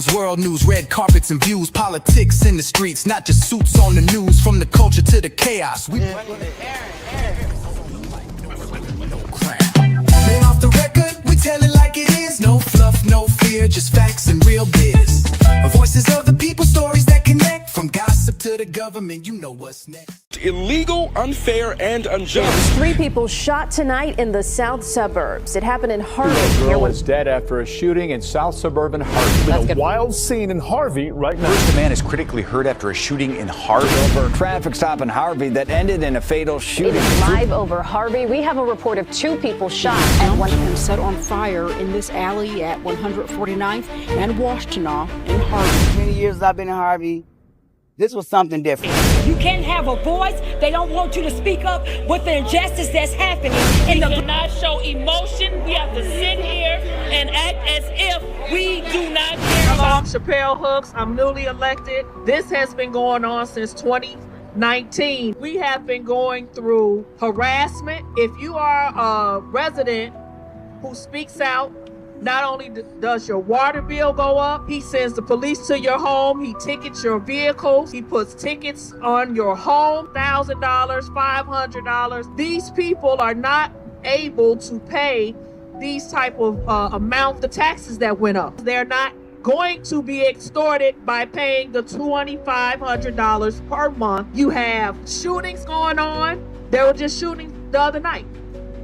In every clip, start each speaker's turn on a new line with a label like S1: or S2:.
S1: headlines, world news, red carpets and views, politics in the streets, not just suits on the news. From the culture to the chaos, we Lay off the record, we tell it like it is. No fluff, no fear, just facts and real biz. Voices of the people, stories that connect. From gossip to the government, you know what's next.
S2: Illegal, unfair, and unjust.
S3: 3 people shot tonight in the south suburbs. It happened in Harvey.
S4: A girl is dead after a shooting in south suburban Harvey. A wild scene in Harvey right now.
S5: First, a man is critically hurt after a shooting in Harvey.
S6: Over a traffic stop in Harvey that ended in a fatal shooting.
S3: It is live over Harvey. We have a report of 2 people shot.
S7: And one of them set on fire in this alley at 149th and Washtenaw in Harvey.
S8: Many years I've been in Harvey. This was something different.
S9: You can't have a voice. They don't want you to speak up with the injustice that's happening.
S10: We cannot show emotion. We have to sit here and act as if we do not care.
S11: I'm Chappelle Hooks. I'm newly elected. This has been going on since 2019. We have been going through harassment. If you are a resident who speaks out, not only does your water bill go up, he sends the police to your home, he tickets your vehicles, he puts tickets on your home, $1,000, $500. These people are not able to pay these type of amount, the taxes that went up. They're not going to be extorted by paying the $2,500 per month. You have shootings going on. There were just shootings the other night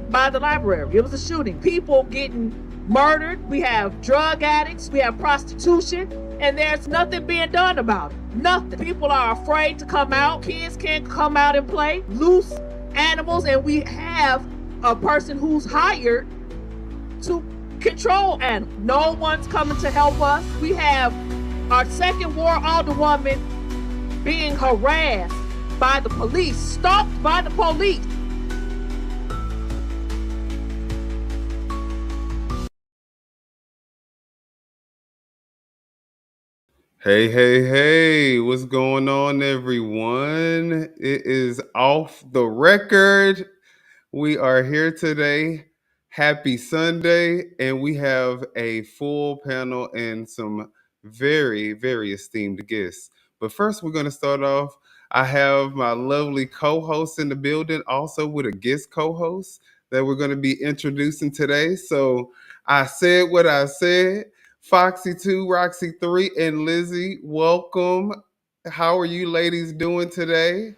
S11: by the library. It was a shooting. People getting murdered, we have drug addicts, we have prostitution, and there's nothing being done about it. Nothing. People are afraid to come out. Kids can't come out and play. Loose animals, and we have a person who's hired to control animals. No one's coming to help us. We have our second ward alderwoman being harassed by the police, stalked by the police.
S12: Hey, what's going on, everyone? It is Off the Record. We are here today. Happy Sunday, and we have a full panel and some very, very esteemed guests. But first, we're going to start off. I have my lovely co-host in the building, also with a guest co-host that we're going to be introducing today. So I said what I said. Foxy 2, Roxy 3, and Lizzie, welcome. How are you ladies doing today?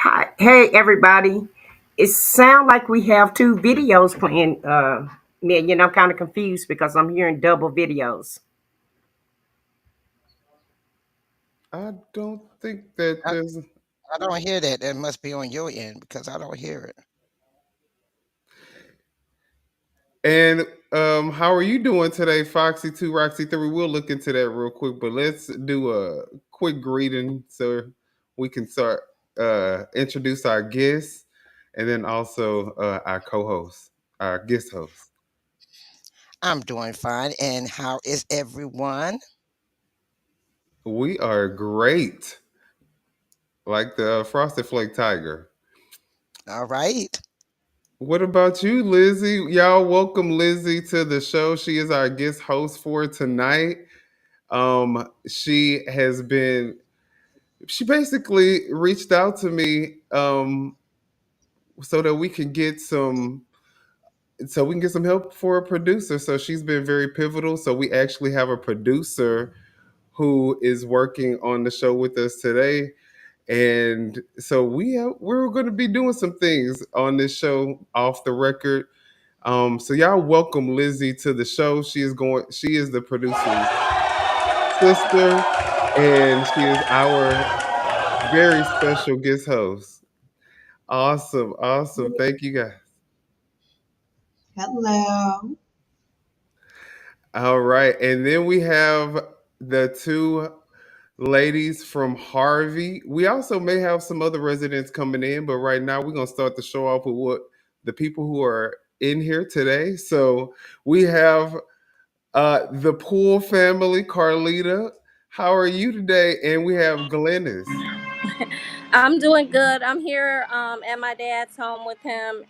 S13: Hi. Hey, everybody. It sounds like we have 2 videos playing. I'm kind of confused because I'm hearing double videos.
S12: I don't think that there's...
S14: I don't hear that. That must be on your end because I don't hear it.
S12: And how are you doing today, Foxy 2, Roxy 3? We'll look into that real quick, but let's do a quick greeting so we can start introduce our guests and then also our co-host, our guest host.
S14: I'm doing fine. And how is everyone?
S12: We are great. Like the Frosted Flake Tiger.
S14: All right.
S12: What about you, Lizzie? Y'all welcome Lizzie to the show. She is our guest host for tonight. She basically reached out to me so that we can get some help for a producer. So she's been very pivotal. So we actually have a producer who is working on the show with us today. And so we're going to be doing some things on this show off the record. So y'all welcome Lizzie to the show. She is the producer's sister, and she is our very special guest host. Awesome. Thank you guys.
S15: Hello.
S12: All right. And then we have the 2 ladies from Harvey. We also may have some other residents coming in, but right now we're going to start the show off with what the people who are in here today. So we have the Poole family, Carlita. How are you today? And we have Glennis.
S16: I'm doing good. I'm here at my dad's home with him.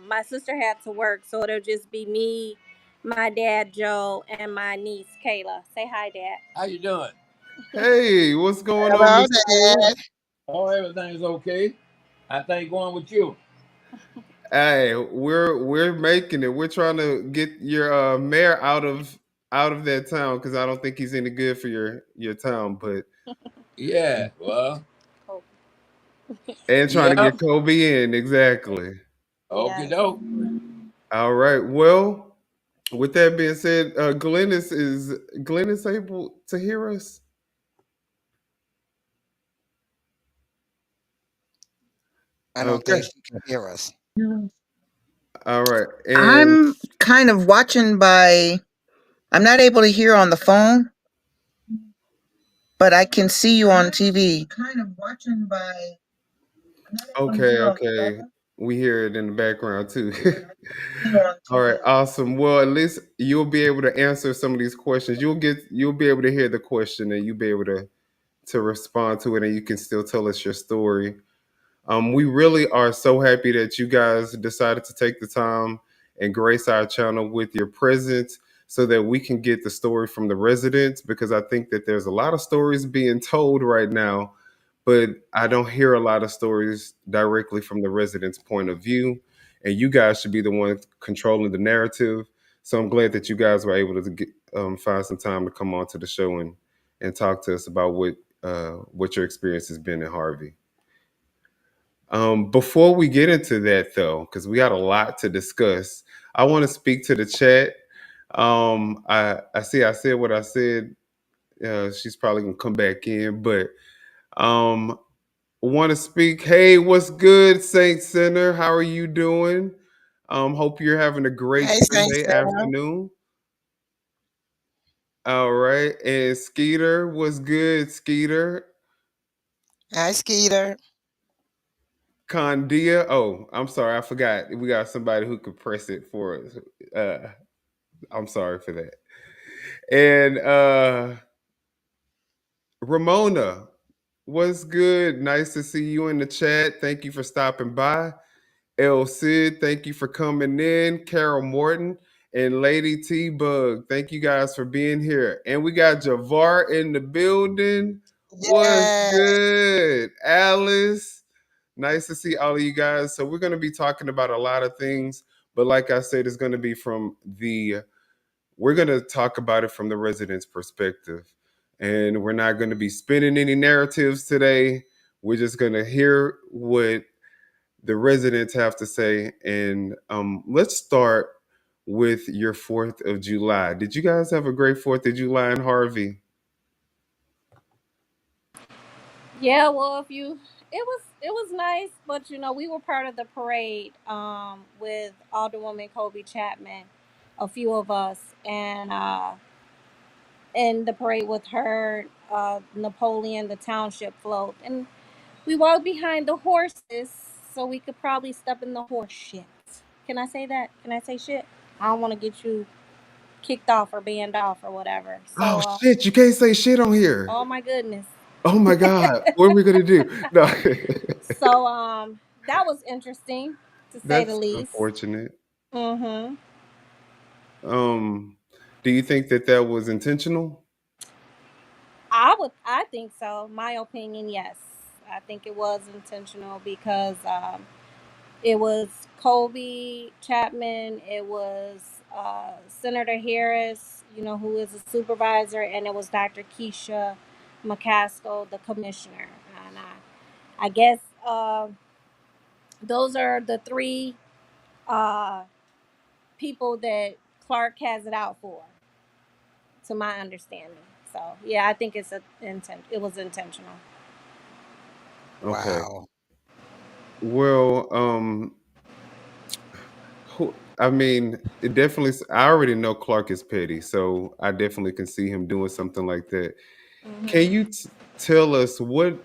S16: My sister had to work, so it'll just be me my dad Joe, and my niece Kayla. Say hi, Dad.
S15: How you doing?
S12: Hey, what's going on,
S14: Hello,
S12: Mr. Ford?
S14: Dad.
S15: Oh, everything's okay. How things going with you?
S12: Hey, we're making it. We're trying to get your mayor out of that town because I don't think he's any good for your town. But
S15: Yeah, well,
S12: and trying to
S15: yeah.
S12: get Kobe in exactly.
S15: Okay, doke.
S12: All right. Well, with that being said, Glennis able to hear us?
S14: I don't
S12: Okay.
S14: think she can hear us.
S12: All right. And
S17: I'm kind of watching by, I'm not able to hear on the phone, but I can see you on TV. Kind of watching by,
S12: okay. We hear it in the background too. All right, awesome. Well, at least you'll be able to answer some of these questions. You'll be able to hear the question and you'll be able to respond to it and you can still tell us your story. We really are so happy that you guys decided to take the time and grace our channel with your presence so that we can get the story from the residents because I think that there's a lot of stories being told right now, but I don't hear a lot of stories directly from the residents' point of view. And you guys should be the ones controlling the narrative. So I'm glad that you guys were able to find some time to come on to the show and talk to us about what your experience has been in Harvey. Before we get into that, though, because we got a lot to discuss, I want to speak to the chat. I see I said what I said. She's probably gonna come back in, but um, want to speak. Hey, what's good, Saint Center? How are you doing? Hope you're having a great
S14: Hey, Saint
S12: Sunday
S14: Sarah.
S12: afternoon. All right, and Skeeter, what's good, Skeeter?
S14: Hi, Skeeter.
S12: Condia. Oh, I'm sorry, I forgot. We got somebody who could press it for us. I'm sorry for that. And Ramona, what's good? Nice to see you in the chat. Thank you for stopping by. El Sid, thank you for coming in. Carol Morton and Lady T Bug, thank you guys for being here. And we got Javar in the building. What's
S14: Yeah.
S12: good? Alice, nice to see all of you guys. So we're going to be talking about a lot of things, but like I said, it's going to be we're going to talk about it from the residents' perspective. And we're not going to be spinning any narratives today. We're just going to hear what the residents have to say. And let's start with your 4th of July. Did you guys have a great 4th of July in Harvey?
S16: Yeah, well, it was nice, but we were part of the parade with Alderwoman Kobe Chapman, a few of us, and in the parade with her, Napoleon, the township float, and we walked behind the horses so we could probably step in the horse shit. Can I say that? Can I say shit? I don't want to get you kicked off or banned off or whatever.
S12: Oh
S16: So,
S12: shit, you can't say shit on here.
S16: oh my goodness.
S12: Oh my God. What are we gonna do? No.
S16: So, that was interesting to say the
S12: That's
S16: least.
S12: unfortunate.
S16: Mm-hmm.
S12: Do you think that that was intentional?
S16: I think so. My opinion, yes. I think it was intentional because it was Kobe Chapman, it was Senator Harris, who is a supervisor, and it was Dr. Keisha McCaskill, the commissioner. And I guess those are the three uh, people that Clark has it out for, to my understanding. So yeah, I think it was intentional.
S12: Okay.
S14: Wow.
S12: Well, I mean, it definitely. I already know Clark is petty, so I definitely can see him doing something like that. Can you tell us what?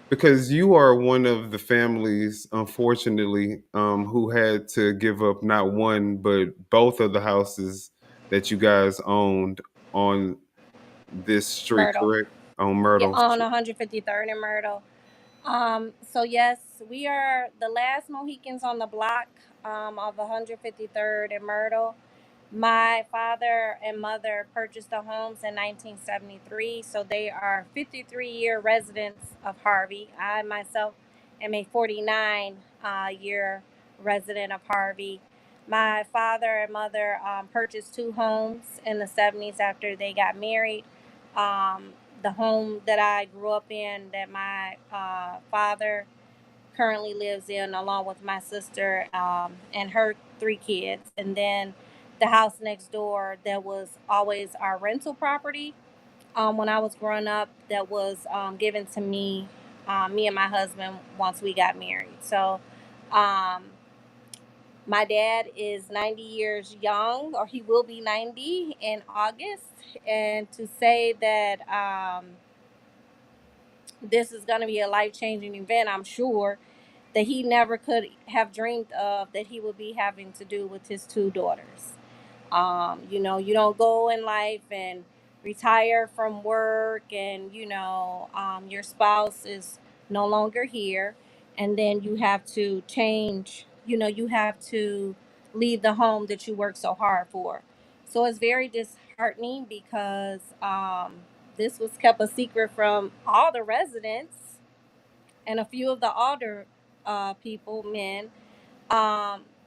S12: Because you are one of the families, unfortunately, who had to give up not one but both of the houses that you guys owned on this street,
S16: Myrtle.
S12: correct? On
S16: Yeah,
S12: Myrtle
S16: on
S12: Street.
S16: 153rd in Myrtle. So yes, we are the last Mohicans on the block of 153rd in Myrtle. My father and mother purchased the homes in 1973, so they are 53-year residents of Harvey. I myself am a 49 year resident of Harvey. My father and mother purchased two homes in the 70s after they got married. The home that I grew up in, that my father currently lives in, along with my sister and her three kids. And then the house next door that was always our rental property when I was growing up, that was given to me, me and my husband, once we got married. So um, my dad is 90 years young, or he will be 90 in August. And to say that this is going to be a life changing event, I'm sure that he never could have dreamed of that he would be having to do with his two daughters. You don't go in life and retire from work, and your spouse is no longer here, and then you have to change. You have to leave the home that you worked so hard for. So it's very disheartening because this was kept a secret from all the residents and a few of the older people, men,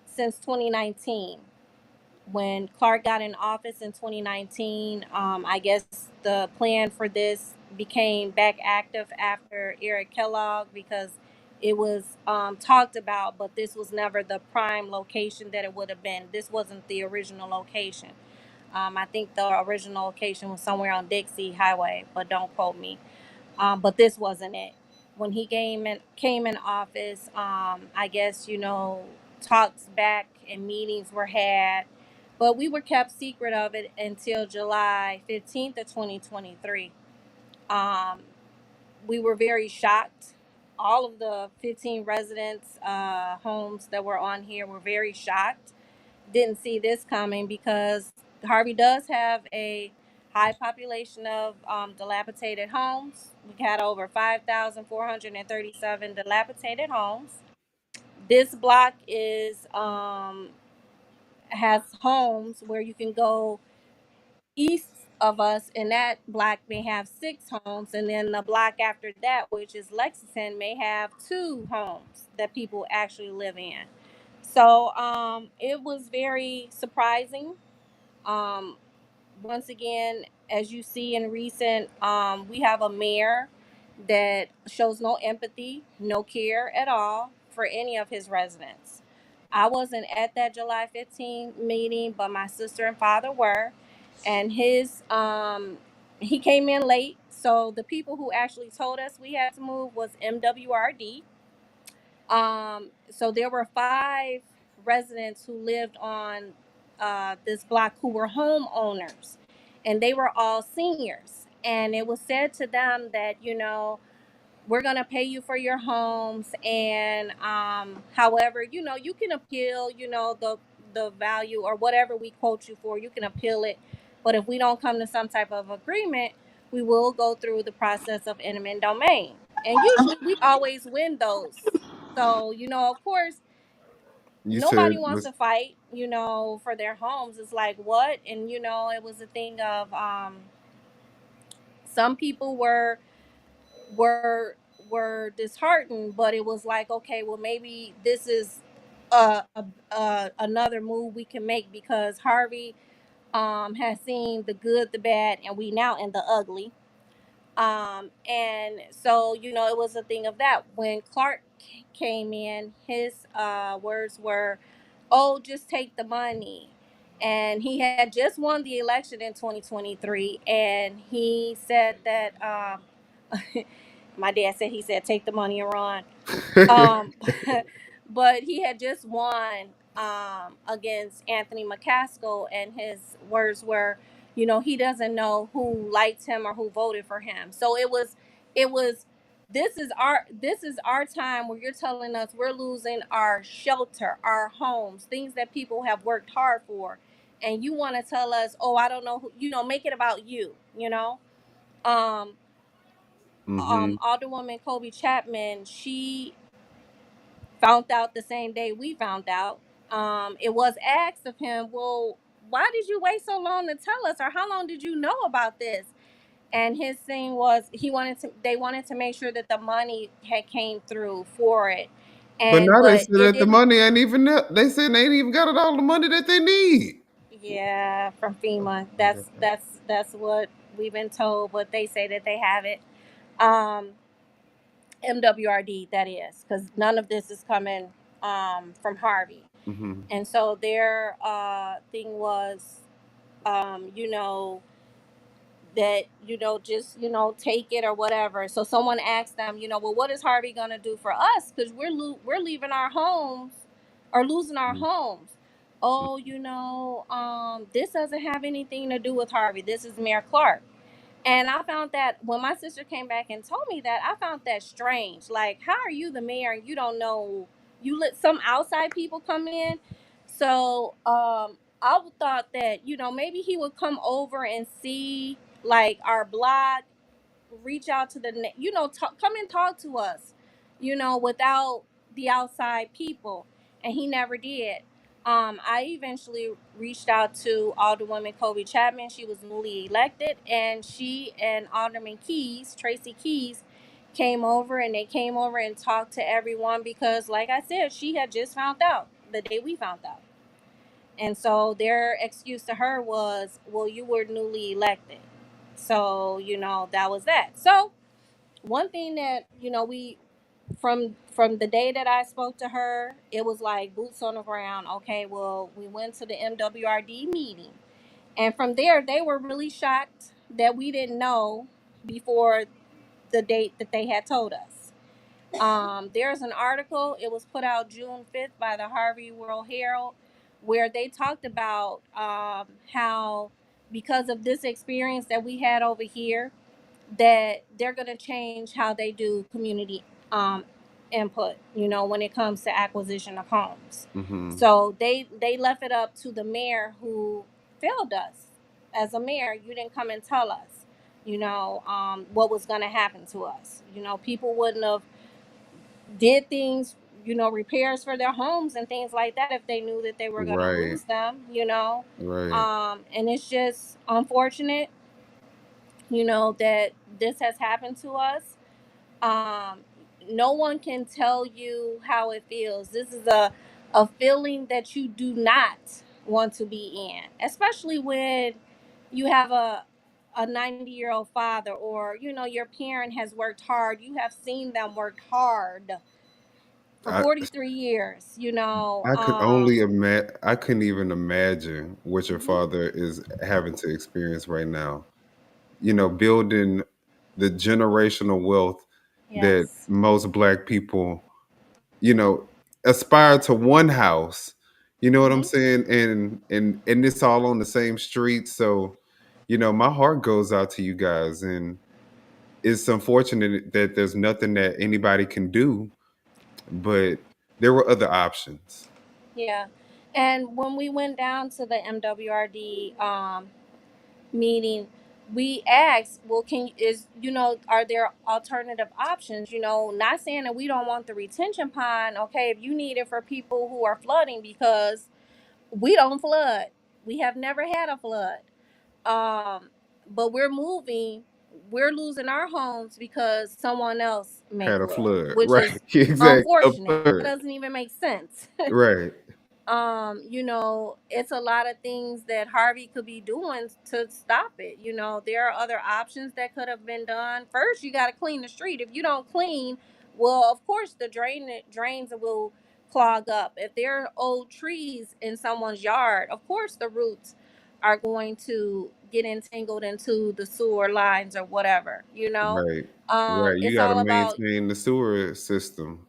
S16: since 2019. When Clark got in office in 2019, I guess the plan for this became back active after Eric Kellogg, because it was talked about, but this was never the prime location that it would have been. This wasn't the original location. I think the original location was somewhere on Dixie Highway, but don't quote me. But this wasn't it. When he came in office, I guess talks back and meetings were had, but we were kept secret of it until July 15th of 2023. Um, we were very shocked. All of the 15 residents' homes that were on here were very shocked. Didn't see this coming because Harvey does have a high population of dilapidated homes. We had over 5,437 dilapidated homes. This block is has homes where you can go east of us, and that block may have six homes, and then the block after that, which is Lexington, may have two homes that people actually live in. So it was very surprising. um, Once again, as you see in recent, we have a mayor that shows no empathy, no care at all for any of his residents. I wasn't at that July 15 meeting, but my sister and father were, and he came in late. So the people who actually told us we had to move was MWRD. So there were five residents who lived on this block who were homeowners, and they were all seniors. And it was said to them that, we're going to pay you for your homes. And however, you can appeal, the value or whatever we quote you for, you can appeal it. But if we don't come to some type of agreement, we will go through the process of eminent domain. And usually we always win those. So, of course,
S12: You
S16: nobody
S12: said
S16: wants
S12: was
S16: to fight, for their homes. It's like, what? And, it was a thing of some people were were disheartened, but it was like, okay, well, maybe this is another move we can make, because Harvey has seen the good, the bad, and we now in the ugly. And so, it was a thing of that. When Clark came in, his words were, oh, just take the money. And he had just won the election in 2023. And he said that, my dad said, he said, take the money and run. Um, but he had just won against Anthony McCaskill, and his words were, he doesn't know who liked him or who voted for him. So it was. This is our time where you're telling us we're losing our shelter, our homes, things that people have worked hard for, and you want to tell us, oh, I don't know who, make it about you, um
S12: mm-hmm.
S16: Alderwoman Kobe Chapman, she found out the same day we found out. It was asked of him, well, why did you wait so long to tell us, or how long did you know about this? And his thing was they wanted to make sure that the money had came through for it,
S12: But now they
S16: but
S12: said
S16: it
S12: that the
S16: didn't.
S12: money ain't even up. They said they ain't even got all the money that they need.
S16: Yeah, from FEMA.
S12: Yeah.
S16: That's what we've been told, but they say that they have it. Um, MWRD, that is, because none of this is coming from Harvey.
S12: Hmm.
S16: And so their thing was, you know, that, you know, just, you know, take it or whatever. So someone asked them, you know, well, what is Harvey going to do for us? Because we're leaving our homes or losing our homes. Oh, you know, this doesn't have anything to do with Harvey. This is Mayor Clark. And I found that when my sister came back and told me that, I found that strange. Like, how are you the mayor and you don't know? You let some outside people come in. So I thought that, you know, maybe he would come over and see like our block, reach out to the you know, come and talk to us, you know, without the outside people. And he never did. I eventually reached out to Alderwoman Kobe Chapman. She was newly elected, and she and Alderman Keys, Tracy Keys, came over, and they came over and talked to everyone because, like I said, she had just found out the day we found out. And so their excuse to her was, well, you were newly elected. So, you know, that was that. So one thing that, you know, we from the day that I spoke to her, it was like boots on the ground. Okay, well, we went to the MWRD meeting. And from there, they were really shocked that we didn't know before the date that they had told us. There's an article, it was put out June 5th by the Harvey World Herald, where they talked about how, because of this experience that we had over here, that they're going to change how they do community um, input, you know, when it comes to acquisition of homes.
S12: Hmm.
S16: So they left it up to the mayor who failed us as a mayor. You didn't come and tell us, you know, what was going to happen to us. You know, people wouldn't have did things, you know, repairs for their homes and things like that if they knew that they were going to
S12: Right.
S16: lose them, you know.
S12: Right.
S16: And it's just unfortunate, you know, that this has happened to us. um no one can tell you how it feels. This is a feeling that you do not want to be in, especially when you have a 90-year-old father, or, you know, your parent has worked hard. You have seen them work hard for
S12: I
S16: 43 years, you know.
S12: I could only imagine. I couldn't even imagine what your
S16: Mhm.
S12: father is having to experience right now. You know, building the generational wealth that
S16: Yes.
S12: most Black people, you know, aspire to one house. You know what I'm
S16: Hmm.
S12: saying? And it's all on the same street. So, you know, my heart goes out to you guys, and it's unfortunate that there's nothing that anybody can do, but there were other options.
S16: Yeah. And when we went down to the MWRD meeting, we asked, well, is, you know, are there alternative options? You know, not saying that we don't want the retention pond. Okay, if you need it for people who are flooding, because we don't flood. We have never had a flood. Um, but we're losing our homes because someone else may
S12: Had a
S16: flood,
S12: flood,
S16: which
S12: right?
S16: is
S12: Exactly,
S16: unfortunate. That
S12: absurd,
S16: doesn't even make sense.
S12: right?
S16: You know, it's a lot of things that Harvey could be doing to stop it. You know, there are other options that could have been done. First, you got to clean the street. If you don't clean, well, of course the drains will clog up. If there are old trees in someone's yard, of course the roots are going to get entangled into the sewer lines or whatever, you know.
S12: Right, right. You
S16: It's
S12: got to
S16: all about,
S12: maintain the sewer system.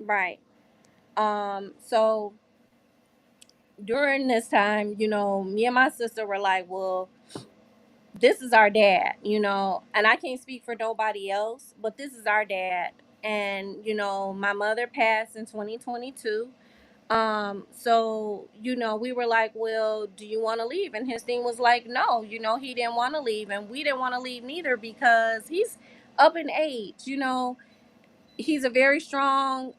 S16: right. So during this time, you know, me and my sister were like, well, this is our dad, you know, and I can't speak for nobody else, but this is our dad. And, you know, my mother passed in 2022. So, you know, we were like, well, do you want to leave? And his thing was like, no, you know, he didn't want to leave. And we didn't want to leave neither because he's up in age, you know. He's a very strong,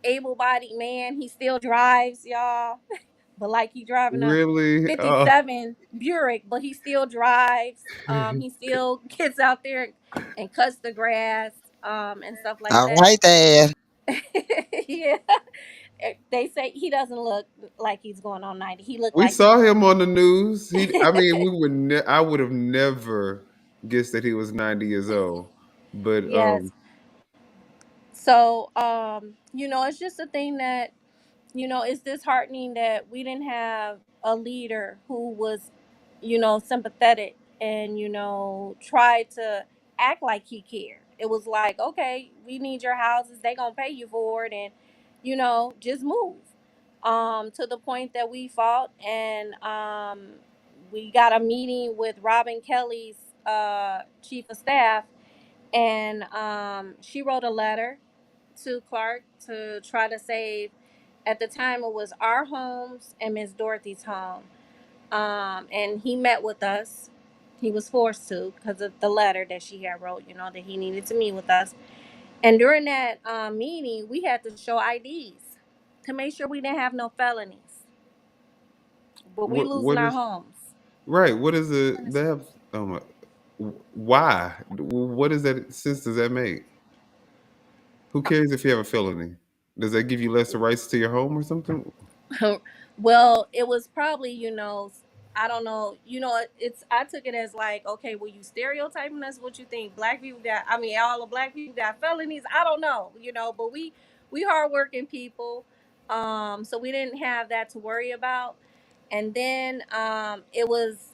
S16: able bodied man. He still drives, y'all. but like he driving a
S12: Really?
S16: 57 Buick, but he still drives. He still gets out there and cuts the grass, and stuff like
S14: All
S16: that.
S14: right, Dad.
S16: Yeah. They say he doesn't look like he's going on 90. He looked
S12: We
S16: like he's
S12: saw him on the news. I mean, I would have never guessed that he was 90 years old. But
S16: yes. So, it's just a thing that, it's disheartening that we didn't have a leader who was, sympathetic and, tried to act like he cared. It was like, okay, we need your houses. They gonna pay you for it, and, just move. To the point that we fought, and we got a meeting with Robin Kelly's chief of staff, and she wrote a letter to Clark to try to save. At the time, it was our homes and Miss Dorothy's home. And he met with us. He was forced to because of the letter that she had wrote, that he needed to meet with us. And during that meeting, we had to show IDs to make sure we didn't have no felonies. But we losing
S12: what
S16: our
S12: is
S16: homes.
S12: right? What is it? They have. Oh my. Why? What is that sense does that make? Who cares if you have a felony? Does that give you lesser rights to your home or something?
S16: Well, it was probably, I don't know, it's I took it as like, okay, well, you stereotyping us? What you think? Black people got, I mean, all the black people got felonies? I don't know, but we hardworking people, so we didn't have that to worry about. And then it was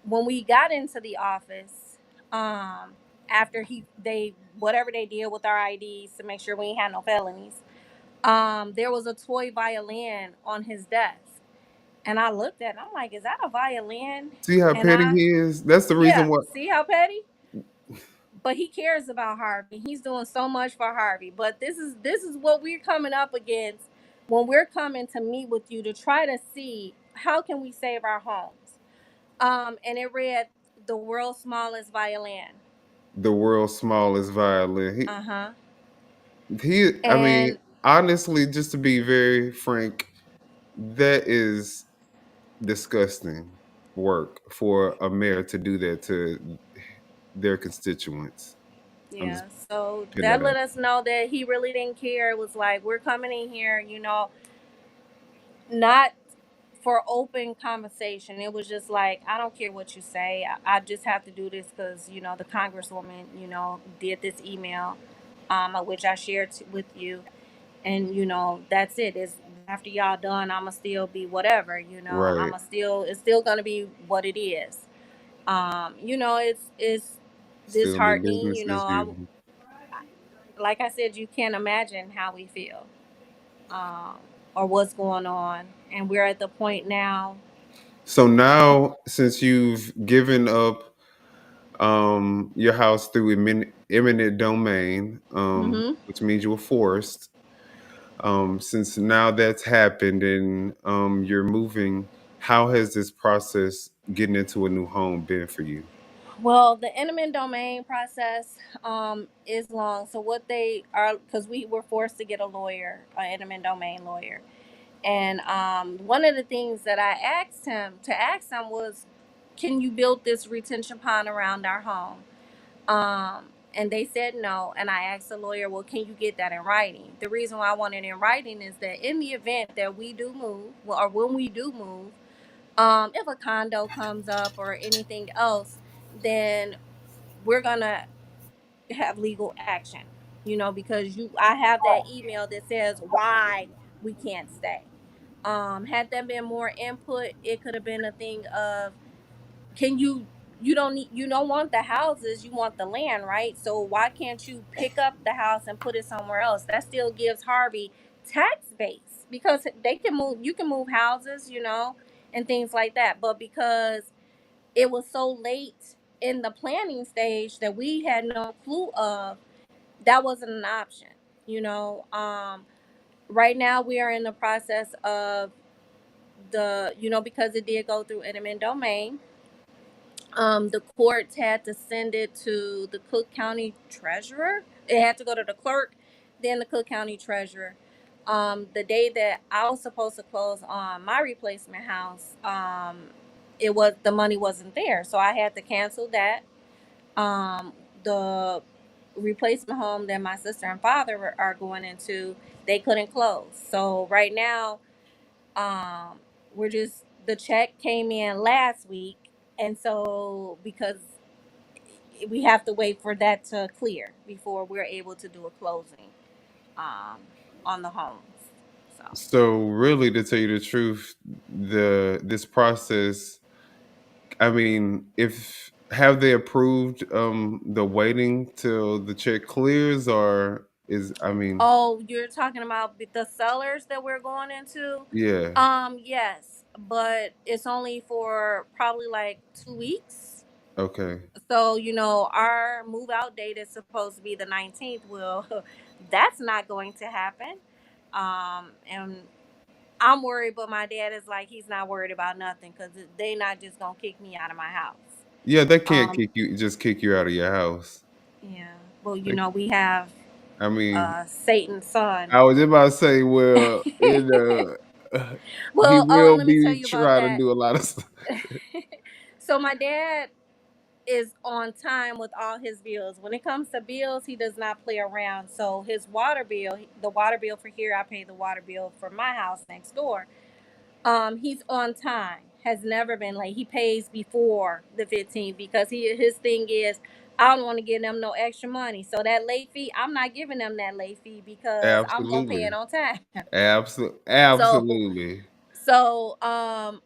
S16: when we got into the office, after they whatever they did with our IDs to make sure we ain't had no felonies, there was a toy violin on his desk. And I looked at it, I'm like, is that a violin?
S12: See how
S16: And
S12: petty he is. That's the reason
S16: yeah,
S12: why.
S16: see how petty? But he cares about Harvey. He's doing so much for Harvey. But this is what we're coming up against when we're coming to meet with you to try to see how can we save our homes. And it read the world's smallest violin.
S12: The world's smallest violin.
S16: Uh-huh.
S12: I mean,
S16: And
S12: honestly, just to be very frank, that is disgusting work for a mayor to do that to their constituents. I'm just
S16: yeah, so
S12: putting
S16: that
S12: that
S16: let
S12: out.
S16: us know that he really didn't care. It was like, we're coming in here, not for open conversation. It was just like, I don't care what you say. I just have to do this because, the congresswoman, did this email, which I shared with you. And, that's it. It's after y'all done, I'ma still be whatever,
S12: Right.
S16: it's still gonna be what it is. It's
S12: Still be
S16: disheartening,
S12: business as usual.
S16: like I said, you can't imagine how we feel, um, or what's going on. And we're at the point now.
S12: So now, since you've given up your house through eminent domain,
S16: Hmm.
S12: which means you were forced, since now that's happened and you're moving, how has this process getting into a new home been for you?
S16: Well, the eminent domain process is long. So what they are, because we were forced to get a lawyer, an eminent domain lawyer. And one of the things that I ask him was, can you build this retention pond around our home? And they said no. And I asked the lawyer, well, can you get that in writing? The reason why I want it in writing is that in the event that we do move, well, or when we do move, if a condo comes up or anything else, then we're gonna have legal action. Because I have that email that says why we can't stay. Had there been more input, it could have been a thing of, can you don't want the houses, you want the land, right? So why can't you pick up the house and put it somewhere else? That still gives Harvey tax base, because they can move, you can move houses, and things like that. But because it was so late in the planning stage that we had no clue of, that wasn't an option. you know um right now we are in the process of because it did go through eminent domain. The courts had to send it to the Cook County treasurer. It had to go to the clerk, then the Cook County treasurer. The day that I was supposed to close on my replacement house, it was the money wasn't there, so I had to cancel that. The replacement home that my sister and father are going into, they couldn't close. So right now, we're just the check came in last week, and so because we have to wait for that to clear before we're able to do a closing um, on the homes. So.
S12: So really, to tell you the truth, this process, I mean, if have they approved the waiting till the check clears, or is, I mean,
S16: Oh, you're talking about the sellers that we're going into?
S12: yeah,
S16: Yes, but it's only for probably like 2 weeks.
S12: okay.
S16: So, our move out date is supposed to be the 19th. Well, that's not going to happen. And I'm worried, but my dad is like, he's not worried about nothing because they not just going to kick me out of my house.
S12: Yeah, they can't
S16: Um,
S12: kick you out of your house.
S16: yeah. Well,
S12: They,
S16: we have
S12: I mean,
S16: Satan's son.
S12: I was just about to say, well, he
S16: Well, and
S12: will
S16: let me tell
S12: be
S16: you about
S12: trying to
S16: that.
S12: do a lot of stuff.
S16: So my dad is on time with all his bills. When it comes to bills, he does not play around. So his water bill, the water bill for here, I pay the water bill for my house next door. He's on time. Has never been late. He pays before the 15th because his thing is I don't want to give them no extra money. So that late fee, I'm not giving them that late fee because I'm gonna pay it
S12: Absolutely,
S16: on time. So
S12: absolutely.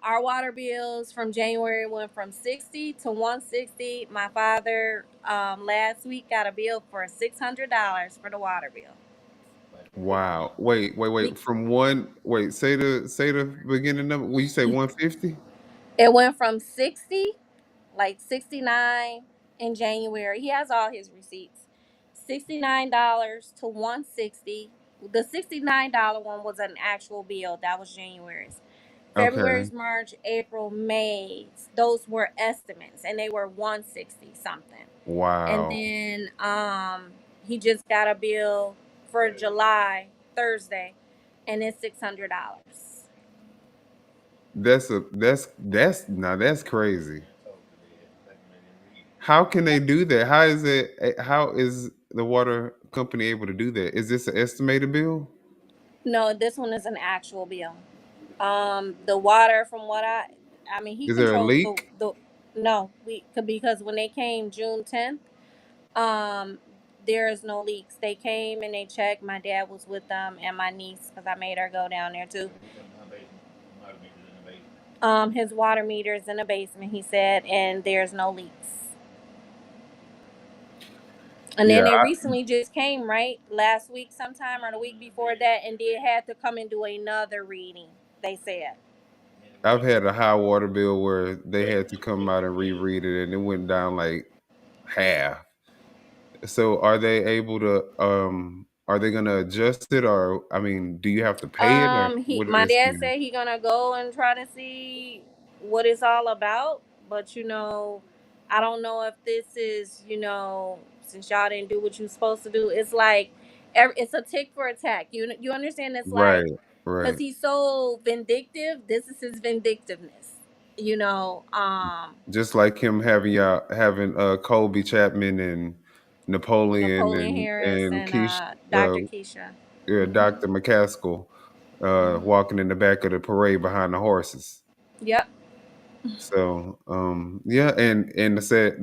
S16: our water bills from January went from 60 to 160. My father last week got a bill for $600 for the water bill.
S12: Wow. Wait.
S16: Be-
S12: Say the beginning number. Will you say 150?
S16: It went from 60, like 69 in January. He has all his receipts. $69 to 160. The $69 one was an actual bill. That was January's.
S12: Okay.
S16: February's, March, April, May's. Those were estimates, and they were 160 something. And
S12: Wow.
S16: then he just got a bill for July Thursday, and it's $600.
S12: That's crazy. How can they do that? How is the water company able to do that? Is this an estimated bill?
S16: No, this one is an actual bill. The water, from what I mean, he
S12: Is there a
S16: controls the
S12: leak?
S16: the. No, we could because when they came June 10th, um, there is no leaks. They came and they checked. My dad was with them and my niece because I made her go down there too. His water meter is in the basement, he said, and there's no leaks. And then
S12: Yeah,
S16: they recently just came, right? Last week sometime or the week before that, and they had to come and do another reading, they said.
S12: I've had a high water bill where they had to come out and reread it, and it went down like half. So are they able to? Are they going to adjust it, or I mean, do you have to pay it, or what
S16: My
S12: is
S16: dad
S12: it?
S16: said he gonna go and try to see what it's all about, but I don't know if this is, since y'all didn't do what you're supposed to do. It's like it's a tick for attack. You understand? It's
S12: Right,
S16: like because
S12: right.
S16: he's so vindictive. This is his vindictiveness. You know,
S12: Just like him having Colby Chapman and Napoleon
S16: Napoleon
S12: and
S16: Harris and
S12: Keish, uh,
S16: Dr. Keisha.
S12: yeah,
S16: Hmm.
S12: Dr. McCaskill,
S16: Hmm.
S12: walking in the back of the parade behind the horses.
S16: Yep.
S12: So, yeah, and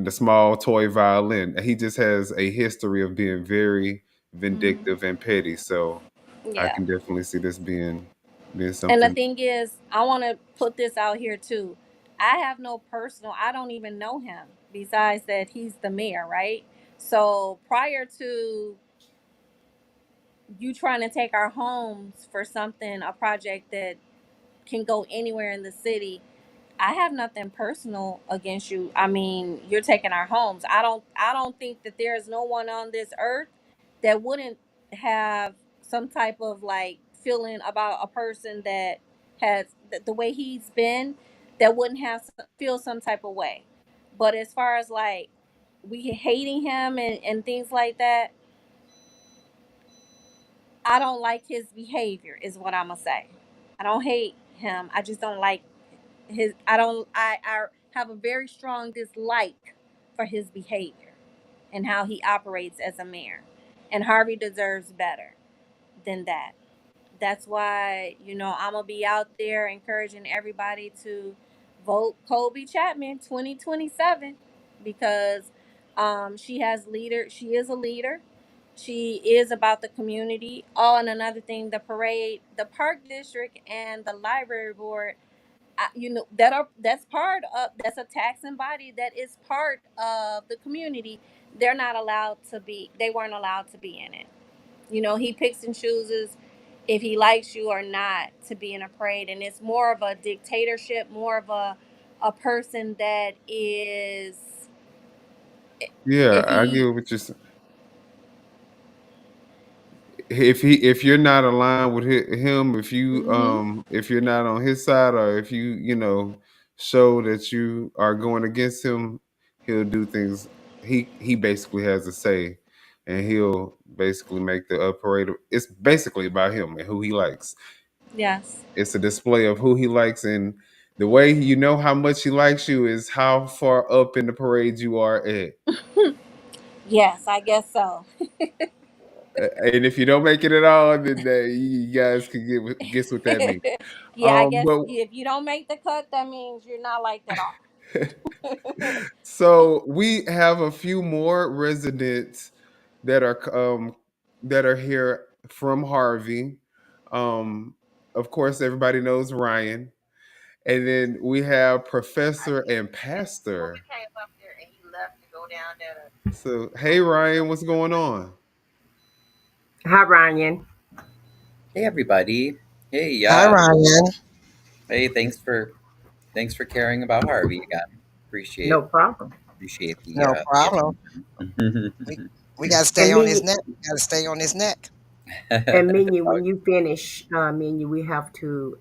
S12: the small toy violin. He just has a history of being very
S16: Hmm.
S12: vindictive and petty. So, I
S16: Yeah.
S12: can definitely see this being
S16: And the
S12: something.
S16: thing is, I want to put this out here too. I don't even know him besides that he's the mayor, right? So prior to you trying to take our homes for something, a project that can go anywhere in the city, I have nothing personal against you. I mean, you're taking our homes. I don't think that there is no one on this earth that wouldn't have some type of like feeling about a person that has the way he's been, that wouldn't feel some type of way. But as far as like we hating him and things like that, I don't like his behavior, is what I'm gonna say. I don't hate him. I just don't like his. I don't. I have a very strong dislike for his behavior and how he operates as a mayor. And Harvey deserves better than that. That's why, I'm gonna be out there encouraging everybody to vote Colby Chapman 2027 because she is a leader. She is about the community. Oh, and another thing, the parade, the park district and the library board, that's a taxing body that is part of the community. They weren't allowed to be in it. He picks and chooses if he likes you or not to be in a parade, and it's more of a dictatorship, more of a person that is
S12: Yeah,
S16: if
S12: I get
S16: he
S12: what you're saying. If you're not aligned with him,
S16: mhm,
S12: if you're not on his side, or if show that you are going against him, he'll do things. He basically has a say, and he'll basically make the parade. It's basically about him and who he likes.
S16: yes.
S12: It's a display of who he likes, and the way you know how much he likes you is how far up in the parade you are at.
S16: Yes, I guess so.
S12: And if you don't make it at all, then you guys can guess what that means.
S16: Yeah, I guess
S12: But
S16: if you don't make the cut, that means you're not liked at all.
S12: so we have a few more residents that are here from Harvey. Um, of course, everybody knows Ryan, and then we have Professor and Pastor. So, hey Ryan, what's going on?
S13: Hi, Ryan.
S18: Hey everybody. Hey,
S14: Hi, Ryan.
S18: hey, thanks for caring about Harvey again.
S13: No
S18: Appreciate
S13: problem.
S18: appreciate
S14: No
S18: the
S14: problem. We,
S18: attention.
S14: we got to stay
S13: And
S14: on his
S13: Minion,
S14: neck. We got to stay on his neck.
S13: and Minion, when you finish, Minion, we have to,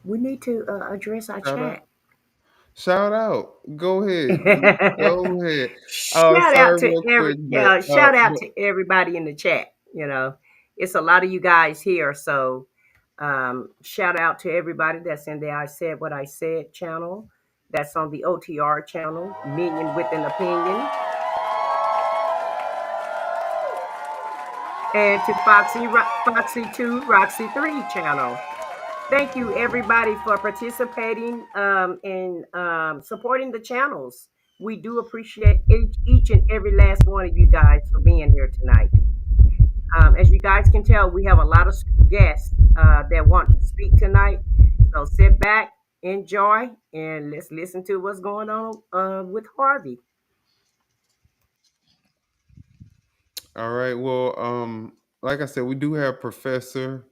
S13: we need to address our
S12: Shout out.
S13: chat.
S12: Shout out. Go ahead. Go ahead.
S13: Shout
S12: Sorry,
S13: out to
S12: real quick,
S13: shout out to everybody in the chat. It's a lot of you guys here, so shout out to everybody that's in the I Said What I Said channel. That's on the OTR channel, Minion with an Opinion, and to Foxy 2, Roxy 3 channel. Thank you, everybody, for participating and supporting the channels. We do appreciate each and every last one of you guys for being here tonight. As you guys can tell, we have a lot of guests that want to speak tonight. So sit back, enjoy, and let's listen to what's going on with Harvey.
S12: All right. Well, like I said, we do have Professor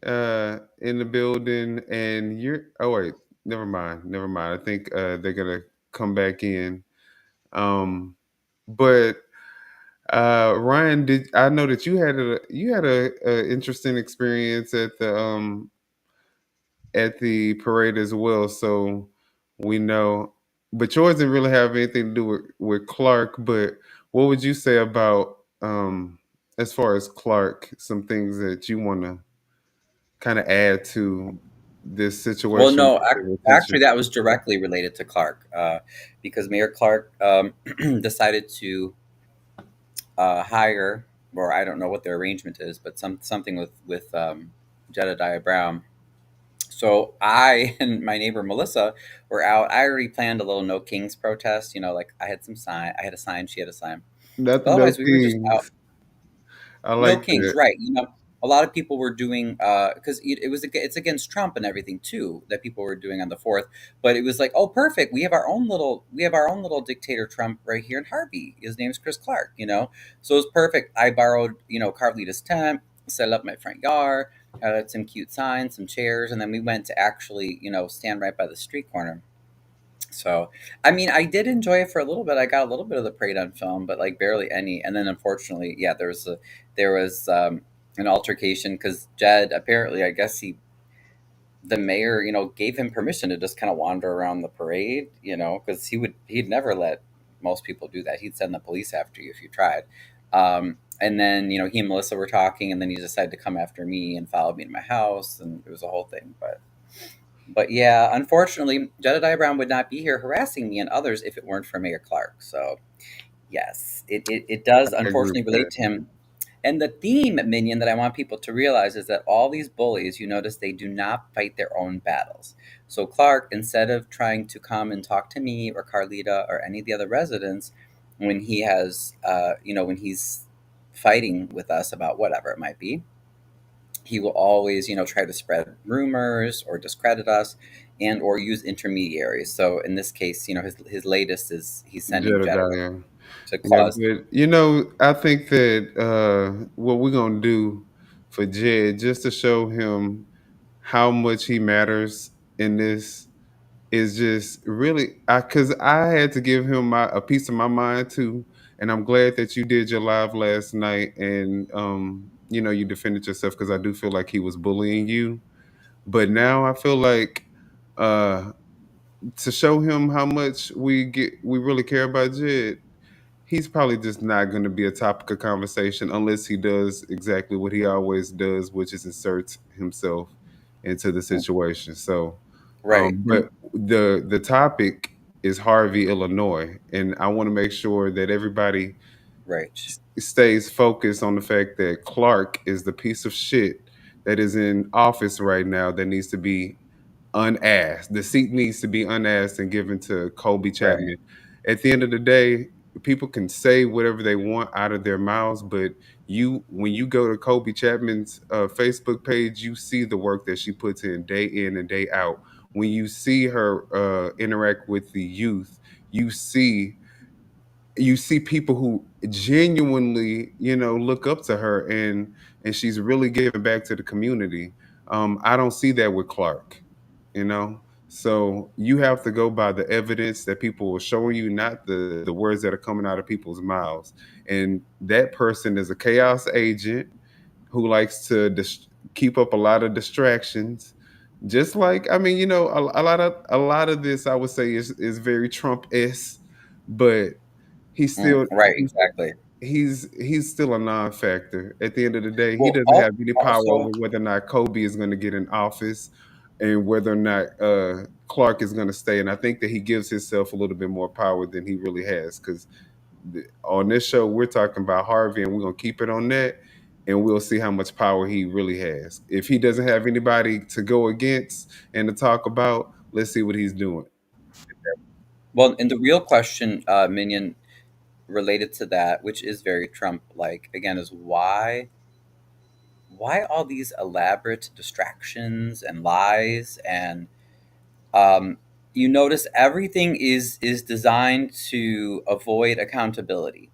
S12: in the building, and you're. Oh wait, never mind. Never mind. I think they're gonna come back in. But Ryan, did I know that you had a interesting experience at the parade as well? So we know, but yours didn't really have anything to do with Clark. But what would you say about as far as Clark, some things that you want to kind of add to this
S18: Well,
S12: situation?
S18: no, actually, that was directly related to Clark, because Mayor Clark decided to hire, or I don't know what their arrangement is, but something with Jedediah Brown. So I and my neighbor Melissa were out. I already planned a little No Kings protest. Like I had some sign. I had a sign. She had a sign.
S12: Not
S18: But
S12: no
S18: otherwise, we were just out.
S12: kings. I
S18: No
S12: like
S18: Kings,
S12: that.
S18: right? A lot of people were doing because it's against Trump and everything too that people were doing on the 4th. But it was like, oh, perfect. We have our own little dictator Trump right here in Harvey. His name's Chris Clark. So it was perfect. I borrowed Carlita's tent, set up my front yard, had some cute signs, some chairs, and then we went to actually stand right by the street corner. So, I mean, I did enjoy it for a little bit. I got a little bit of the parade on film, but like barely any. And then, unfortunately, yeah, there was an altercation because Jed apparently, I guess the mayor, gave him permission to just kind of wander around the parade, because he'd never let most people do that. He'd send the police after you if you tried. and then he and Melissa were talking, and then he decided to come after me and follow me to my house, and it was a whole thing. But yeah, unfortunately, Jedediah Brown would not be here harassing me and others if it weren't for Mayor Clark. So yes, it does
S12: I agree
S18: unfortunately
S12: with
S18: relate
S12: that.
S18: to him. And the theme, Minion, that I want people to realize is that all these bullies, you notice they do not fight their own battles. So Clark, instead of trying to come and talk to me or Carlita or any of the other residents, when he has, when he's fighting with us about whatever it might be, he will always, try to spread rumors or discredit us and or use intermediaries. So in this case, his latest is he's sending Jedediah
S12: Jedediah.
S18: to
S12: Yeah,
S18: cause.
S12: but I think that what we're gonna do for Jed, just to show him how much he matters in this, is just really because I had to give him a piece of my mind too, and I'm glad that you did your live last night and you defended yourself because I do feel like he was bullying you, but now I feel like uh to show him how much we really care about Jed, he's probably just not going to be a topic of conversation unless he does exactly what he always does, which is inserts himself into the situation. So,
S18: Right.
S12: but the topic is Harvey, Illinois, and I want to make sure that everybody
S18: Right.
S12: stays focused on the fact that Clark is the piece of shit that is in office right now that needs to be unasked. The seat needs to be unasked and given to Colby
S18: Right.
S12: Chapman. At the end of the day, people can say whatever they want out of their mouths, but when you go to Colby Chapman's Facebook page, you see the work that she puts in and day out. When you see her interact with the youth, you see you see people who genuinely look up to her, and she's really giving back to the community. I don't see that with Clark, so you have to go by the evidence that people are showing you, not the words that are coming out of people's mouths. And that person is a chaos agent who likes to keep up a lot of distractions, just like, I mean, a lot of this, I would say, is very Trump-esque, but he's still
S18: Right. Exactly.
S12: he's still a non-factor. At the end of the day, he
S18: Well,
S12: doesn't have any power
S18: also,
S12: over whether or not Kobe is going to get in office and whether or not Clark is going to stay. And I think that he gives himself a little bit more power than he really has, because on this show we're talking about Harvey, and we're going to keep it on that, and we'll see how much power he really has. If he doesn't have anybody to go against and to talk about, let's see what he's doing.
S18: well, and the real question, Minion, related to that, which is very Trump-like, again, is why all these elaborate distractions and lies, and um, you notice everything is designed to avoid accountability.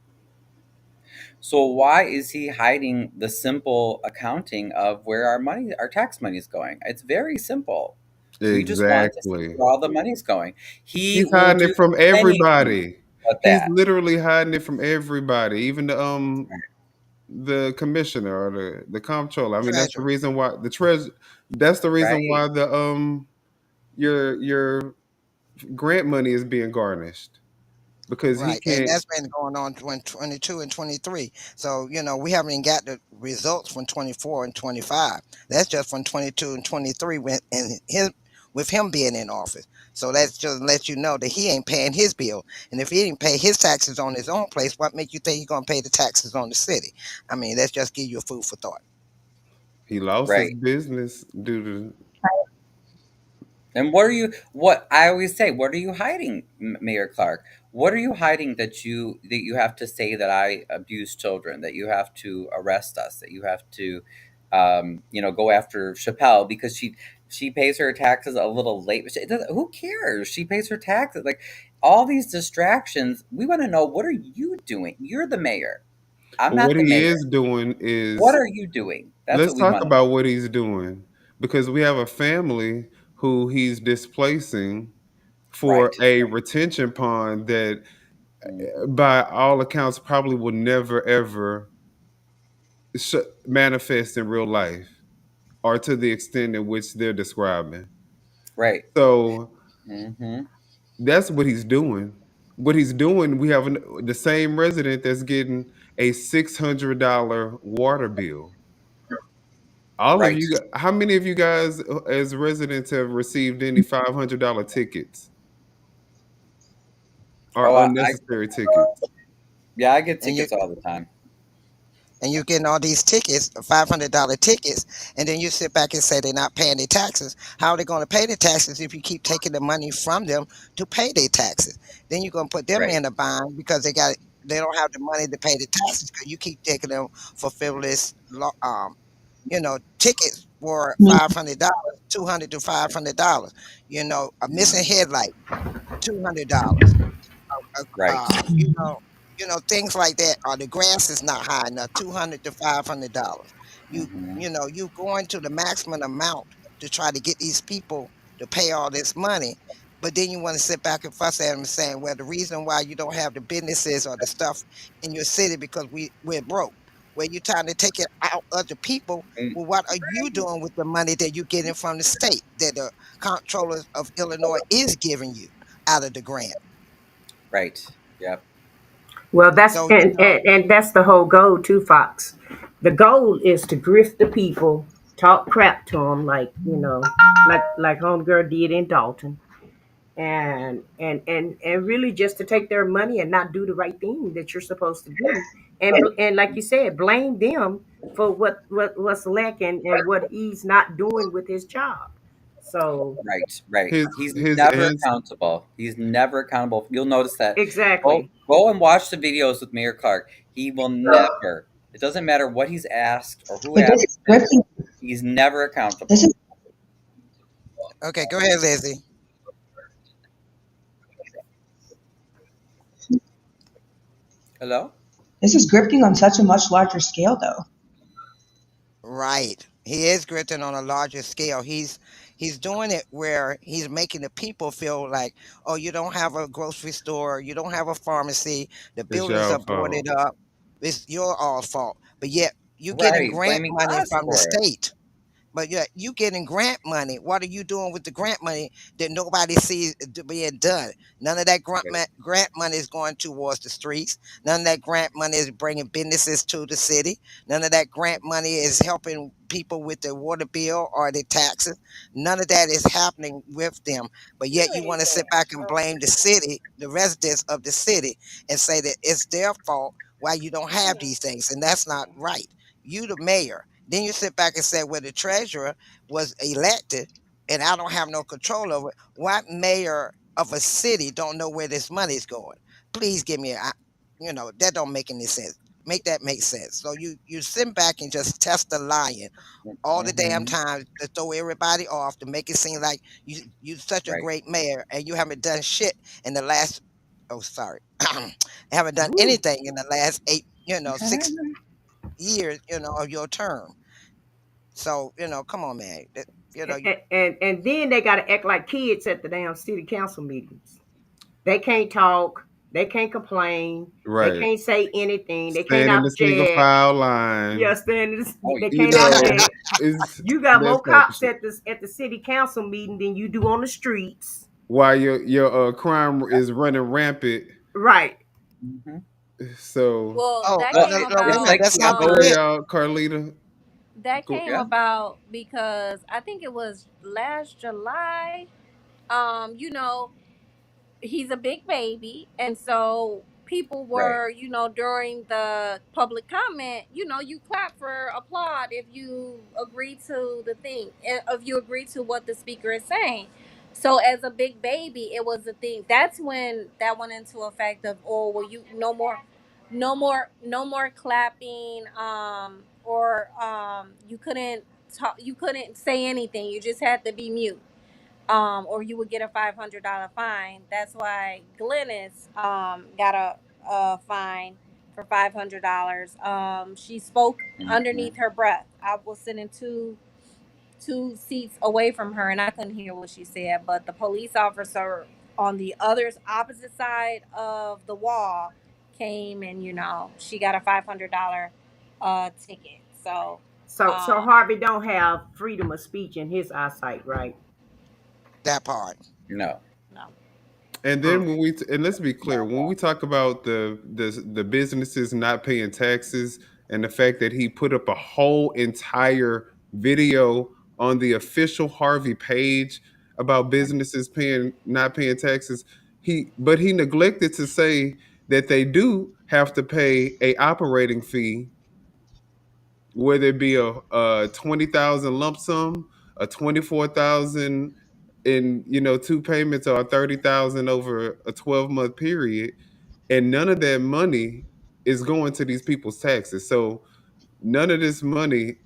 S18: So why is he hiding the simple accounting of where our tax money is going? It's very simple. We just want to see
S12: Exactly.
S18: where all the money's going. He
S12: He's
S18: will
S12: hiding
S18: do
S12: it from
S18: anything
S12: everybody.
S18: but
S12: He's
S18: that.
S12: literally hiding it from everybody, even the commissioner or the comptroller. I mean, that's the
S14: Treasurer.
S12: reason why the treasure. That's the reason
S18: Right.
S12: why the your grant money is being garnished, because he
S14: Right, and
S12: can't.
S14: that's been going on in 22 and 23. So, we haven't even got the results from 24 and 25. That's just from 22 and 23 with him being in office. So that's just let you know that he ain't paying his bill. And if he didn't pay his taxes on his own place, what make you think he's going to pay the taxes on the city? I mean, let's just give you a food for thought.
S12: He lost his
S18: Right.
S12: business due to.
S18: And what I always say, what are you hiding, Mayor Clark? What are you hiding that you have to say that I abuse children, that you have to arrest us, that you have to, go after Chappelle because she pays her taxes a little late. Who cares? She pays her taxes. Like all these distractions, we want to know, what are you doing? You're the mayor. I'm
S12: But
S18: not
S12: what
S18: the
S12: he
S18: mayor.
S12: is doing
S18: What
S12: is,
S18: are you doing? That's
S12: let's
S18: what we
S12: talk
S18: want to know.
S12: about what he's doing, because we have a family who he's displacing for
S18: Right.
S12: a retention pond that,
S18: Mhm.
S12: by all accounts, probably will never ever manifest in real life, or to the extent in which they're describing.
S18: Right.
S12: So
S18: Hmm.
S12: that's what he's doing. what he's doing, we have the same resident that's getting a $600 water bill. All of
S18: Right.
S12: you, how many of you guys as residents have received any $500 tickets or
S18: Oh,
S12: unnecessary tickets?
S18: yeah, I get
S14: And you
S18: tickets all the time.
S14: and you're getting all these tickets, $500 tickets, and then you sit back and say they're not paying their taxes. How are they going to pay their taxes if you keep taking the money from them to pay their taxes? Then you're going to put them
S18: Right.
S14: in a bind because they don't have the money to pay the taxes because you keep taking them for frivolous, tickets for $500, $200 to $500. A missing headlight, $200.
S18: Right.
S14: You know, things like that. Or the grass is not high enough, $200 to $500.
S18: Hmm.
S14: You going to the maximum amount to try to get these people to pay all this money, but then you want to sit back and fuss at them saying, well, the reason why you don't have the businesses or the stuff in your city because we're broke. Where you trying to take it out other people. Well, what are you doing with the money that you're getting from the state that the comptroller of Illinois is giving you out of the grant?
S18: Right. Yep.
S13: Well, that's
S14: So,
S13: and that's the whole goal too, Fox. The goal is to grift the people, talk crap to them, like like homegirl did in Dalton, and really just to take their money and not do the right thing that you're supposed to do, and like you said, blame them for what's lacking and what he's not doing with his job. So
S18: Right, right.
S12: His
S18: He's
S12: his
S18: never
S12: answer.
S18: accountable. He's never accountable. You'll notice that. Go
S13: exactly.
S18: go and watch the videos with Mayor Clark. He will never. It doesn't matter what he's asked or who
S17: But this
S18: asked
S17: is
S18: him.
S17: scripting.
S18: He's never accountable.
S17: This is
S14: okay, go ahead, Lizzie.
S18: Hello?
S17: this is scripting on such a much larger scale, though.
S14: Right. He is grifting on a larger scale. He's doing it where he's making the people feel like, oh, you don't have a grocery store, you don't have a pharmacy, the
S12: It's
S14: buildings
S12: y'all
S14: are
S12: fault.
S14: boarded up. It's your all fault. But yet you getting
S18: Right.
S14: grant
S18: Blaming
S14: money
S18: us
S14: from the
S18: for it.
S14: state. But yeah, you getting grant money. What are you doing with the grant money that nobody sees being done? None of that
S18: Right.
S14: grant money is going towards the streets. None of that grant money is bringing businesses to the city. None of that grant money is helping people with their water bill or their taxes. None of that is happening with them. But yet you want to sit back and blame the city, the residents of the city, and say that it's their fault why you don't have these things. And that's not right. You, the mayor. Then you sit back and say, well, the treasurer was elected and I don't have no control over it. Why mayor of a city don't know where this money is going? Please give me that don't make any sense. Make that make sense. So you sit back and just test the lion all the damn
S18: Hmm.
S14: time to throw everybody off to make it seem like you such a
S18: Right.
S14: great mayor and you haven't done shit in the last oh sorry haven't done
S13: Woo.
S14: anything in the last 6 years of your term. So, come on, man.
S13: And then they got to act like kids at the damn city council meetings. They can't talk. They can't complain. They
S12: Right.
S13: can't say anything. They can't
S12: Stand in the single
S13: object.
S12: file line.
S13: Yeah,
S18: Oh,
S13: they
S12: You
S13: can't
S12: know,
S13: object.
S12: it's
S13: You got
S12: that
S13: more
S12: type of
S13: cops
S12: shit.
S13: at the city council meeting than you do on the streets.
S12: While your crime is running rampant.
S13: Right.
S18: hmm
S12: So
S16: Well,
S14: Oh,
S16: that
S14: no,
S16: came
S14: no, wait a
S18: It's
S14: minute.
S16: about
S18: like
S14: That's not
S12: go
S14: the
S12: ahead,
S14: wit.
S12: y'all, Carlita.
S16: that
S12: Go.
S16: came
S18: yeah.
S16: about because I think it was last July. You know, he's a big baby, and so people
S18: Right.
S16: were, during the public comment, you clap for applaud if you agree to the thing, if you agree to what the speaker is saying. So as a big baby, it was a thing. That's when that went into effect of, oh well, you no more, no more clapping, or you couldn't talk, you couldn't say anything, you just had to be mute, or you would get a $500 fine. That's why Glennis got a fine for $500. She spoke
S18: Hmm.
S16: underneath her breath. I was sitting two seats away from her, and I couldn't hear what she said. But the police officer on the other opposite side of the wall came, and she got a $500 ticket. So,
S13: So
S16: um,
S13: Harvey don't have freedom of speech in his eyesight, right?
S14: That part.
S18: No.
S16: no.
S12: And then when and let's be clear, when we talk about the businesses not paying taxes and the fact that he put up a whole entire video on the official Harvey page about businesses paying not paying taxes, he neglected to say that they do have to pay a operating fee, whether it be a 20,000 lump sum, a 24,000 in two payments, or 30,000 over a 12-month period, and none of that money is going to these people's taxes. So none of this money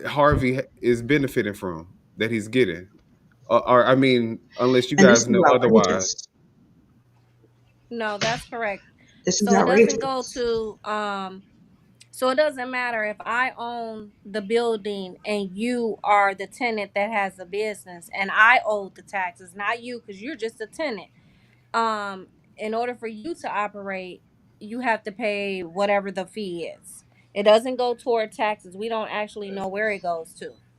S12: Harvey is benefiting from that he's getting, or I mean, unless you
S17: And this
S12: guys
S17: is
S12: know otherwise.
S17: outrageous.
S16: No, that's correct.
S17: This is
S16: So it doesn't go
S17: outrageous.
S16: to so it doesn't matter if I own the building and you are the tenant that has the business and I owe the taxes, not you, because you're just a tenant. In order for you to operate, you have to pay whatever the fee is. It doesn't go toward taxes. We don't actually know where it goes to.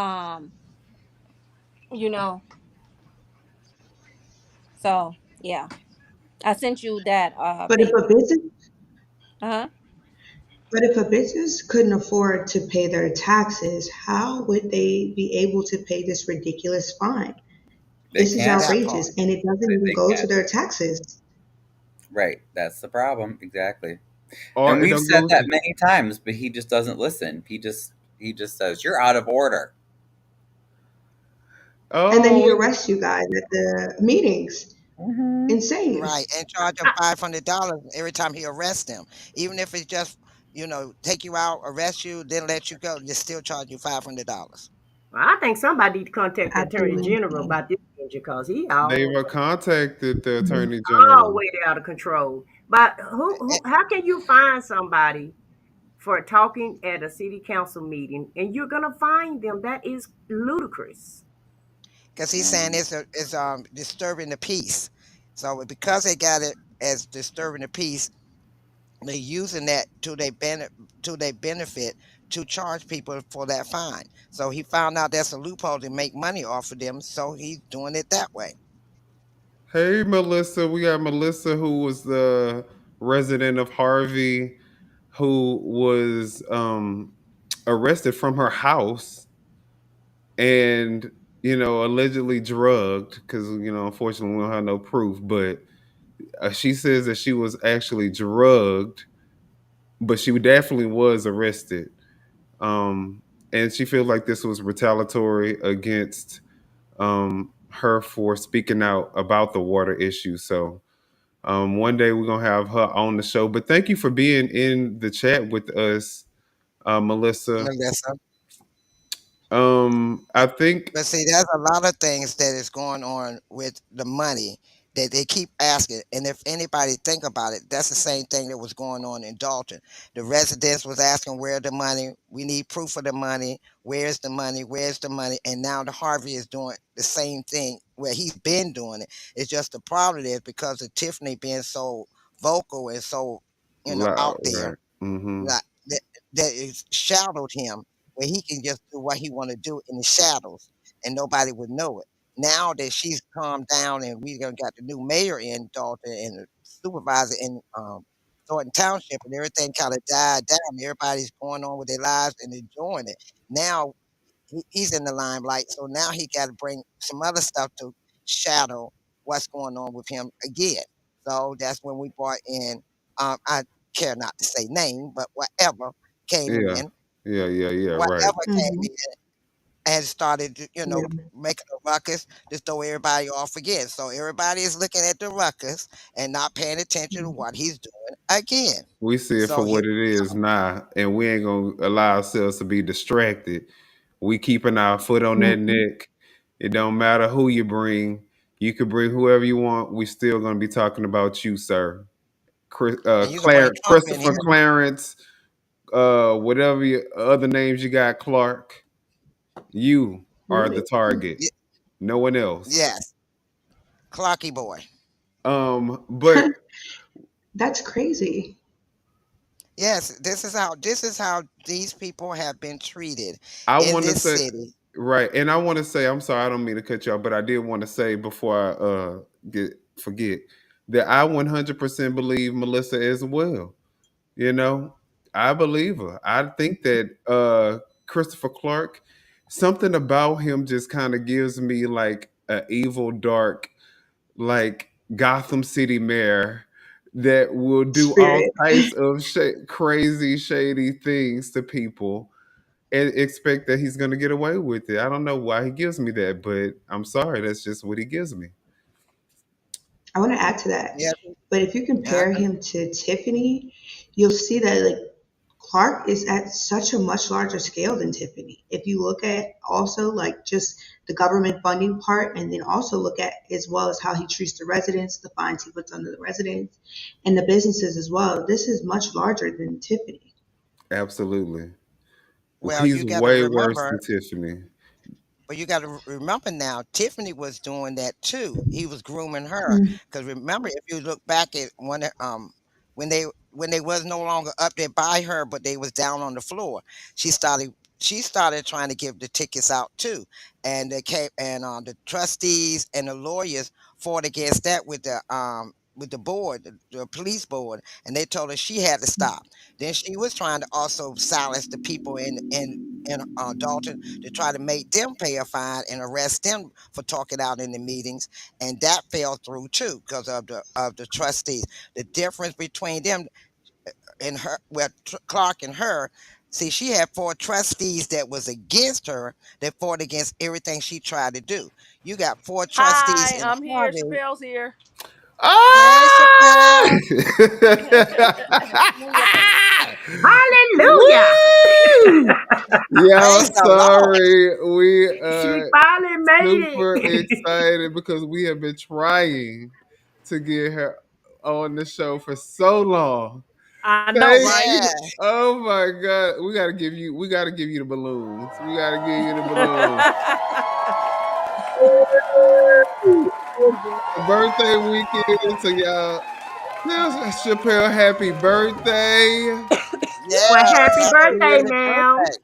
S16: Um, you know, so yeah. I sent you that
S17: But if a business
S16: uh-huh.
S17: but if a business couldn't afford to pay their taxes, how would they be able to pay this ridiculous fine?
S18: They
S17: This is
S18: can't.
S14: That part.
S17: outrageous, and it doesn't even
S18: They
S17: go to
S18: can't.
S17: their taxes.
S18: Right. That's the problem. Exactly. And
S12: Or it
S18: we've
S12: don't
S18: said
S12: go
S18: that
S12: to.
S18: many times, but he just doesn't listen. He just says, "You're out of order."
S17: And then he
S12: Oh,
S17: arrests you guys at the meetings. Insane.
S14: Right, and charge him $500 every time he arrests them. Even if it's just, take you out, arrest you, then let you go, they still charge you $500.
S13: I think somebody need to contact the Attorney
S17: Absolutely
S13: General
S17: insane.
S13: about this because he
S12: they've
S13: all
S12: contacted the
S17: Mhm.
S12: attorney
S13: all
S12: general.
S13: way out of control. But how can you find somebody for talking at a city council meeting and you're gonna find them? That is ludicrous.
S14: Because he's saying it's disturbing the peace. So because they got it as disturbing the peace, they're using that to their benefit to charge people for that fine. So he found out that's a loophole to make money off of them, so he's doing it that way.
S12: Hey, Melissa. We got Melissa, who was the resident of Harvey, who was arrested from her house and, allegedly drugged because, unfortunately, we don't have no proof. But she says that she was actually drugged, but she definitely was arrested. Um, and she feels like this was retaliatory against her for speaking out about the water issue. So, one day we're gonna have her on the show. But thank you for being in the chat with us, Melissa.
S14: Melissa.
S12: I think
S14: But see, there's a lot of things that is going on with the money that they keep asking. And if anybody think about it, that's the same thing that was going on in Dalton. The residents was asking where the money, we need proof of the money, where's the money, where's the money? And now the Harvey is doing the same thing where he's been doing it. It's just the problem is because of Tiffany being so vocal and so,
S12: loud,
S14: out there,
S12: right? Mm-hmm.
S14: like that is shadowed him where he can just do what he want to do in the shadows and nobody would know it. Now that she's calmed down and we gonna got the new mayor in Dalton and the supervisor in Thornton Township and everything kind of died down. Everybody's going on with their lives and enjoying it. Now he's in the limelight, so now he got to bring some other stuff to shadow what's going on with him again. So that's when we brought in, I care not to say name, but whatever came
S12: Yeah,
S14: in,
S12: yeah. Right.
S14: whatever came
S17: Mhm.
S14: in and started,
S17: Yeah.
S14: making a ruckus to throw everybody off again. So everybody is looking at the ruckus and not paying attention to
S17: Mhm.
S14: what he's doing again.
S12: We see it for
S14: So here
S12: what it is now, and we ain't gonna allow ourselves to be distracted. We keeping our foot on that
S17: Mhm.
S12: neck. It don't matter who you bring. You could bring whoever you want. We still gonna be talking about you, sir.
S14: and you can bring Trump in
S12: Christopher
S14: here.
S12: Clarence, whatever other names you got, Clark. You are the
S17: Really?
S12: target.
S14: Y-
S12: No one else.
S14: Yes, Clocky boy.
S12: But
S17: That's crazy.
S14: Yes, this is how these people have been treated
S12: I
S14: in
S12: want to
S14: this
S12: say
S14: city.
S12: right, and I want to say I'm sorry. I don't mean to cut you off, but I did want to say before I get forget that I 100% believe Melissa as well. You know, I believe her. I think that Christopher Clark, something about him just kind of gives me like a evil, dark, like Gotham City mayor that will do all
S13: Spirit.
S12: types of crazy, shady things to people and expect that he's going to get away with it. I don't know why he gives me that, but I'm sorry, that's just what he gives me.
S17: I want to add to that.
S14: Yeah,
S17: But if you
S14: yeah.
S17: compare him to Tiffany, you'll see that like Clark is at such a much larger scale than Tiffany. If you look at also like just the government funding part, and then also look at as well as how he treats the residents, the fines he puts under the residents, and the businesses as well. This is much larger than Tiffany.
S12: Absolutely.
S14: Well,
S12: He's
S14: you got to
S12: way worse
S14: remember.
S12: than Tiffany.
S14: But you got to remember now, Tiffany was doing that too. He was grooming her.
S17: Mm.
S14: Because remember, if you look back at when they when they was no longer up there by her, but they was down on the floor, she started she started trying to give the tickets out too, and they came and the trustees and the lawyers fought against that with the board, the police board, and they told her she had to stop. Then she was trying to also silence the people in Dalton to try to make them pay a fine and arrest them for talking out in the meetings, and that fell through too because of the trustees. The difference between them and her, well, Clark and her. See, she had four trustees that was against her that fought against everything she tried to do. You got four trustees
S10: Hi,
S14: in
S10: I'm here.
S14: Harvey.
S10: Chappelle's here.
S14: Hey,
S12: Ah!
S14: Chappelle.
S13: Hallelujah.
S12: Woo! Y'all,
S14: Praise the Lord.
S12: sorry. We
S13: She finally made
S12: super
S13: it.
S12: excited because we have been trying to get her on the show for so long.
S10: I know,
S12: Thank
S10: right?
S14: Yeah.
S12: you. Oh my god. We gotta give you the balloons. We gotta give you the balloons. Birthday weekend. So y'all tell Chappelle happy birthday.
S13: Well,
S14: Yes.
S13: happy
S14: Happy
S13: birthday,
S14: belated
S13: ma'am.
S14: birthday.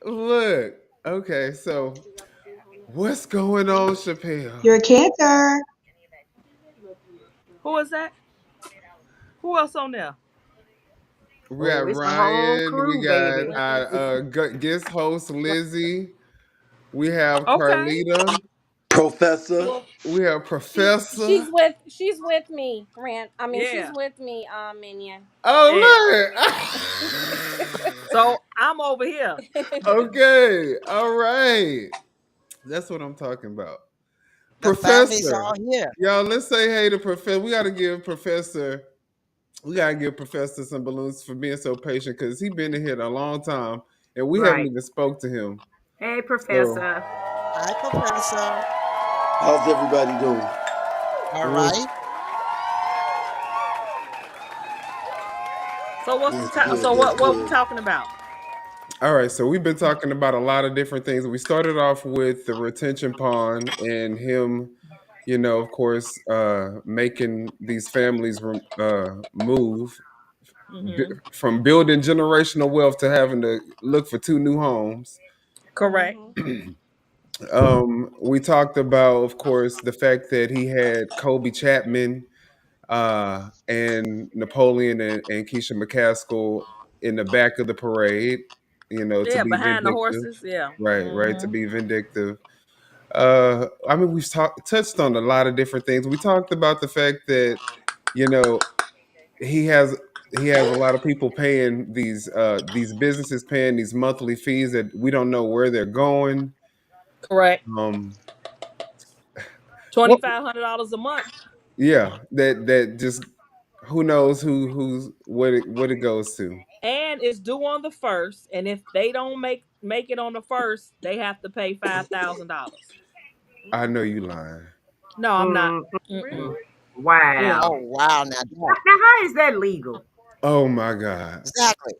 S12: Look. Okay, so what's going on, Chappelle?
S17: You're a Cancer.
S10: Who is that? Who else on there?
S12: We
S13: Oh,
S12: got
S13: it's a whole
S12: Ryan. We
S13: crew,
S12: got
S13: baby.
S12: our guest host Lizzie. We have
S10: Okay.
S12: Carlita.
S2: Professor.
S12: We have
S16: She's
S12: Professor.
S16: with me, Rant. I mean, she's
S10: Yeah.
S16: with me, Minion.
S10: Yeah.
S12: Oh
S10: So I'm over here.
S12: look. Okay. All right. That's what I'm talking about.
S14: The family's
S12: Professor.
S14: all here.
S12: Y'all, let's say hey to Professor. We gotta give Professor some balloons for being so patient because he been in here a long time and we haven't
S13: Right.
S12: even spoke to him.
S13: Hey,
S12: So
S13: Professor.
S14: Hi, Professor.
S2: How's everybody doing?
S14: All
S12: mm,
S14: right.
S10: So
S2: That's good.
S10: so
S2: That's
S10: what we
S2: good.
S10: talking about?
S12: all right, so we've been talking about a lot of different things. We started off with the retention pond and him, of course, making these families move
S10: Hmm.
S12: from building generational wealth to having to look for two new homes.
S10: Correct.
S12: We talked about, of course, the fact that he had Kobe Chapman and Napoleon and Keisha McCaskill in the back of the parade, to
S10: Yeah,
S12: be
S10: behind the
S12: vindictive.
S10: horses. Yeah.
S12: Right, to
S10: Hmm.
S12: be vindictive. I mean, we've touched on a lot of different things. We talked about the fact that, you know, he has he has a lot of people paying these businesses paying these monthly fees that we don't know where they're going.
S10: Correct.
S12: Um, what?
S10: $2,500 a month.
S12: Yeah, that just who knows who's what it goes to.
S10: And it's due on the first. And if they don't make it on the first, they have to pay $5,000.
S12: I know you lying.
S10: No, I'm not.
S13: Mm,
S10: Mm-mm. Yeah.
S14: Oh,
S13: wow.
S14: wow. Now that.
S13: Now, how is that legal?
S12: Oh my god.
S14: Exactly.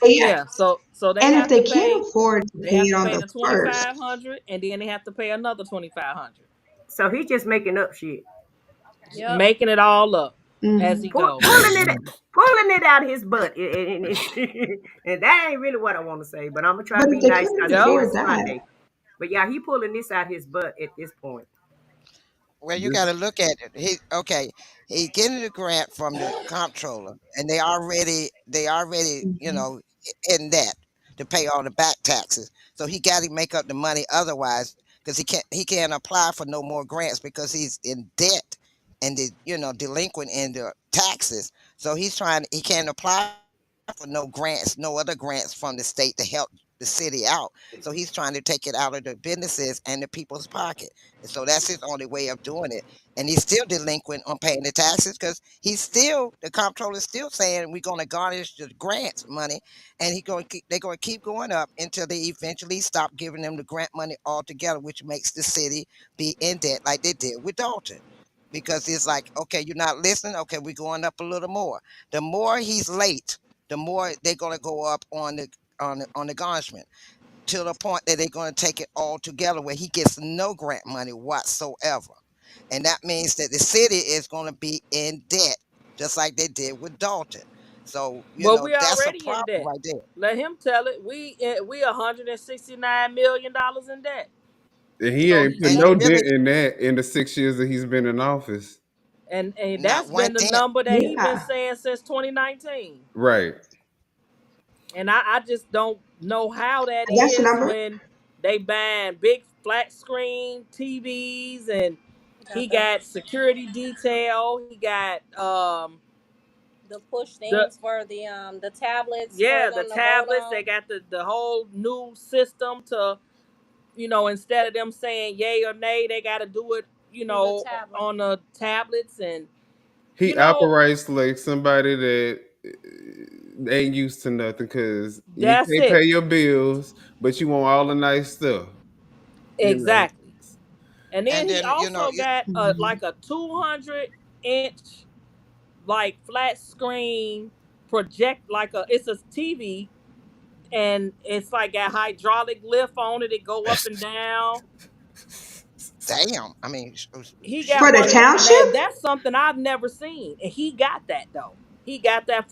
S17: But yeah,
S10: Yeah. So they
S17: and if
S10: have
S17: they
S10: to
S17: can't
S10: pay.
S17: afford to
S10: They
S17: pay
S10: have
S17: it
S10: to
S17: on
S10: pay
S17: the
S10: the
S17: first,
S10: 2,500, and then they have to pay another 2,500.
S13: So he's just making up shit.
S16: Yep.
S10: Making it all up as he
S17: mhm.
S10: goes.
S13: Pulling it out his butt. And that ain't really what I want to say, but I'm gonna try
S17: But
S13: to
S17: if
S13: be
S17: they
S13: nice
S17: couldn't
S13: because it
S10: Yep.
S17: afford
S13: is
S17: that,
S13: Sunday. But yeah, he pulling this out his butt at this point.
S14: Well, you
S12: This
S14: got to look at it. He's getting the grant from the comptroller, and they already in debt to pay all the back taxes. So he got to make up the money otherwise, because he can't apply for no more grants because he's in debt and delinquent in the taxes. So he can't apply for no grants, no other grants from the state to help the city out. So he's trying to take it out of the businesses and the people's pocket. And so that's his only way of doing it. And he's still delinquent on paying the taxes because the comptroller is still saying we're going to garnish the grants money, and they're going to keep going up until they eventually stop giving them the grant money altogether, which makes the city be in debt like they did with Dalton. Because it's like, okay, you're not listening. Okay, we're going up a little more. The more he's late, the more they're going to go up on the garnishment, to the point that they're going to take it all together where he gets no grant money whatsoever. And that means that the city is going to be in debt, just like they did with Dalton. So,
S11: But we
S14: that's a
S11: already in
S14: problem
S11: debt.
S14: right there.
S11: Let him tell it. We $169 million in debt.
S12: and he
S11: So
S12: ain't
S11: he
S12: put
S14: And
S12: no
S14: he
S11: can't.
S14: really,
S12: dent in that in the 6 years that he's been in office.
S11: And
S14: not
S11: that's
S14: one
S11: been the
S14: dent.
S11: number that he been
S17: Yeah.
S11: saying since 2019.
S12: Right.
S11: And I just don't know how that
S17: That's the
S11: is
S17: number.
S11: when they buying big flat screen TVs, and he
S16: Got the
S11: got security detail. He got
S16: the push
S11: the
S16: things for the tablets for
S11: yeah, the
S16: them to vote
S11: tablets. They
S16: on.
S11: got the whole new system to, instead of them saying yay or nay, they got to do it,
S16: Through the tablet.
S11: on the tablets. And
S12: He
S11: you know
S12: operates like somebody that ain't used to nothing because you
S11: that's
S12: can't pay
S11: it.
S12: your bills, but you want all the nice stuff. You know,
S11: Exactly. And then
S14: And
S11: he
S14: then,
S11: also got
S17: Mhm.
S11: like a 200-inch like flat screen project, like it's a TV, and it's like got hydraulic lift on it. It go up and down.
S14: damn, I mean,
S11: He
S17: For
S11: got
S17: the
S11: one of them.
S17: township?
S11: Now that's something I've never seen, and he got that though. He got that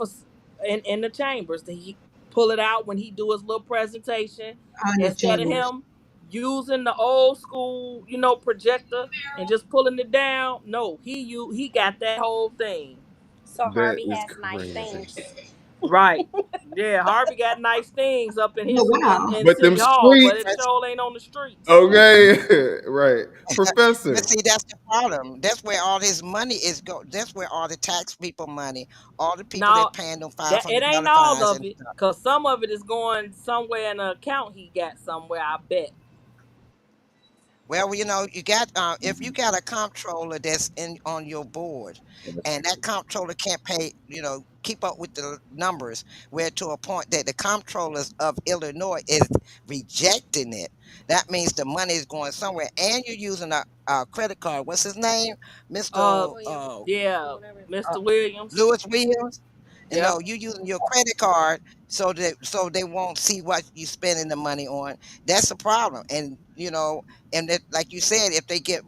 S11: in the chambers. That he pull it out when he do his little presentation,
S17: On the
S11: instead of
S17: chambers.
S11: him using the old school, projector and just pulling it down. No, he got that whole thing.
S16: So
S12: that
S16: Harvey
S12: is
S16: has nice
S12: crazy.
S16: things.
S11: Right. Yeah, Harvey got nice things up in
S17: Oh,
S11: his
S17: wow.
S11: in
S12: But them
S11: City Hall, but
S12: streets,
S11: it sure ain't on the streets.
S12: okay, right,
S14: But
S12: Professor.
S14: see, that's the problem. That's where all his money is go. That's where all the tax people money, all the people
S11: No,
S14: that paying them
S11: that it ain't
S14: $500
S11: all
S14: fines
S11: of
S14: and
S11: it,
S14: stuff.
S11: cause some of it is going somewhere in an account he got somewhere. I bet.
S14: Well, you got if you got a comptroller that's in on your board, and that comptroller can't keep up with the numbers, where to a point that the comptrollers of Illinois is rejecting it. That means the money is going somewhere, and you're using a credit card. What's his name,
S11: Uh,
S14: Mister
S16: Williams or
S11: yeah,
S16: whatever it's
S14: uh,
S11: Mr.
S16: called.
S11: Williams.
S14: Lewis Williams? And
S11: Yep.
S14: no, you using your credit card so they won't see what you spending the money on. That's a problem. And that, like you said, if they get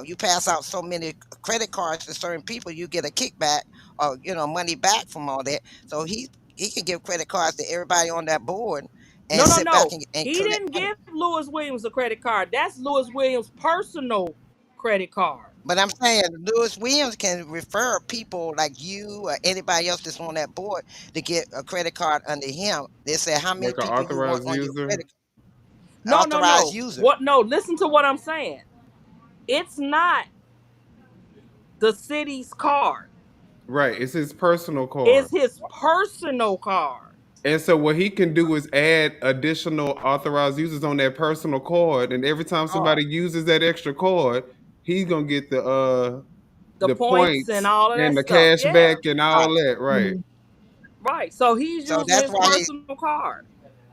S14: you pass out so many credit cards to certain people, you get a kickback or money back from all that. So he can give credit cards to everybody on that board and
S11: No, no,
S14: sit back
S11: no.
S14: and
S11: He
S14: collect
S11: didn't
S14: money.
S11: give Lewis Williams a credit card. That's Lewis Williams' personal credit card.
S14: But I'm saying Lewis Williams can refer people like you or anybody else that's on that board to get a credit card under him. They say how many
S12: Like an
S14: people you want
S12: authorized
S14: on your
S12: user.
S14: credit
S11: No, no,
S14: authorized
S11: no.
S14: user.
S11: What? No, listen to what I'm saying. It's not the city's card.
S12: Right, it's his personal card.
S11: It's his personal card.
S12: And so what he can do is add additional authorized users on that personal card, and every time
S14: Oh,
S12: somebody uses that extra card, he's gonna get
S11: The
S12: the
S11: points and
S12: points
S11: all of that
S12: and the
S11: stuff.
S12: cash
S11: Yeah.
S12: back and all
S14: right.
S12: that. Right,
S17: Mhm.
S11: Right. So he's
S14: So
S11: using
S14: that's
S11: his
S14: why he
S11: personal card.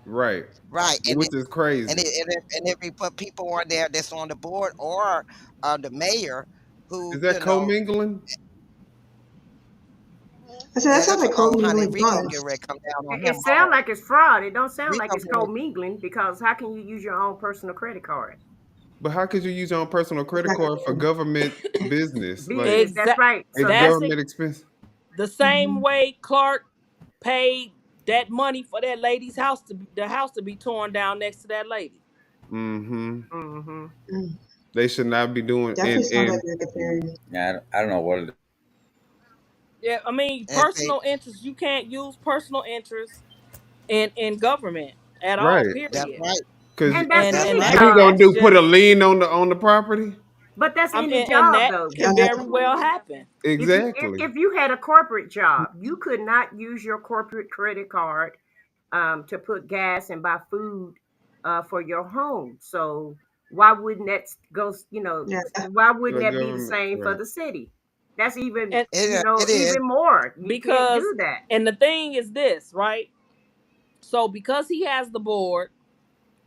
S12: right,
S14: right.
S12: which is
S14: And
S12: crazy.
S14: it, and if, and if we put people on there that's on the board or the mayor who
S12: Is that commingling?
S17: I said, that
S14: yeah,
S17: sounds
S14: that's
S17: like
S14: honey,
S17: commingling
S14: Rico get
S17: funds.
S14: ready to come down on
S13: It
S14: him
S13: sounds
S14: hard.
S13: like it's fraud. It don't sound like
S14: Rico
S13: it's
S14: get ready.
S13: commingling, because how can you use your own personal credit card?
S12: But how could you use your own personal credit card for
S17: Exactly.
S12: government business? Like
S13: Business, that's
S11: Exact.
S13: right.
S12: it's
S13: So
S11: That's
S13: that's
S11: it.
S12: government expense.
S11: The same
S17: Mhm.
S11: way Clark paid that money for that lady's house, the house to be torn down next to that lady.
S12: Mm-hmm.
S13: hmm
S17: Mm.
S12: They should not be doing
S17: Definitely sounds like racketeering.
S18: Yeah, I don't know what it is.
S11: Yeah, I mean,
S14: And they,
S11: personal interest. You can't use personal interest in government at all.
S12: right.
S14: that's
S11: Period.
S14: right.
S12: Cause
S13: And that's
S14: That's
S13: any
S12: what
S14: right.
S12: he gonna
S13: job.
S11: That's
S12: do? Put a
S11: just.
S12: lien on the property?
S13: But that's
S11: I
S13: any
S11: mean, and
S13: job
S11: that
S13: though.
S11: can very well happen.
S12: Exactly.
S13: If you had a corporate job, you could not use your corporate credit card to put gas and buy food for your home. So why wouldn't that go?
S17: Yeah.
S13: Why wouldn't
S12: The
S13: that be the
S12: government,
S13: same for
S12: right?
S13: the city? That's even
S11: And
S14: It is.
S13: even more. You can't
S11: because,
S13: do that.
S11: and the thing is this, right? So because he has the board,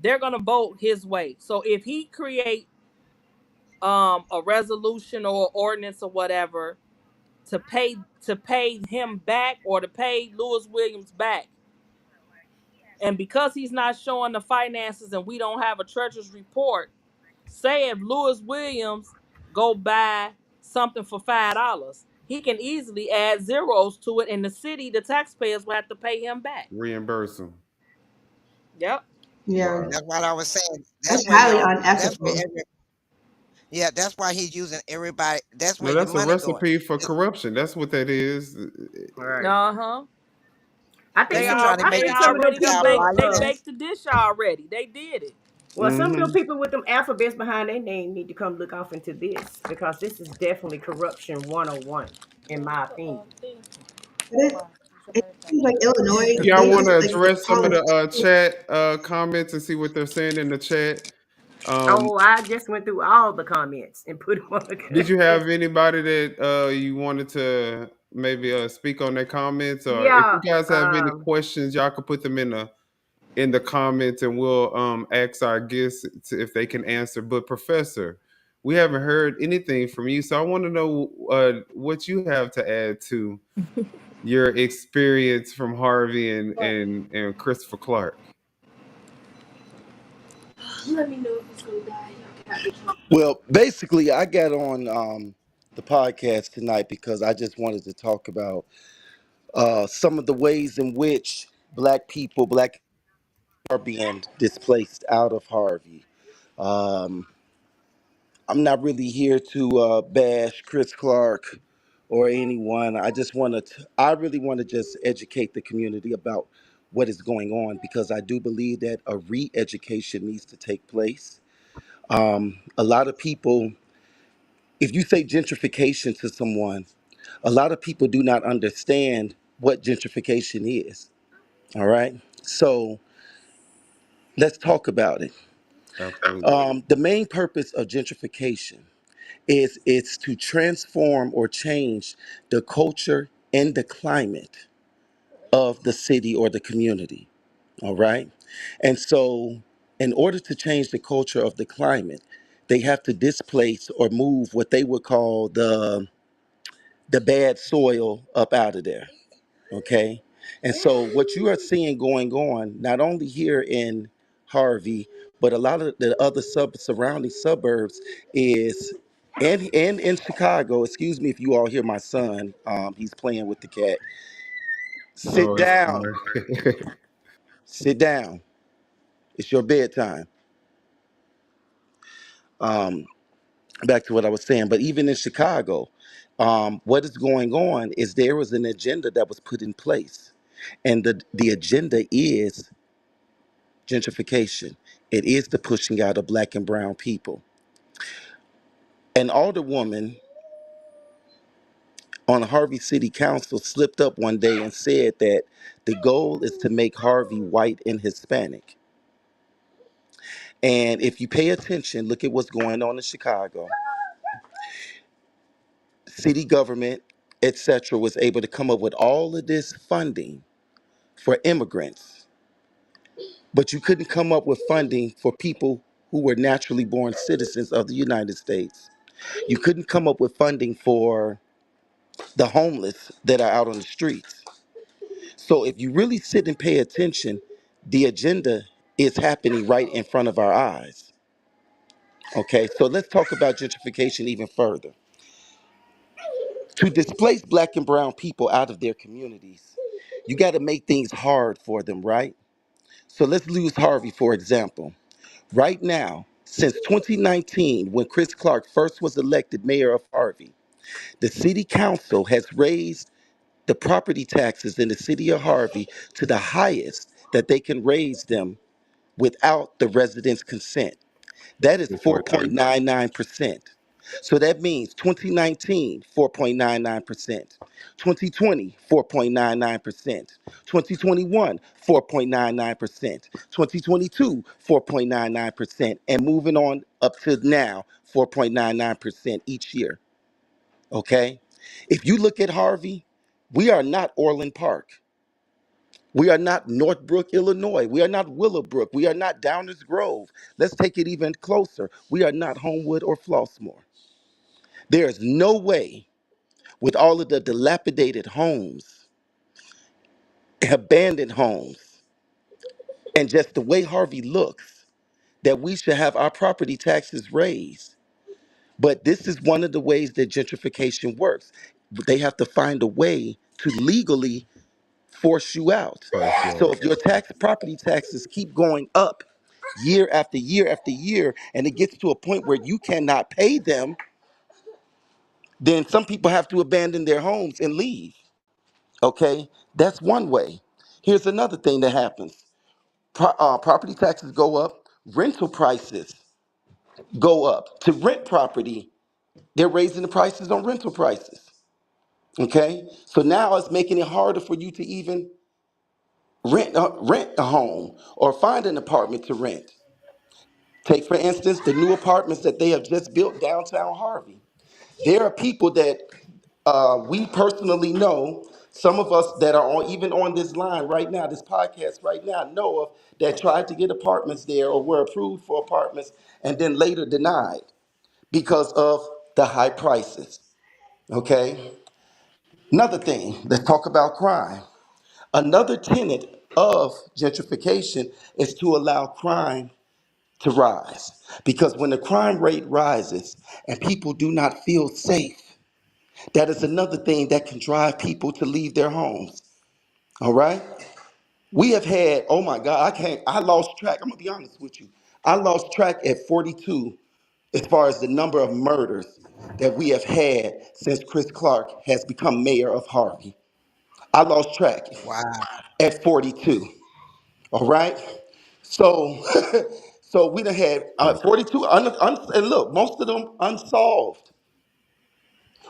S11: they're gonna vote his way. So if he create a resolution or ordinance or whatever to pay him back or to pay Lewis Williams back, and because he's not showing the finances and we don't have a treasurer's report, say if Lewis Williams go buy something for $5, he can easily add zeros to it, and the city, the taxpayers, will have to pay him back.
S12: Reimburse them.
S11: Yep.
S17: Yeah.
S12: Wow.
S14: That's what I was saying. That's
S17: That's
S14: where
S17: highly
S14: y'all. That's where
S17: unethical.
S14: every. Yeah, that's why he's using everybody. That's
S12: No,
S14: where your
S12: that's a
S14: money going.
S12: recipe for corruption. That's what that is.
S13: Right.
S11: Uh-huh.
S13: I
S14: They
S13: think
S11: They
S14: ain't
S13: some.
S11: all
S14: trying to
S13: I
S14: make
S11: they
S13: think
S14: it
S13: some of them
S11: already
S14: corrupt
S11: done
S14: y'all
S13: people.
S11: baked they
S14: license.
S11: baked the dish already. They did it.
S13: Well, some of them
S12: Mm-hmm.
S13: people with them alphabets behind their name need to come look off into this because this is definitely corruption 101, in my opinion.
S17: But it seems like Illinois,
S12: Y'all
S17: they
S12: want
S17: just
S12: to
S17: like to
S12: address some
S17: call
S12: of
S17: it.
S12: the chat comments and see what they're saying in the chat? Um,
S13: Oh, I just went through all the comments and put them on.
S12: did you have anybody that you wanted to maybe speak on their comments, or if
S13: Yeah.
S12: you guys have any questions, y'all could put them in the comments, and we'll ask our guests if they can answer. But Professor, we haven't heard anything from you, so I want to know what you have to add to your experience from Harvey and Christopher Clark.
S16: Let me know if it's gonna die.
S2: Well, basically, I got on the podcast tonight because I just wanted to talk about some of the ways in which black are being displaced out of Harvey. Um, I'm not really here to bash Chris Clark or anyone. I really want to just educate the community about what is going on, because I do believe that a re-education needs to take place. A lot of people, if you say gentrification to someone, a lot of people do not understand what gentrification is. All right. So let's talk about it.
S12: Absolutely.
S2: The main purpose of gentrification is it's to transform or change the culture and the climate of the city or the community. All right. And so, in order to change the culture of the climate, they have to displace or move what they would call the bad soil up out of there. Okay. And so what you are seeing going on, not only here in Harvey, but a lot of the other surrounding suburbs is, and in Chicago, excuse me if you all hear my son, he's playing with the cat. Sit
S12: Oh, it's
S2: down,
S12: fine.
S2: sit down. It's your bedtime. Um, Back to what I was saying, but even in Chicago, what is going on is there was an agenda that was put in place, and the agenda is gentrification. It is the pushing out of black and brown people. An alderwoman on Harvey City Council slipped up one day and said that the goal is to make Harvey white and Hispanic. And if you pay attention, look at what's going on in Chicago. City government, etc., was able to come up with all of this funding for immigrants, but you couldn't come up with funding for people who were naturally born citizens of the United States. You couldn't come up with funding for the homeless that are out on the streets. So if you really sit and pay attention, the agenda is happening right in front of our eyes. Okay, so let's talk about gentrification even further. To displace black and brown people out of their communities, you got to make things hard for them, right? So let's use Harvey, for example. Right now, Since 2019, when Chris Clark first was elected mayor of Harvey, the city council has raised the property taxes in the city of Harvey to the highest that they can raise them without the residents' consent. That is 4.99%. So that means 2019, 4.99%, 2020, 4.99%, 2021, 4.99%, 2022, 4.99%, and moving on up to now, 4.99% each year. Okay? If you look at Harvey, we are not Orland Park. We are not Northbrook, Illinois. We are not Willowbrook. We are not Downers Grove. Let's take it even closer. We are not Homewood or Flossmoor. There is no way, with all of the dilapidated homes, abandoned homes, and just the way Harvey looks, that we should have our property taxes raised. But this is one of the ways that gentrification works. They have to find a way to legally force you out. So if your property taxes keep going up year after year after year, and it gets to a point where you cannot pay them, then some people have to abandon their homes and leave. Okay, that's one way. Here's another thing that happens: property taxes go up, rental prices go up. To rent property, they're raising the prices on rental prices. Okay, so now it's making it harder for you to even rent a home or find an apartment to rent. Take, for instance, the new apartments that they have just built downtown Harvey. There are people that we personally know, some of us that are even on this line right now, this podcast right now, know of, that tried to get apartments there or were approved for apartments and then later denied because of the high prices. Okay? Another thing, let's talk about crime. Another tenet of gentrification is to allow crime to rise. Because when the crime rate rises and people do not feel safe, that is another thing that can drive people to leave their homes. All right? We have had, oh my God, I lost track. I'm gonna be honest with you. I lost track at 42 as far as the number of murders that we have had since Chris Clark has become mayor of Harvey. I lost track
S14: Wow.
S2: at 42. All right? So, so we done had 42, and look, most of them unsolved.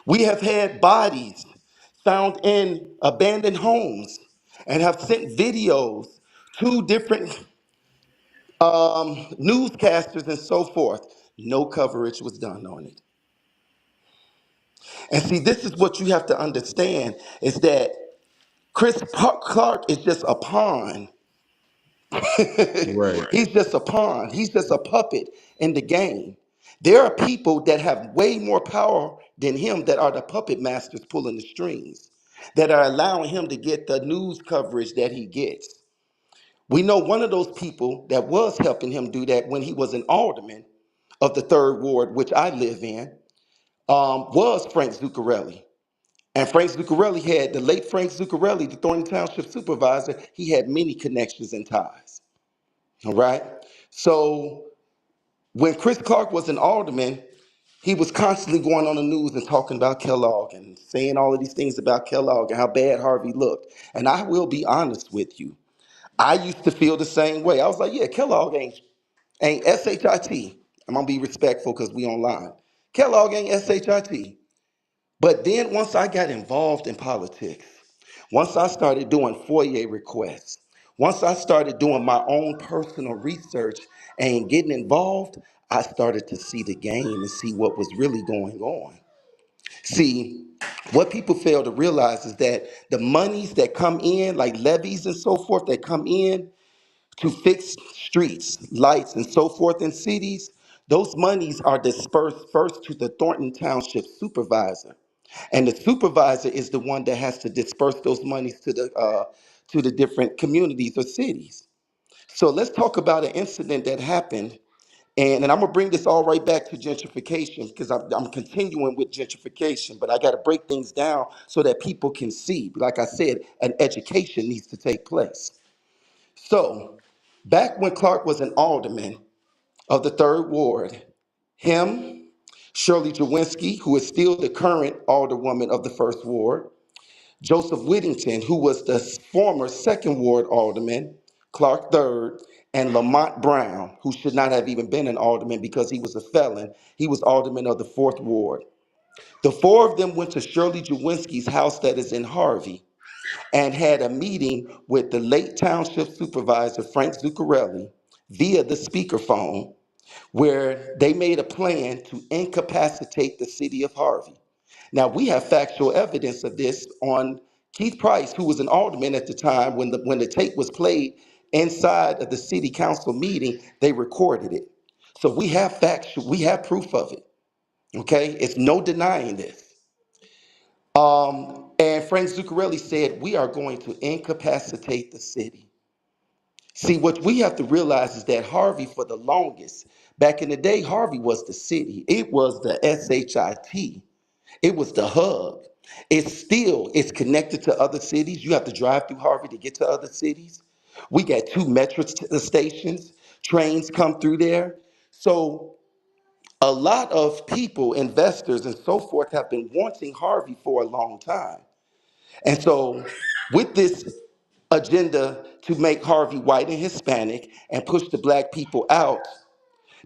S2: We have had bodies found in abandoned homes and have sent videos to different newscasters and so forth. No coverage was done on it. And see, this is what you have to understand is that Clark is just a pawn. He's just a pawn. He's just a puppet in the game. There are people that have way more power than him that are the puppet masters pulling the strings, that are allowing him to get the news coverage that he gets. We know one of those people that was helping him do that when he was an alderman of the third ward, which I live in, was Frank Zuccarelli. And Frank Zuccarelli had, the late Frank Zuccarelli, the Thornton Township supervisor, he had many connections and ties. All right? So when Chris Clark was an alderman, he was constantly going on the news and talking about Kellogg and saying all of these things about Kellogg and how bad Harvey looked. And I will be honest with you. I used to feel the same way. I was like, yeah, Kellogg ain't S-H-I-T. I'm going to be respectful because we online. Kellogg ain't S-H-I-T. But then once I got involved in politics, once I started doing FOIA requests, once I started doing my own personal research and getting involved, I started to see the game and see what was really going on. See, what people fail to realize is that the monies that come in, like levies and so forth, that come in to fix streets, lights, and so forth in cities, those monies are dispersed first to the Thornton Township supervisor. And the supervisor is the one that has to disperse those monies to the different communities or cities. So let's talk about an incident that happened. And I'm gonna bring this all right back to gentrification because I'm continuing with gentrification, but I gotta break things down so that people can see. Like I said, an education needs to take place. So back when Clark was an alderman, of the third ward. Him, Shirley Jawinski, who is still the current alderwoman of the first ward, Joseph Whittington, who was the former second ward alderman, Clark third, and Lamont Brown, who should not have even been an alderman because he was a felon. He was alderman of the fourth ward. The four of them went to Shirley Jawinski's house that is in Harvey and had a meeting with the late township supervisor, Frank Zuccarelli, via the speakerphone, where they made a plan to incapacitate the city of Harvey. Now, we have factual evidence of this on Keith Price, who was an alderman at the time when the tape was played inside of the city council meeting, they recorded it. So we have proof of it. Okay, it's no denying this. And Frank Zuccarelli said, we are going to incapacitate the city. See, what we have to realize is that Harvey, for the longest, back in the day, Harvey was the city. It was the SHIT. It was the hub. It's connected to other cities. You have to drive through Harvey to get to other cities. We got two metro stations. Trains come through there. So a lot of people, investors and so forth, have been wanting Harvey for a long time. And so with this agenda to make Harvey white and Hispanic and push the black people out,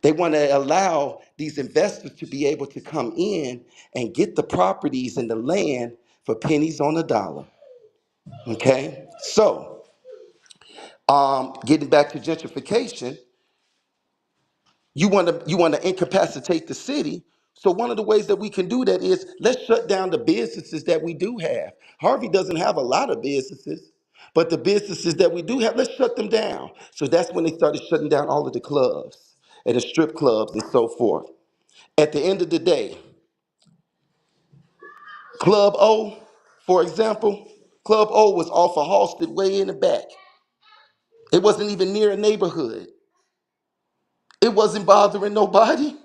S2: they want to allow these investors to be able to come in and get the properties and the land for pennies on a dollar. Okay? So, getting back to gentrification, you want to incapacitate the city. So one of the ways that we can do that is let's shut down the businesses that we do have. Harvey doesn't have a lot of businesses, but the businesses that we do have, let's shut them down. So that's when they started shutting down all of the clubs and the strip clubs and so forth. At the end of the day, Club O, for example, Club O was off of Halsted way in the back. It wasn't even near a neighborhood. It wasn't bothering nobody.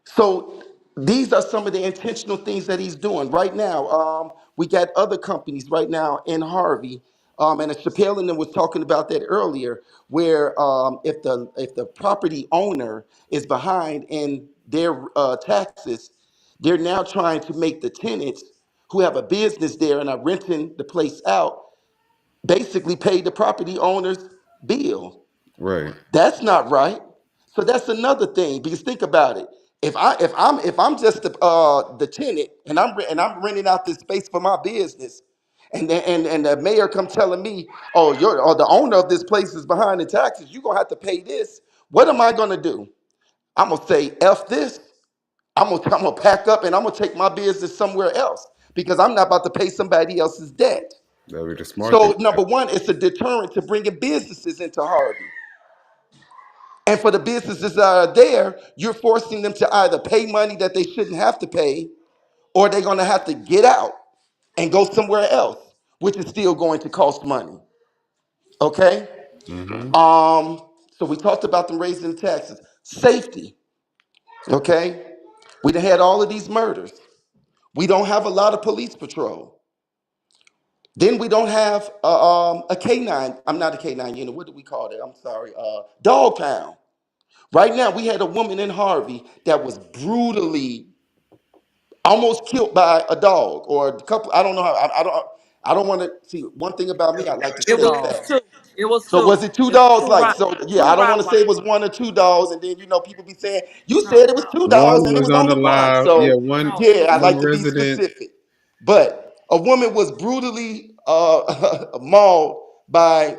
S2: So these are some of the intentional things that he's doing right now. We got other companies right now in Harvey, and Chappelle and them was talking about that earlier, where if the property owner is behind in their taxes, they're now trying to make the tenants who have a business there and are renting the place out basically pay the property owner's bill.
S12: Right.
S2: That's not right. So that's another thing because think about it. If I'm just the tenant and I'm renting out this space for my business, and the mayor come telling me, oh, the owner of this place is behind in taxes, you're gonna have to pay this. What am I gonna do? I'm gonna say F this. I'm gonna pack up and I'm gonna take my business somewhere else because I'm not about to pay somebody else's debt.
S12: That would be the smart thing.
S2: So number one, it's a deterrent to bringing businesses into Harvey. And for the businesses that are there, you're forcing them to either pay money that they shouldn't have to pay, or they're going to have to get out and go somewhere else, which is still going to cost money. Okay?
S12: Mm-hmm.
S2: So we talked about them raising taxes. Safety. Okay? We done had all of these murders. We don't have a lot of police patrol. Then we don't have a K9. I'm not a K9 unit. What do we call it? I'm sorry. Dog pound. Right now, we had a woman in Harvey that was brutally almost killed by a dog or a couple. I don't know how. I don't want to see. One thing about me, I like to
S11: It
S2: stay
S11: was
S2: fast.
S11: two. It was
S2: So
S11: two.
S2: was it two
S11: It was
S2: dogs?
S11: two
S2: Like
S11: rock,
S2: so? Yeah,
S11: two
S2: I don't want to say it was
S11: Rottweilers.
S2: one or two dogs, and then people be saying you
S11: No,
S2: said it was two
S12: One
S2: dogs and it
S12: was
S2: was
S12: on the
S2: only one.
S12: live. Yeah,
S2: So
S12: one
S11: no,
S2: yeah,
S11: it
S2: I
S11: was
S12: one
S2: like
S11: two.
S2: to be
S12: resident.
S2: specific. But a woman was brutally mauled by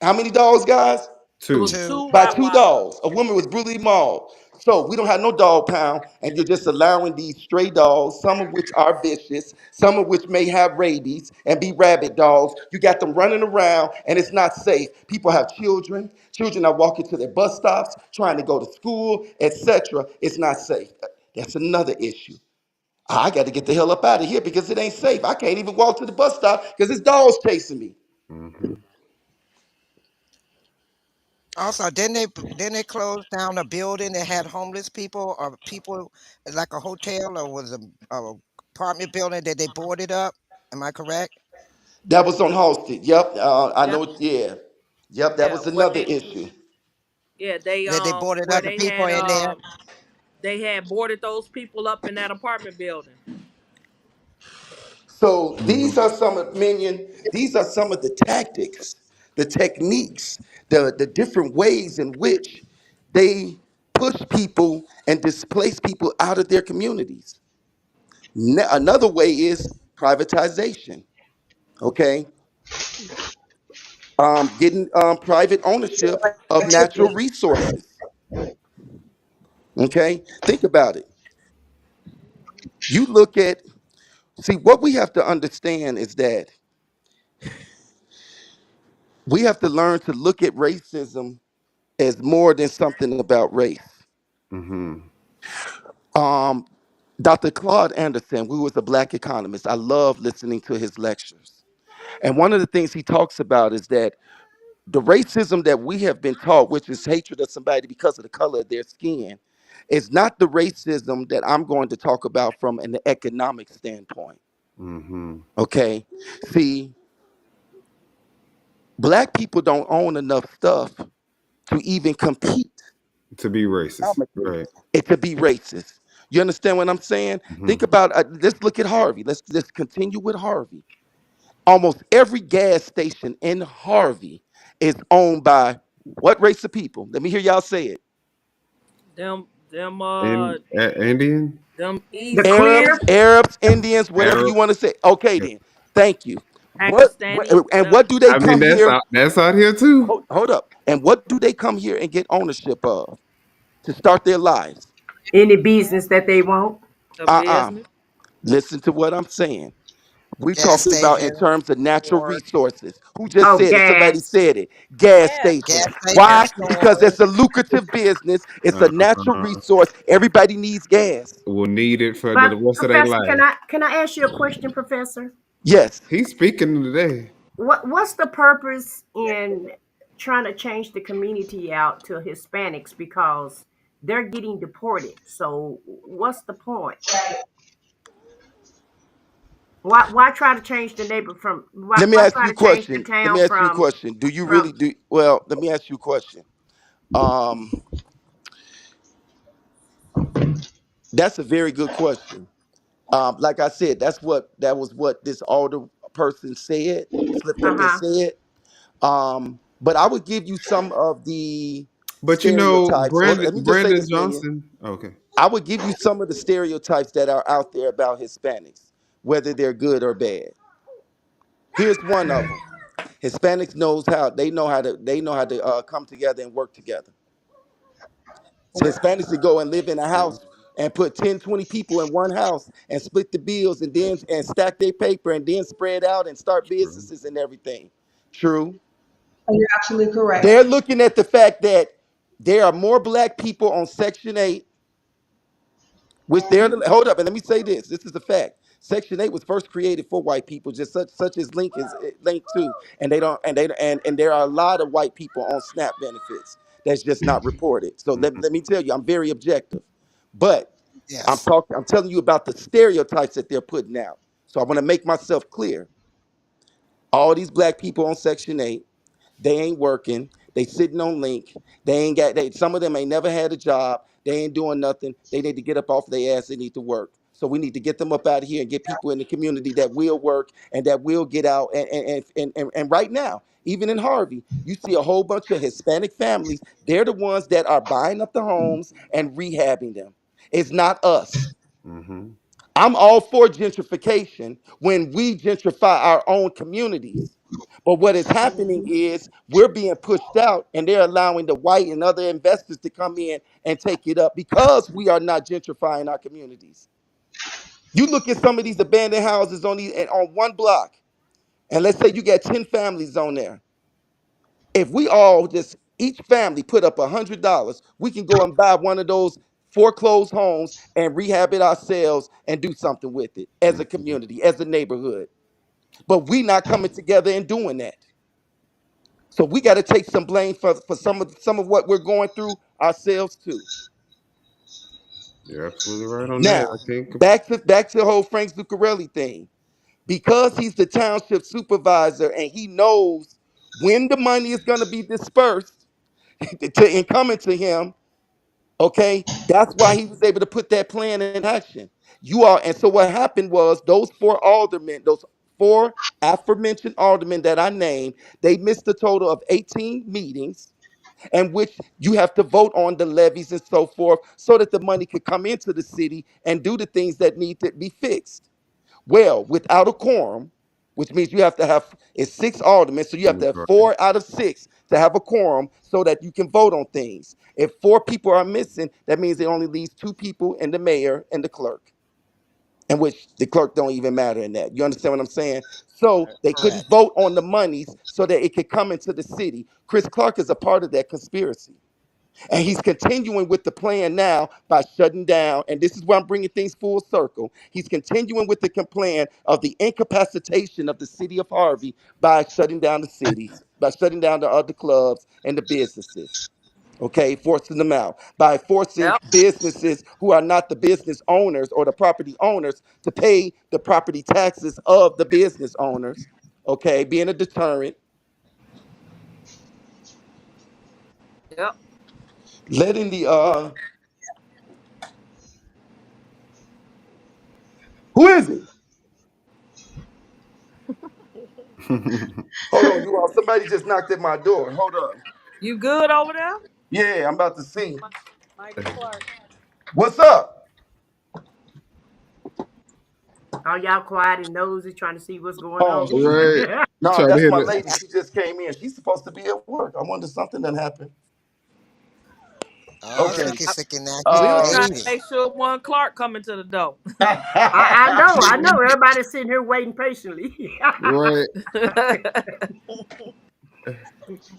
S2: how many dogs, guys?
S11: It was
S12: Two.
S14: Two.
S11: two
S2: By two
S11: Rottweilers.
S2: dogs. A woman was brutally mauled. So we don't have no dog pound, and you're just allowing these stray dogs, some of which are vicious, some of which may have rabies and be rabid dogs. You got them running around, and it's not safe. People have children. Children are walking to their bus stops, trying to go to school, etc. It's not safe. That's another issue. I got to get the hell up out of here because it ain't safe. I can't even walk to the bus stop because this dog's chasing me.
S12: Mm-hmm.
S14: Also, didn't they close down a building that had homeless people or people like a hotel or was a apartment building that they boarded up? Am I correct?
S2: That was on Halsted. Yep. I
S11: Yeah,
S2: know. Yeah. Yep. That
S11: yeah.
S2: was
S11: Where
S2: another
S11: they
S2: issue.
S11: Yeah,
S14: That they boarded
S11: where
S14: up the people in there.
S11: they had boarded those people up in that apartment building.
S2: So these
S12: Mhm.
S2: are some of minion. These are some of the tactics, the techniques, the different ways in which they push people and displace people out of their communities. Another way is privatization. Okay, getting private ownership of natural resources. Okay, think about it. You look at see what we have to understand is that we have to learn to look at racism as more than something about race.
S12: Mhm.
S2: Um, Dr. Claude Anderson, who was a black economist, I love listening to his lectures. And one of the things he talks about is that the racism that we have been taught, which is hatred of somebody because of the color of their skin, is not the racism that I'm going to talk about from an economic standpoint.
S12: Mhm.
S2: Okay? See, black people don't own enough stuff to even compete
S12: To be racist,
S2: economically
S12: right?
S2: and to be racist. You understand what I'm saying? Think
S12: Mhm.
S2: about let's look at Harvey. Let's continue with Harvey. Almost every gas station in Harvey is owned by what race of people? Let me hear y'all say it.
S11: Them
S12: And Indian,
S11: them
S13: The
S11: East
S2: Arabs,
S13: clear,
S11: Asian,
S2: Arabs, Indians, whatever you
S12: Arab.
S2: want to say. Okay, then. Thank you. What
S11: Pakistani,
S2: and what do they
S12: I mean,
S2: come here?
S12: that's out here too.
S2: Hold up. And what do they come here and get ownership of to start their lives?
S13: any business that they want.
S11: the
S2: Uh-uh.
S11: business.
S2: Listen to what I'm saying. We're
S14: Gas
S2: talking about in
S14: station,
S2: terms of natural
S14: stores,
S2: resources. Who just
S13: Oh,
S2: said it? Somebody
S13: gas.
S2: said it. Gas
S14: gas
S2: station.
S14: station,
S2: Why? Because
S14: stores.
S2: it's a lucrative business. It's a natural
S12: Uh,
S2: resource. Everybody needs gas.
S12: will need it for
S13: But
S12: the rest of their
S13: Professor,
S12: life.
S13: can I ask you a question, Professor?
S2: Yes.
S12: He's speaking today.
S13: What's the purpose in trying to change the community out to Hispanics because they're getting deported? So what's the point? Why try to change the neighbor from
S2: Let me
S13: why
S2: ask
S13: try
S2: you a
S13: to change the
S2: question. Let me
S13: town
S2: ask you a question. Do you really
S13: from
S2: do well? Let me ask you a question. Um, that's a very good question. Like I said, that was what this older person said, slipped up and
S13: uh-huh.
S2: said. But I would give you some of the
S12: But you know,
S2: stereotypes. Hold on, let me just say
S12: Brandon
S2: this, Minion.
S12: Johnson. Okay.
S2: I would give you some of the stereotypes that are out there about Hispanics, whether they're good or bad. Here's one of them. Hispanics they know how to come together and work together. So Hispanics to go and live in a house and put 10, 20 people in one house and split the bills and then and stack their paper and then spread out and start
S12: True.
S2: businesses and everything. True.
S17: You're absolutely correct.
S2: They're looking at the fact that there are more black people on Section 8, which they're hold up and let me say this. This is a fact. Section 8 was first created for white people, just such as Lincoln's linked to, and they don't and there are a lot of white people on SNAP benefits that's just not reported. So
S12: Mhm.
S2: let me tell you, I'm very objective. But
S14: Yes.
S2: I'm telling you about the stereotypes that they're putting out. So I want to make myself clear. All these black people on Section 8, they ain't working. They sitting on link. They ain't got some of them ain't never had a job. They ain't doing nothing. They need to get up off their ass. They need to work. So we need to get them up out of here and get people in the community that will work and that will get out. And right now, even in Harvey, you see a whole bunch of Hispanic families. They're the ones that are buying up the homes and rehabbing them. It's not us.
S12: Mhm.
S2: I'm all for gentrification when we gentrify our own communities. But what is happening is we're being pushed out and they're allowing the white and other investors to come in and take it up because we are not gentrifying our communities. You look at some of these abandoned houses on one block, and let's say you got 10 families on there. If we all just each family put up $100, we can go and buy one of those foreclosed homes and rehab it ourselves and do something with it as a
S12: Mhm.
S2: community, as a neighborhood. But we not coming together and doing that. So we got to take some blame for some of what we're going through ourselves too.
S12: You're absolutely right on that. I
S2: Now,
S12: think.
S2: back to the whole Frank Zuccarelli thing. Because he's the township supervisor and he knows when the money is going to be dispersed, to incumbent to him. Okay, that's why he was able to put that plan in action. You are, and so what happened was those four aldermen, those four aforementioned aldermen that I named, they missed a total of 18 meetings, in which you have to vote on the levies and so forth, so that the money could come into the city and do the things that need to be fixed. Well, without a quorum, which means you have to have it's six aldermen, so you have to have
S12: Right.
S2: 4 out of 6 to have a quorum so that you can vote on things. If 4 people are missing, that means it only leaves 2 people and the mayor and the clerk, in which the clerk don't even matter in that. You understand what I'm saying? So they couldn't
S14: Correct.
S2: vote on the monies so that it could come into the city. Chris Clark is a part of that conspiracy. And he's continuing with the plan now by shutting down, and this is where I'm bringing things full circle. He's continuing with the plan of the incapacitation of the city of Harvey by shutting down the cities, by shutting down the other clubs and the businesses. Okay, forcing them out by forcing
S11: Yep.
S2: businesses who are not the business owners or the property owners to pay the property taxes of the business owners. Okay, being a deterrent,
S11: Yep.
S2: letting the who is it? Hold on, you all. Somebody just knocked at my door. Hold up.
S11: You good over there?
S2: Yeah, I'm about to see.
S11: Michael Clark.
S2: What's up?
S13: All y'all quiet and nosy trying to see what's going
S2: Oh,
S13: on.
S12: Right.
S2: no,
S12: Trying to
S2: that's
S12: hit
S2: my
S12: it.
S2: lady. She just came in. She's supposed to be at work. I wonder something done happened.
S14: Oh,
S2: Okay.
S14: Sneaky, sicky, nacky,
S11: We was trying to
S14: lady.
S11: make sure one Clark coming to the door.
S13: I know. Everybody's sitting here waiting patiently.
S12: Right.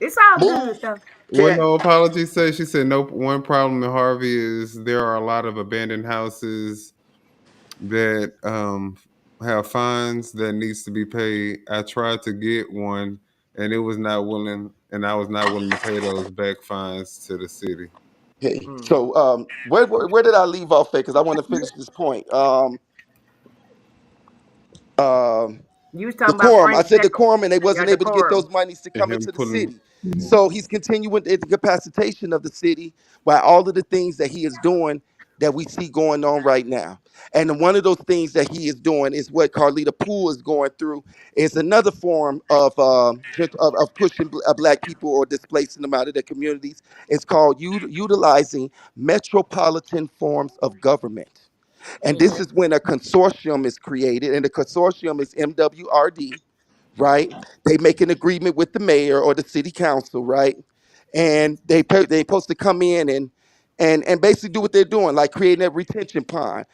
S13: It's all
S2: Move.
S13: good though.
S12: What
S2: Can't.
S12: no apology say? She said no. One problem in Harvey is there are a lot of abandoned houses that have fines that needs to be paid. I tried to get one, and it was not willing, and I was not willing to pay those back fines to the city.
S2: Okay.
S13: Hmm.
S2: So, where did I leave off at? Because I want to finish this point. Um,
S13: You was
S2: the
S13: talking about
S2: quorum. I
S13: Frank
S2: said the
S13: Jacob.
S2: quorum, and they
S13: Yeah,
S2: wasn't able to get
S13: decorum.
S2: those monies to
S12: And
S2: come
S12: him
S2: into the
S12: pulling.
S2: city. So he's continuing the incapacitation of the city by all of the things that he is doing that we see going on right now. And one of those things that he is doing is what Carlita Poole is going through. Is another form of of pushing black people or displacing them out of their communities. It's called utilizing metropolitan forms of government. And this
S11: Mhm.
S2: is when a consortium is created, and the consortium is MWRD, right? They make an agreement with the mayor or the city council, right? And they supposed to come in and basically do what they're doing, like creating a retention pond.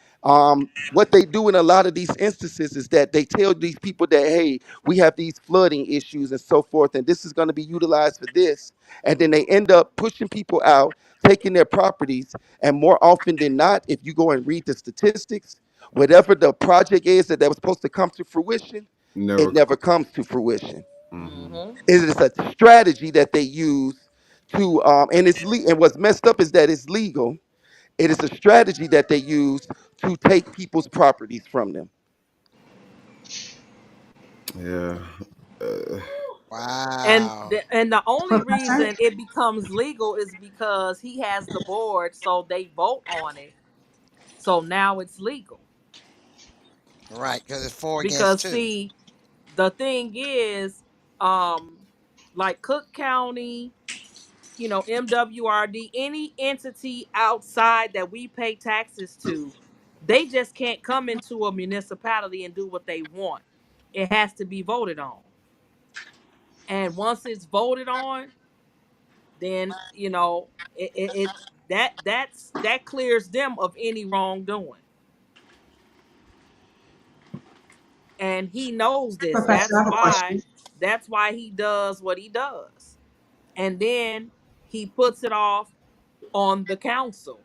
S2: What they do in a lot of these instances is that they tell these people that, hey, we have these flooding issues and so forth, and this is going to be utilized for this. And then they end up pushing people out, taking their properties, and more often than not, if you go and read the statistics, whatever the project is that was supposed to come to fruition,
S12: Never.
S2: it never comes to fruition.
S12: Mm-hmm.
S11: Mhm.
S2: It is a strategy that they use to, and what's messed up is that it's legal. It is a strategy that they use to take people's properties from them.
S12: Yeah. Uh,
S11: And
S14: Wow.
S11: the only
S17: Professor?
S11: reason it becomes legal is because he has the board, so they vote on it. So now it's legal.
S14: Right, because it's 4 against
S11: Because
S14: 2.
S11: see, the thing is, um, like Cook County, MWRD, any entity outside that we pay taxes to, they just can't come into a municipality and do what they want. It has to be voted on. And once it's voted on, then that clears them of any wrongdoing. And he knows this.
S17: Professor, I have a question.
S11: That's why he does what he does. And then he puts it off on the council.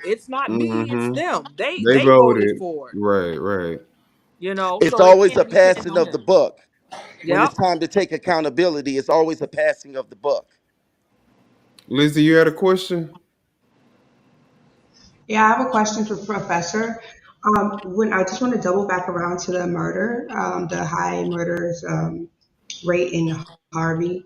S11: It's not me, it's
S12: mm-hmm.
S11: them. They
S12: They
S11: they voted
S12: voted.
S11: for it.
S12: Right. Right.
S2: It's
S11: So it
S2: always a
S11: can't depend
S2: passing
S11: on
S2: of the
S11: him.
S2: buck. When it's
S11: Yep.
S2: time to take accountability, it's always a passing of the buck.
S12: Lizzie, you had a question?
S17: Yeah, I have a question for Professor. When I just want to double back around to the murder, the high murders rate in Harvey.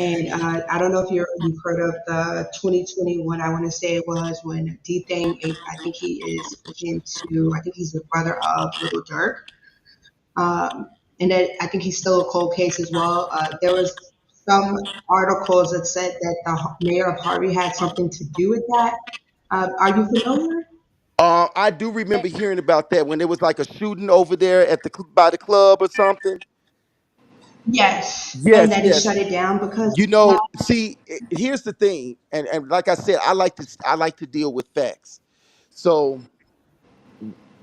S17: And I don't know if you've heard of the 2021, I want to say it was, when D-Thing, I think he is looking to, I think he's the brother of Little Dirk. And that I think he's still a cold case as well. There was some articles that said that the mayor of Harvey had something to do with that. Are you familiar?
S2: I do remember hearing about that when there was like a shooting over there at by the club or something.
S17: Yes, and
S2: Yes,
S17: that he
S2: yes.
S17: shut it down because
S2: You know, see, here's the thing, and like I said, I like to deal with facts. So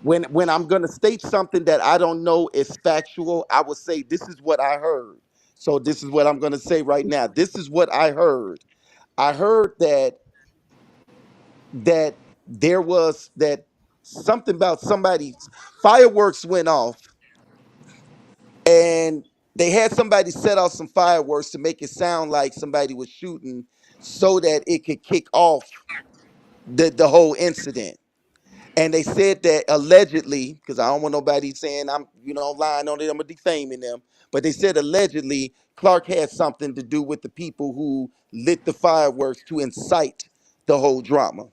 S2: when I'm gonna state something that I don't know is factual, I will say this is what I heard. So this is what I'm gonna say right now. This is what I heard. I heard that there was that something about somebody's fireworks went off and they had somebody set off some fireworks to make it sound like somebody was shooting so that it could kick off the whole incident. And they said that allegedly, because I don't want nobody saying I'm, lying on it, I'm defaming them, but they said allegedly Clark had something to do with the people who lit the fireworks to incite the whole drama.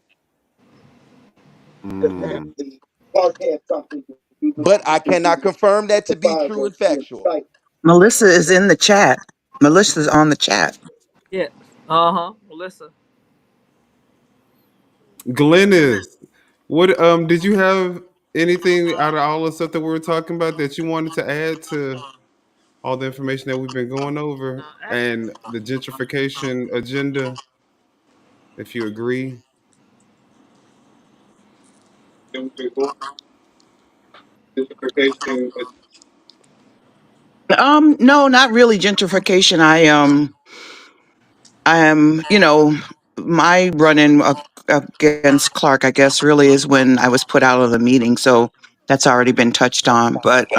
S12: Mm.
S2: Apparently, Clark had something to do with the
S19: But I
S2: people
S19: cannot
S2: who
S19: confirm that
S2: lit
S19: to
S2: the
S19: be true and
S2: fireworks to
S19: factual.
S2: incite.
S8: Melissa is in the chat. Melissa's on the chat.
S11: Yes. Uh-huh. Melissa.
S12: Glennis, what did you have anything out of all the stuff that we were talking about that you wanted to add to all the information that we've been going over and the gentrification agenda, if you agree?
S8: No, not really gentrification. I am, my run-in against Clark, I guess, really is when I was put out of the meeting. So that's already been touched on. But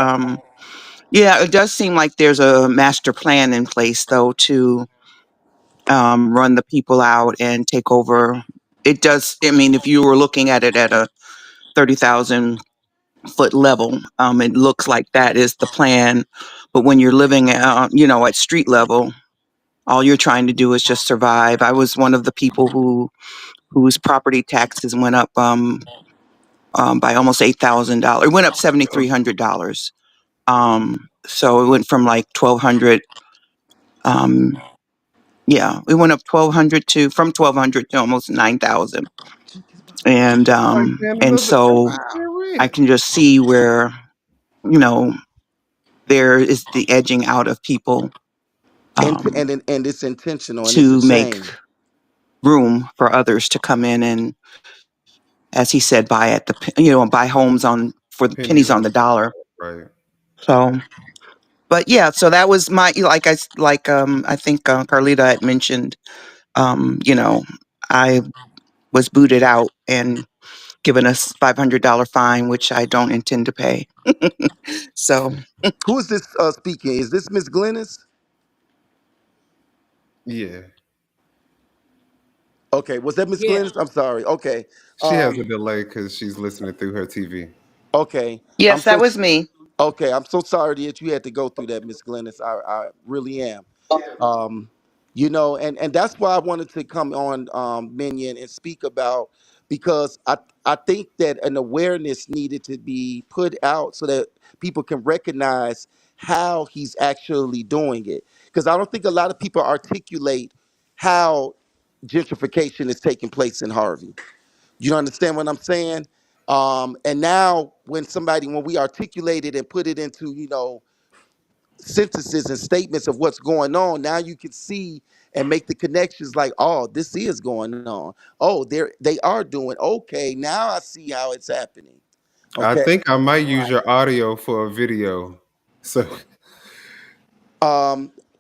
S8: yeah, it does seem like there's a master plan in place, though, to run the people out and take over. It does. I mean, if you were looking at it at a 30,000-foot level, it looks like that is the plan. But when you're living, at street level, all you're trying to do is just survive. I was one of the people whose property taxes went up by almost $8,000. It went up $7,300. So it went from like 1,200. Um, yeah, it went up 1,200 to from 1,200 to almost 9,000. And
S12: Like
S8: um,
S12: paying
S8: and
S12: another
S8: so I
S12: rent.
S8: can just see where you know there is the edging out of people
S2: And
S8: um,
S2: and it's intentional and it's a
S8: to make
S2: shame.
S8: room for others to come in and, as he said, buy at buy homes on for the
S12: Pennies
S8: pennies on
S12: on
S8: the
S12: the
S8: dollar.
S12: dollar, right?
S8: So, but yeah, so that was my I think Carlita had mentioned. You know, I was booted out and given a $500 fine, which I don't intend to pay. So
S2: Who is this speaking? Is this Miss Glennis?
S12: Yeah,
S2: Okay, was that Miss
S11: Yeah.
S2: Glennis? I'm sorry. Okay,
S12: she has
S2: um,
S12: a delay because she's listening through her TV.
S2: okay. I'm
S8: yes, that
S2: so
S8: was me.
S2: okay. I'm so sorry that you had to go through that, Miss Glennis. I really am. um, and that's why I wanted to come on, Minion, and speak about, because I think that an awareness needed to be put out so that people can recognize how he's actually doing it. Because I don't think a lot of people articulate how gentrification is taking place in Harvey. You understand what I'm saying? And now when we articulate it and put it into, sentences and statements of what's going on, now you can see and make the connections like, oh, this is going on. Oh, they are doing okay. Now I see how it's happening.
S12: I
S2: Okay.
S12: think I might use your audio for a video. So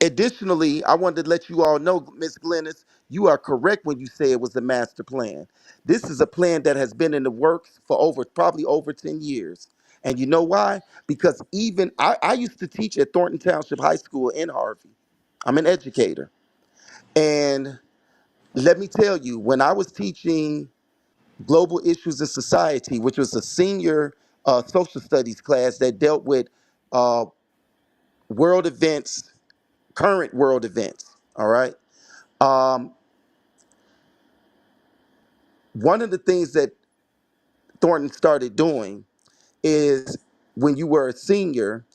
S2: Additionally, I wanted to let you all know, Miss Glennis, you are correct when you say it was a master plan. This is a plan that has been in the works for probably over 10 years. And you know why? Because even I used to teach at Thornton Township High School in Harvey. I'm an educator. And let me tell you, when I was teaching Global Issues in Society, which was a senior social studies class that dealt with uh, world events current world events. All right. Um, One of the things that Thornton started doing is when you were a senior,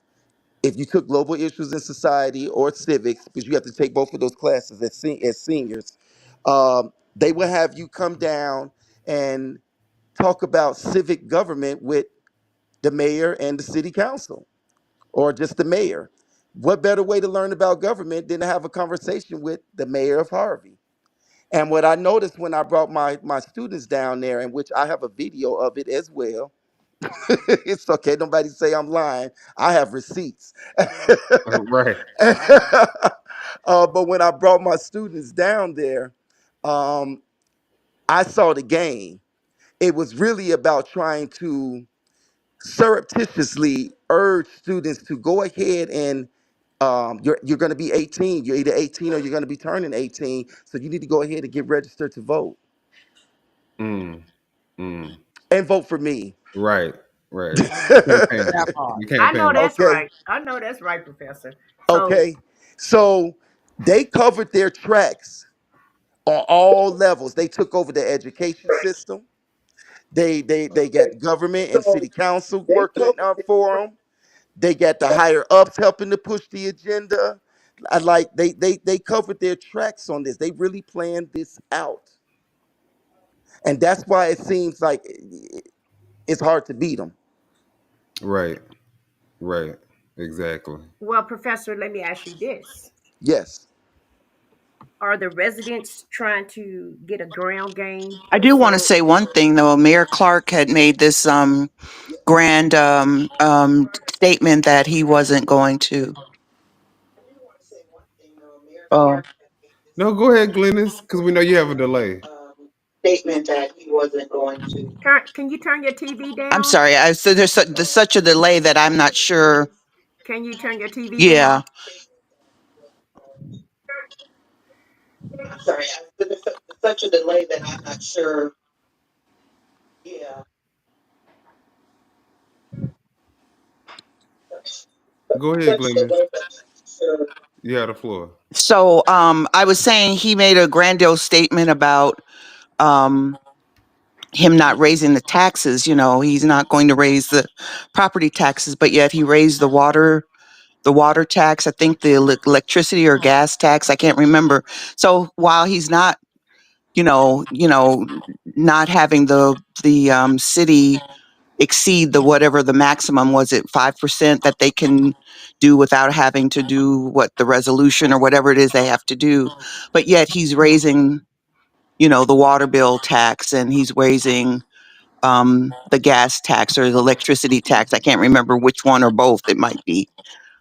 S2: if you took global issues in society or civics, because you have to take both of those classes as seniors, they would have you come down and talk about civic government with the mayor and the city council, or just the mayor. What better way to learn about government than to have a conversation with the mayor of Harvey? And what I noticed when I brought my students down there, in which I have a video of it as well, it's okay, nobody say I'm lying. I have receipts.
S12: Right.
S2: But when I brought my students down there, um, I saw the game. It was really about trying to surreptitiously urge students to go ahead and you're going to be 18. You're either 18 or you're going to be turning 18. So you need to go ahead and get registered to vote
S12: Mm. Mm.
S2: and vote for me.
S12: Right. Right. Campaign.
S14: That part.
S12: You
S13: I know
S12: campaign.
S13: that's
S2: Okay.
S13: right. I know that's right, Professor. So
S2: Okay. So they covered their tracks on all levels. They took over the education system. They got government and city council working for them. They got the higher ups helping to push the agenda. I like they covered their tracks on this. They really planned this out, and that's why it seems like it's hard to beat them.
S12: Right. Right. Exactly.
S13: well, Professor, let me ask you this.
S2: Yes.
S13: Are the residents trying to get a ground game
S8: I do want to
S13: so
S8: say one thing though. Mayor Clark had made this grand statement that he wasn't going to. Oh,
S12: No, go ahead, Glennis, because we know you have a delay.
S8: statement that he wasn't going to.
S13: can you turn your TV
S8: I'm
S13: down?
S8: sorry. I so there's such a delay that I'm not sure.
S13: Can you turn your TV
S8: Yeah.
S13: down?
S8: I'm sorry. There's such a delay that I'm not sure. Yeah.
S12: Go ahead, Glennis. You have the floor.
S8: So I was saying he made a grandiose statement about um him not raising the taxes. You know, he's not going to raise the property taxes, but yet he raised the water tax, I think the electricity or gas tax, I can't remember. So while he's not, not having the city exceed the whatever the maximum was, it 5% that they can do without having to do what the resolution or whatever it is they have to do. But yet he's raising, the water bill tax, and he's raising the gas tax or the electricity tax. I can't remember which one or both it might be.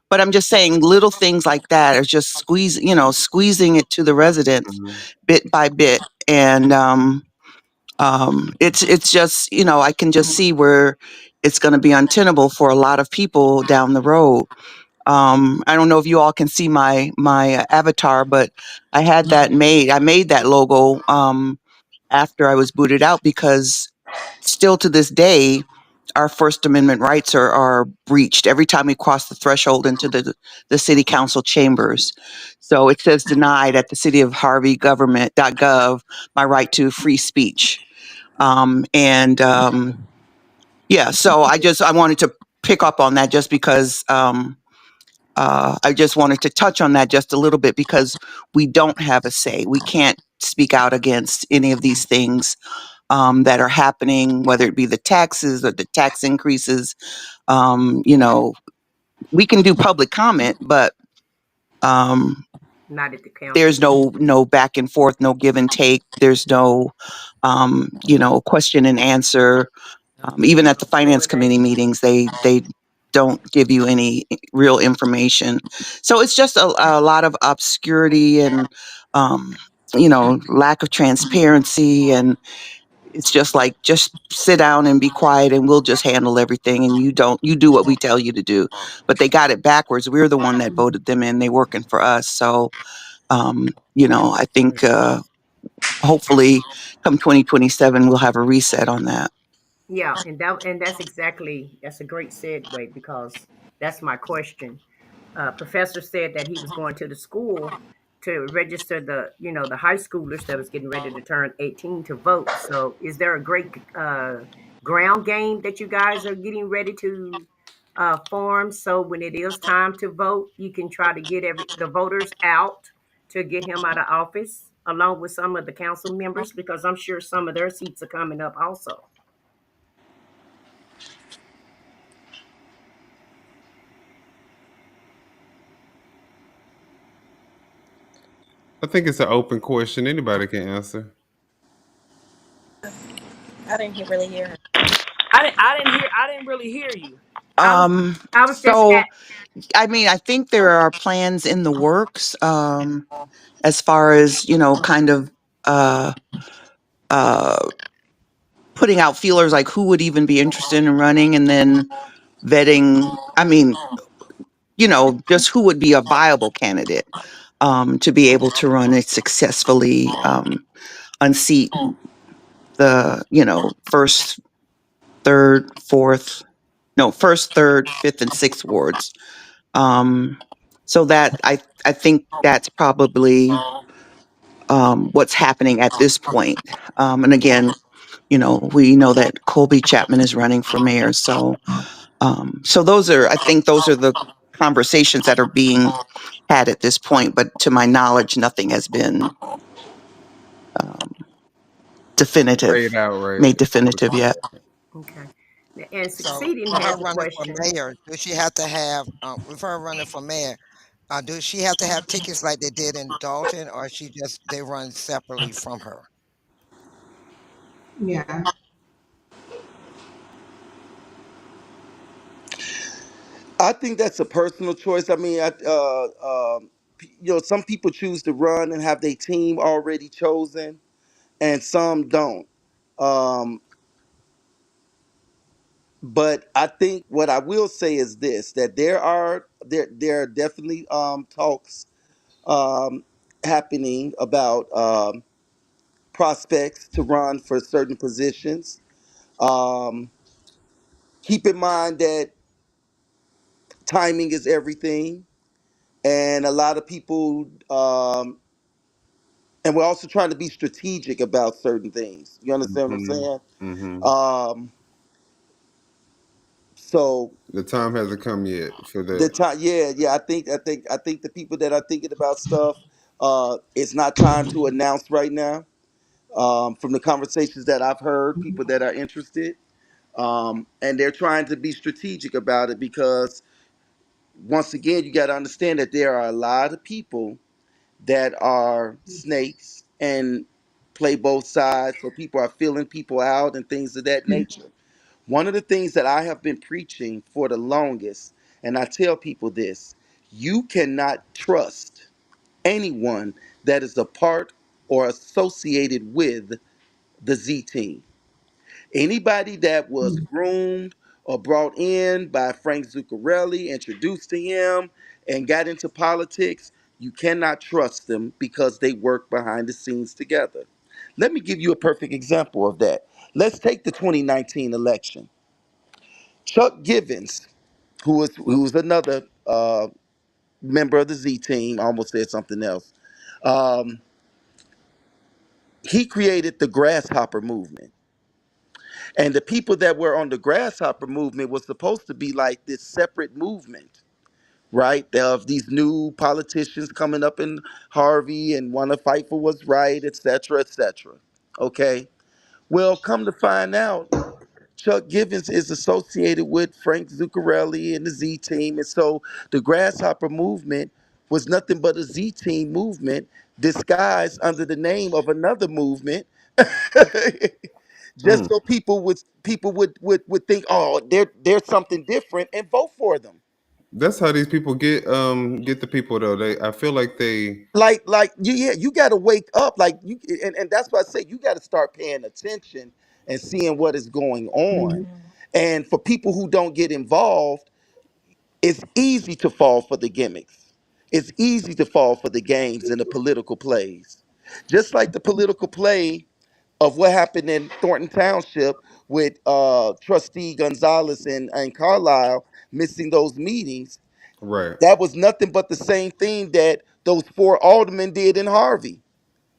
S8: But I'm just saying little things like that are just squeezing it to the residents
S12: Mhm.
S8: bit by bit. And it's just, I can just see where it's going to be untenable for a lot of people down the road. I don't know if you all can see my avatar, but I had that made. I made that logo after I was booted out because still to this day, our First Amendment rights are breached every time we cross the threshold into the city council chambers. So it says denied at the city of Harvey government.gov my right to free speech. And yeah, so I wanted to pick up on that just because I just wanted to touch on that just a little bit because we don't have a say. We can't speak out against any of these things that are happening, whether it be the taxes or the tax increases. We can do public comment, but um,
S13: Not at the
S8: there's
S13: council.
S8: no back and forth, no give and take. There's no question and answer. Even at the finance committee meetings, they don't give you any real information. So it's just a lot of obscurity and lack of transparency, and it's just like, just sit down and be quiet and we'll just handle everything, and you do what we tell you to do. But they got it backwards. We're the one that voted them in. They working for us. So I think hopefully come 2027 we'll have a reset on that.
S13: Yeah, and that's a great segue because that's my question. professor said that he was going to the school to register the high schoolers that was getting ready to turn 18 to vote. So is there a great ground game that you guys are getting ready to form, so when it is time to vote you can try to get the voters out to get him out of office along with some of the council members, because I'm sure some of their seats are coming up also.
S12: I think it's an open question. Anybody can answer.
S19: I didn't really hear her.
S11: I didn't really hear you.
S13: I was just
S8: So
S13: at
S8: I mean, I think there are plans in the works, as far as, kind of uh, uh, putting out feelers like who would even be interested in running, and then vetting. I mean, just who would be a viable candidate to be able to run it successfully, unseat the, first, third, fourth, no, first, third, fifth, and sixth wards. Um, so that I think that's probably what's happening at this point. And again, we know that Colby Chapman is running for mayor. So I think those are the conversations that are being had at this point. But to my knowledge, nothing has been um,
S12: Laid
S8: definitive,
S12: out right.
S8: made definitive yet.
S13: okay, and
S14: So
S13: succeeding
S14: for her
S13: has a
S14: running for
S13: question.
S14: mayor, does she have to have, with her running for mayor, does she have to have tickets like they did in Dalton, or they run separately from her?
S17: Yeah.
S2: I think that's a personal choice. I mean, some people choose to run and have their team already chosen, and some don't. Um, but I think what I will say is this: that there are definitely talks um, happening about prospects to run for certain positions. Um, keep in mind that timing is everything, and a lot of people. And we're also trying to be strategic about certain things. You understand what I'm
S12: Hmm.
S2: saying?
S12: Hmm.
S2: Um, so
S12: The time hasn't come yet for
S2: the
S12: that.
S2: time, yeah. I think the people that are thinking about stuff, it's not time to announce right now. From the conversations that I've heard, people that are interested, and they're trying to be strategic about it because once again, you got to understand that there are a lot of people that are snakes and play both sides. So people are feeling people out and things of that nature. One of the things that I have been preaching for the longest, and I tell people this: you cannot trust anyone that is a part or associated with the Z team. Anybody that was groomed or brought in by Frank Zuccarelli, introduced to him, and got into politics, you cannot trust them because they work behind the scenes together. Let me give you a perfect example of that. Let's take the 2019 election. Chuck Givens, who was another member of the Z team, I almost said something else. Um, he created the grasshopper movement. And the people that were on the grasshopper movement was supposed to be like this separate movement, right? Of these new politicians coming up in Harvey and want to fight for what's right, et cetera, et cetera. Okay. Well, come to find out, Chuck Givens is associated with Frank Zuccarelli and the Z Team. And so the Grasshopper movement was nothing but a Z Team movement disguised under the name of another movement. Just so people would think, oh, there's something different and vote for them.
S12: That's how these people get the people though. I feel like they.
S2: Like yeah, you got to wake up. Like and that's why I say you got to start paying attention and seeing what is going on. And for people who don't get involved, it's easy to fall for the gimmicks. It's easy to fall for the games and the political plays. Just like the political play of what happened in Thornton Township with Trustee Gonzalez and Carlisle missing those meetings.
S12: Right.
S2: That was nothing but the same thing that those four aldermen did in Harvey.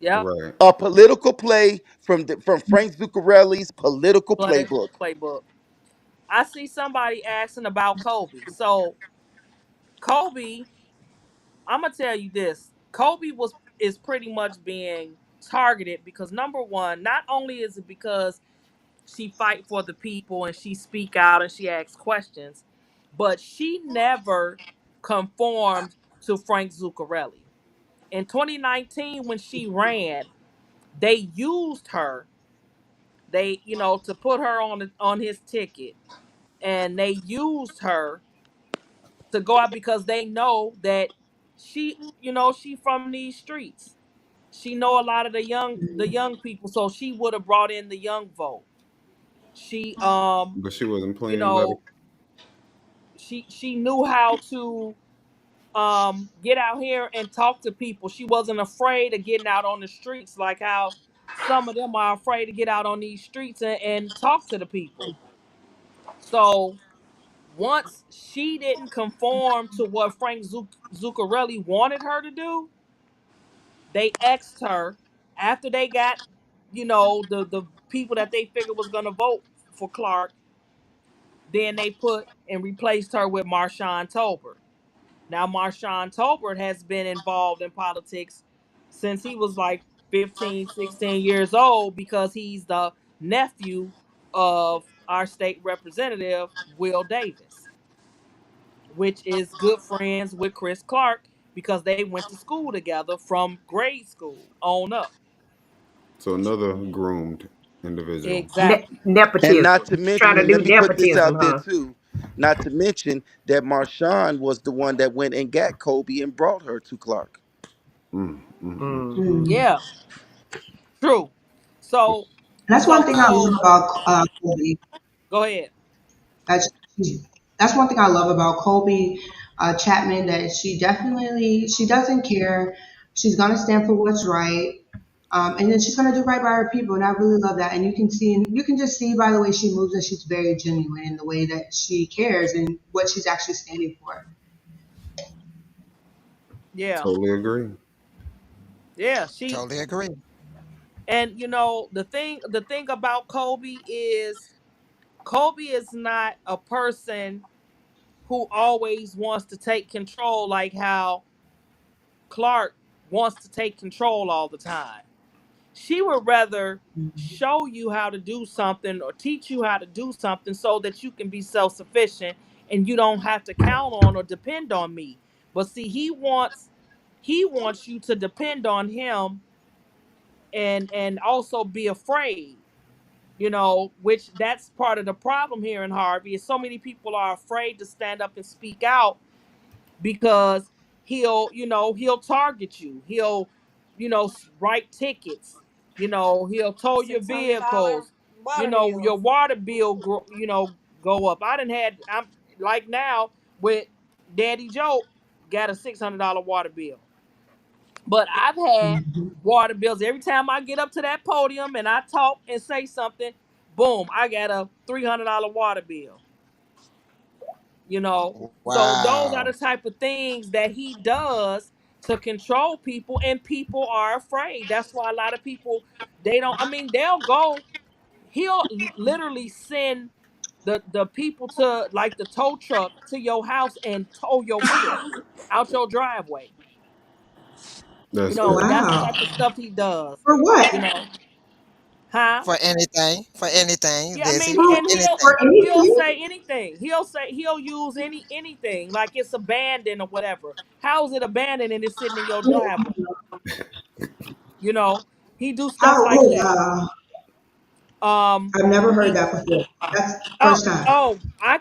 S11: Yep.
S12: Right.
S2: A political play from Frank Zuccarelli's political playbook.
S11: Playbook. I see somebody asking about Kobe. So Kobe, I'm gonna tell you this. Kobe is pretty much being targeted because number one, not only is it because she fight for the people and she speak out and she asks questions, but she never conformed to Frank Zuccarelli. In 2019, when she ran, they used her. They, to put her on his ticket, and they used her to go out because they know that she from these streets. She know a lot of the young people, so she would have brought in the young vote. She
S12: But she wasn't
S11: you
S12: playing by the.
S11: know she knew how to get out here and talk to people. She wasn't afraid of getting out on the streets like how some of them are afraid to get out on these streets and talk to the people. So once she didn't conform to what Frank Zuccarelli wanted her to do, they asked her after they got, the people that they figured was gonna vote for Clark. Then they put and replaced her with Marshawn Tolbert. Now Marshawn Tolbert has been involved in politics since he was like 15, 16 years old because he's the nephew of our state representative, Will Davis, which is good friends with Chris Clark because they went to school together from grade school on up.
S12: So another groomed individual.
S11: Exactly.
S2: And
S13: Nepotism.
S2: not to
S13: She's trying to
S2: mention,
S13: do
S2: let me put this
S13: nepotism,
S2: out there
S13: huh?
S2: too. Not to mention that Marshawn was the one that went and got Kobe and brought her to Clark.
S13: Mm-hmm.
S11: Yeah, true. So,
S17: That's one
S11: so,
S17: thing I love
S11: so,
S17: about Kobe.
S11: go ahead.
S17: That's that's one thing I love about Kobe Chapman. That she doesn't care. She's gonna stand for what's right, and then she's gonna do right by her people. And I really love that. And you can just see by the way she moves that she's very genuine in the way that she cares and what she's actually standing for.
S11: Yeah,
S12: Totally agree.
S11: yeah.
S14: Totally agree.
S11: And the thing about Kobe is not a person who always wants to take control like how Clark wants to take control all the time. She would rather show you how to do something or teach you how to do something so that you can be self-sufficient and you don't have to count on or depend on me. But see, he wants you to depend on him and also be afraid, which that's part of the problem here in Harvey is so many people are afraid to stand up and speak out because he'll target you. He'll, write tickets. He'll tow your
S16: $600
S11: vehicles.
S16: water
S11: Your
S16: bills.
S11: water bill, go up. I'm like now with Daddy Joe got a $600 water bill, but I've had water bills every time I get up to that podium and I talk and say something. Boom, I got a $300 water bill. So those are
S14: Wow.
S11: the type of things that he does to control people, and people are afraid. That's why a lot of people, they don't, I mean, they'll go, he'll literally send the people to like the tow truck to your house and tow your vehicle out your driveway.
S12: That's
S11: That's the
S12: crazy.
S17: Wow.
S11: type of stuff he does.
S17: For what?
S11: you know huh?
S14: For anything. For anything.
S11: Yeah, I
S14: Desi.
S11: mean,
S14: For
S11: and
S14: anything.
S17: For
S11: he'll
S17: anything?
S11: say anything. He'll use anything like it's abandoned or whatever. How is it abandoned and it's sitting in your driveway? You know, he do stuff
S17: How?
S11: like
S17: Oh
S11: that.
S17: wow!
S11: Um,
S17: I've never heard
S11: he
S17: that before. That's the
S11: oh
S17: first time.
S11: I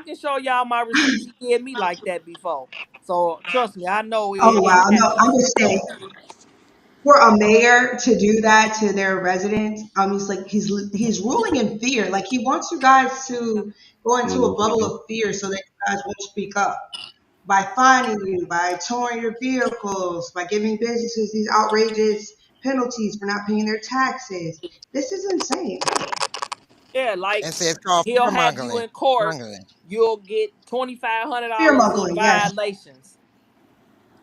S11: can show y'all my receipts. He did me like that before. So trust me, I know
S17: Oh
S11: it
S17: wow! No, I'm
S11: happens.
S17: just saying. For a mayor to do that to their residents, he's like he's ruling in fear. Like he wants you guys to go into a bubble
S12: Mhm.
S17: of fear so that you guys won't speak up by fining you, by towing your vehicles, by giving businesses these outrageous penalties for not paying their taxes. This is insane.
S11: Yeah, like
S14: And say it's called
S11: he'll
S14: fear
S11: have you
S14: mongering.
S11: in court.
S14: Mongering.
S11: you'll get
S17: Fear
S11: $2,500 in
S17: mongering, yes.
S11: violations.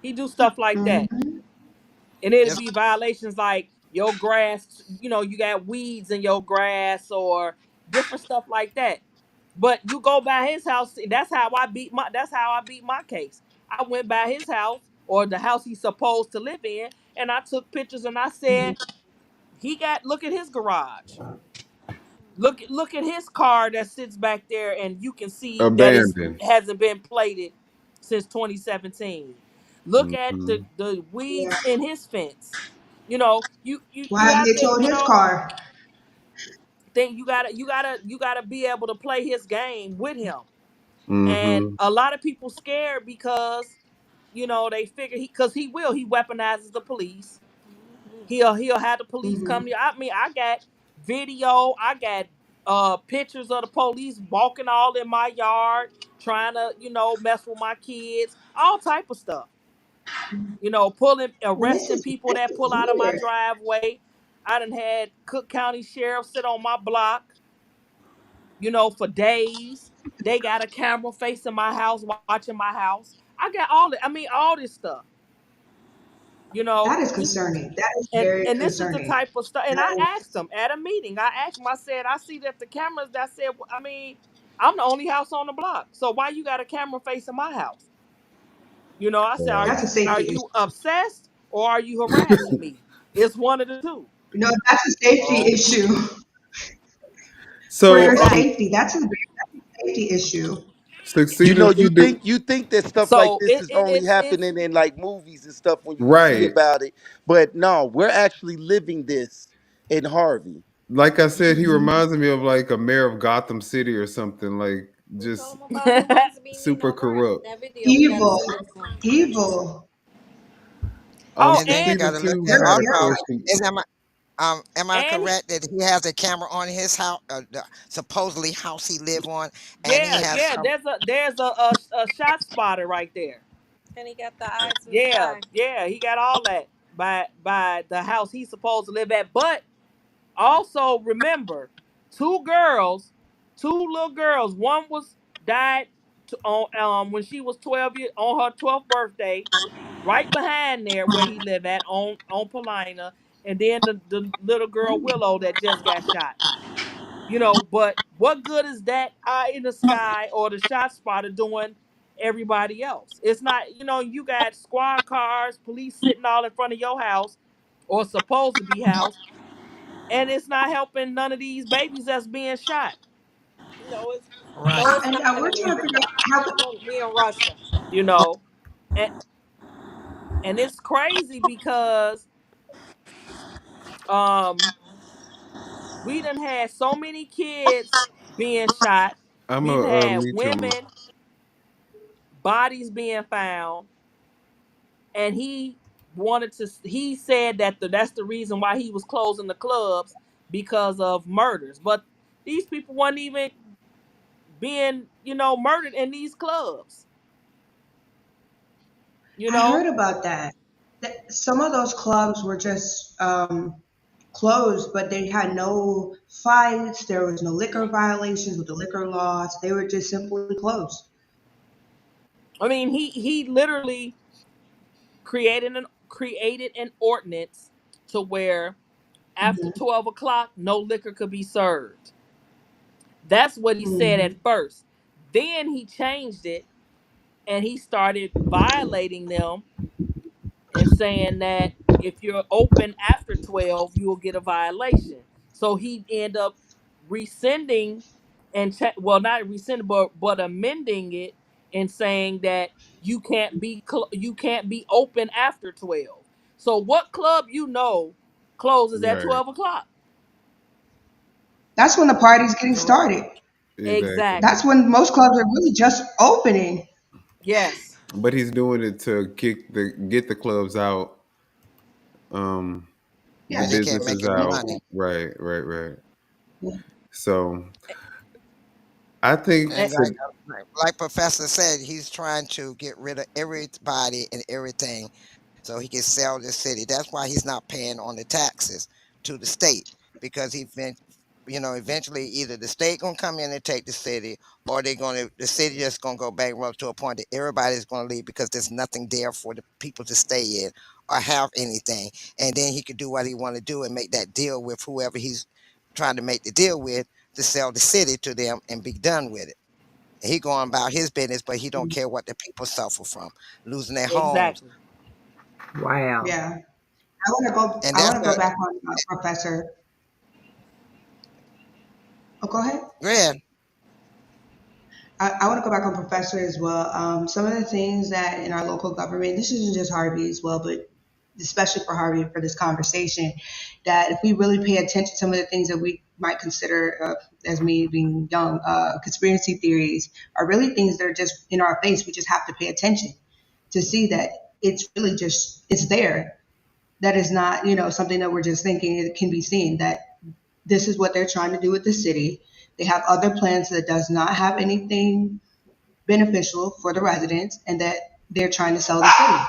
S11: He do stuff like that.
S17: Mm-hmm.
S11: And it'll
S14: Just
S11: be violations like your grass, you got weeds in your grass or different stuff like that. But you go by his house, that's how I beat my case. I went by his house or the house he's supposed to live in, and I took pictures and I said, look at his garage. Look at his car that sits back there, and you can see that it
S12: Abandoned.
S11: hasn't been plated since 2017. Look at
S12: Hmm.
S11: the
S17: Yeah.
S11: weeds in his fence. You
S17: Why have
S11: have
S17: they
S11: to,
S17: towed his car?
S11: think you gotta be able to play his game with him. And
S12: Hmm.
S11: a lot of people scared because they figure he weaponizes the police. He'll have the police come
S17: Mm-hmm.
S11: to you. I mean, I got video, I got pictures of the police walking all in my yard, trying to, mess with my kids, all type of stuff.
S17: And this
S11: Arresting
S17: is
S11: people
S17: this
S11: that pull
S17: is
S11: out of my
S17: weird.
S11: driveway. I done had Cook County Sheriff sit on my block, for days. They got a camera facing my house, watching my house. I got all this stuff. You know,
S17: That is
S11: he
S17: concerning. That is
S11: and
S17: very
S11: and this is the
S17: concerning.
S11: type of stuff. And I
S17: That
S11: asked
S17: is
S11: him at a meeting. I asked him. I said, I see that the cameras. That said, I mean, I'm the only house on the block. So why you got a camera facing my house? I said,
S12: Wow.
S17: that's a
S11: are
S17: safety issue.
S11: you obsessed or are you harassing me? It's one of the two.
S17: No, that's a safety
S12: Oh.
S17: issue for
S12: So,
S17: your
S11: Exactly.
S17: safety. That's a safety issue.
S12: succeeding
S2: You
S12: to do
S2: think that stuff like
S11: So
S2: this
S11: it,
S2: is
S11: it
S2: only
S11: it's
S2: happening in like movies and stuff when you read
S12: right.
S2: about it, but no, we're actually living this in Harvey.
S12: Like I said, he reminds me of like a mayor of Gotham City or something. Like
S16: We told
S12: just
S16: him about the ones that be needing
S12: super
S16: no work.
S12: corrupt.
S16: That video, we got to
S17: Evil,
S16: send it to him.
S17: evil.
S11: oh
S14: and then you got
S12: Succeeding
S14: to look
S12: too
S14: at
S17: They're
S12: had a
S17: they're
S14: also.
S12: question.
S14: Is am I
S11: and
S14: correct that he has a camera on his house, the supposedly house he live on, and he
S11: yeah,
S14: has
S11: yeah.
S14: some.
S11: There's a shot spotter right there.
S16: And he got the eyes to the
S11: Yeah,
S16: sky.
S11: yeah. He got all that by the house he's supposed to live at. But also remember, two girls, two little girls. One was died on when she was 12 years on her 12th birthday, right behind there where he lived at on Paulina, and then the little girl Willow that just got shot. But what good is that eye in the sky or the shot spotter doing everybody else? It's not, you got squad cars, police sitting all in front of your house or supposed to be house, and it's not helping none of these babies that's being shot.
S16: It's
S14: Right.
S16: no, it's
S17: and
S16: not in
S17: we're trying to
S16: America.
S17: figure out how.
S16: We in Russia.
S11: You know, and and it's crazy because um we done had so many kids being shot.
S12: I'm
S11: We
S12: a
S11: done had
S12: mute him.
S11: women bodies being found, and he said that that's the reason why he was closing the clubs because of murders. But these people weren't even being murdered in these clubs. you
S17: I heard
S11: know
S17: about that. That some of those clubs were just closed, but they had no fights. There was no liquor violations with the liquor laws. They were just simply closed.
S11: I mean, he literally created an ordinance to where after
S17: Hmm.
S11: 12 o'clock no liquor could be served. That's what he said
S17: Hmm.
S11: at first. Then he changed it and he started violating them and saying that if you're open after 12, you will get a violation. So he end up rescinding well, not rescinding, but amending it and saying that you can't be open after 12. So what club closes at
S12: Right.
S11: 12 o'clock?
S17: That's when the party's getting started.
S12: Exactly.
S17: That's
S11: Exactly.
S17: when most clubs are really just opening.
S11: Yes.
S12: But he's doing it to get the clubs out, the
S14: Because he
S17: Yes.
S14: can't make
S12: businesses
S14: any
S12: out.
S14: money.
S12: Right, right, right. So I think
S11: And,
S14: And like Professor said, he's trying to get rid of everybody and everything so he can sell the city. That's why he's not paying on the taxes to the state because he's been eventually either the state gonna come in and take the city, or the city just gonna go bankrupt to a point that everybody's gonna leave because there's nothing there for the people to stay in or have anything. And then he could do what he want to do and make that deal with whoever he's trying to make the deal with to sell the city to them and be done with it. And he going about his business, but he don't care what the people suffer from losing their homes.
S11: Exactly.
S13: Wow.
S17: Yeah. I want to go.
S14: And
S17: I
S14: that's
S17: want to go
S14: a
S17: back on Professor. Oh, go ahead.
S14: yeah.
S17: I want to go back on Professor as well. Some of the things that in our local government, this isn't just Harvey as well, but especially for Harvey for this conversation, that if we really pay attention to some of the things that we might consider, as me being young, conspiracy theories are really things that are just in our face. We just have to pay attention to see that it's really just, it's there. That is not, something that we're just thinking. It can be seen that this is what they're trying to do with the city. They have other plans that does not have anything beneficial for the residents, and that they're trying to sell the city.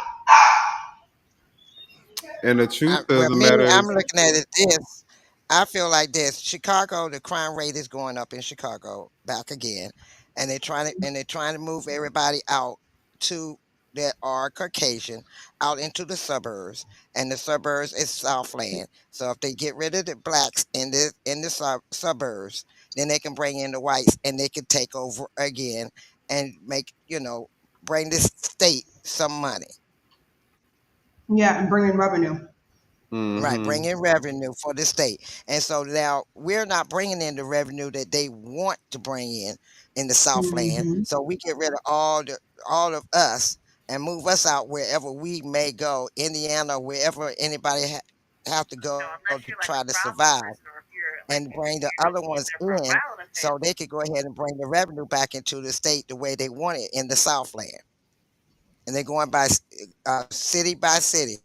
S12: And the truth of
S14: Well,
S12: the
S14: me,
S12: matter
S14: I'm
S12: is,
S14: looking at it this. I feel like this. Chicago, the crime rate is going up in Chicago back again, and they're trying to move everybody out to that are Caucasian out into the suburbs, and the suburbs is Southland. So if they get rid of the blacks in the suburbs, then they can bring in the whites, and they can take over again and bring this state some money.
S17: Yeah, and bring in revenue.
S14: Right,
S12: mm-hmm.
S14: bring in revenue for the state. And so now we're not bringing in the revenue that they want to bring in the Southland.
S17: Hmm.
S14: So we get rid of all of us and move us out wherever we may go, Indiana, wherever anybody have to go to try to survive, and bring the other ones in so they could go ahead and bring the revenue back into the state the way they want it in the Southland. And they're going city by city.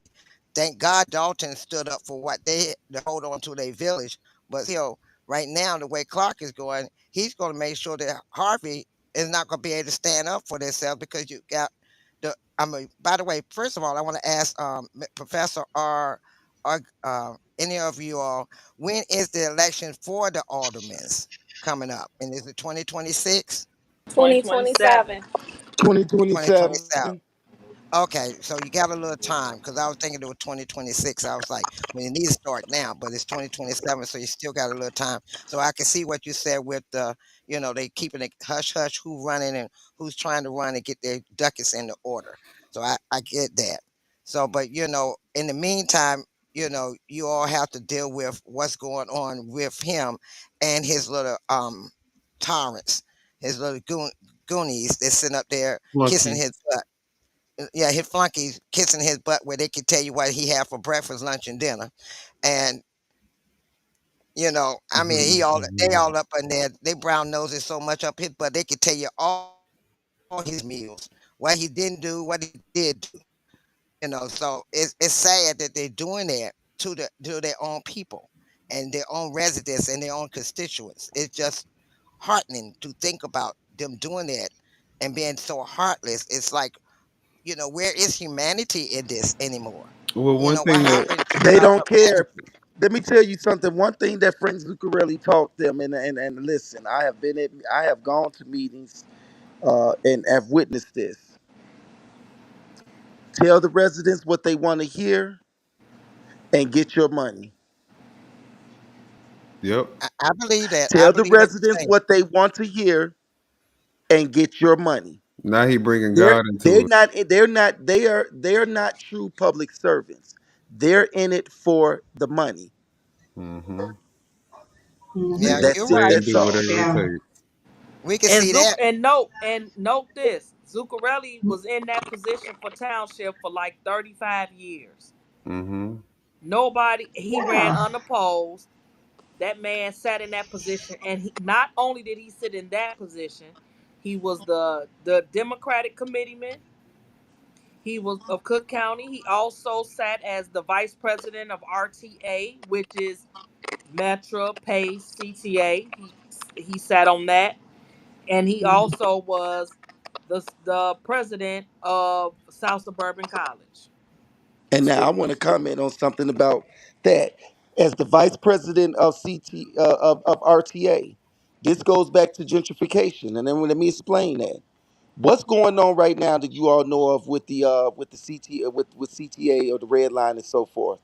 S14: Thank God Dalton stood up for what they had to hold on to their village. But still, right now, the way Clark is going, he's going to make sure that Harvey is not going to be able to stand up for themselves because you got I mean, by the way, first of all, I want to ask Professor or any of you all, when is the election for the aldermans coming up? And is it 2026?
S11: 2027.
S16: 2027.
S2: 2027.
S14: 2027. Okay, so you got a little time because I was thinking it was 2026. I was like, well, you need to start now, but it's 2027, so you still got a little time. So I can see what you said with they keeping it hush hush, who running and who's trying to run and get their ducats in the order. So I get that. So, but in the meantime, you all have to deal with what's going on with him and his little tyrants, his little goonies that's sitting up there kissing
S12: Flunkies.
S14: his butt. Yeah, his flunkies kissing his butt where they could tell you what he had for breakfast, lunch, and dinner. And I mean, they all up in there. They brown noses so much up his butt they could tell you all his meals, what he didn't do, what he did do. So it's sad that they're doing that to their own people and their own residents and their own constituents. It's just heartening to think about them doing that and being so heartless. It's like, where is humanity in this anymore?
S12: Well, one
S14: What
S12: thing that
S14: happened to
S2: They don't
S14: humanity?
S2: care. Let me tell you something. One thing that Frank Zuccarelli taught them, and listen, I have gone to meetings, and have witnessed this. Tell the residents what they want to hear, and get your money.
S12: yep.
S14: I believe that. I
S2: Tell the
S14: believe what you're
S2: residents
S14: saying.
S2: what they want to hear, and get your money.
S12: Now he bringing
S2: They're
S12: God into
S2: they're
S12: it.
S2: not they are not true public servants. They're in it for the money.
S12: Mm-hmm.
S14: Yeah,
S17: Hmm.
S14: you're
S2: That's it.
S12: They
S14: right.
S12: can
S2: That's
S12: do
S2: all.
S12: whatever it
S17: Yeah.
S12: takes.
S14: We can
S11: And
S14: see that.
S11: note this: Zuccarelli was in that position for township for like 35 years.
S12: Mm-hmm.
S11: He ran
S17: Yeah.
S11: unopposed. That man sat in that position, and not only did he sit in that position, he was the Democratic committeeman. He was of Cook County. He also sat as the vice president of RTA, which is Metro Pace CTA. He sat on that, and he
S17: Mhm.
S11: also was the president of South Suburban College.
S2: And now I want to comment on something about that. as the vice president of of RTA. This goes back to gentrification, and then let me explain that. What's going on right now that you all know of with the with CTA or the red line and so forth?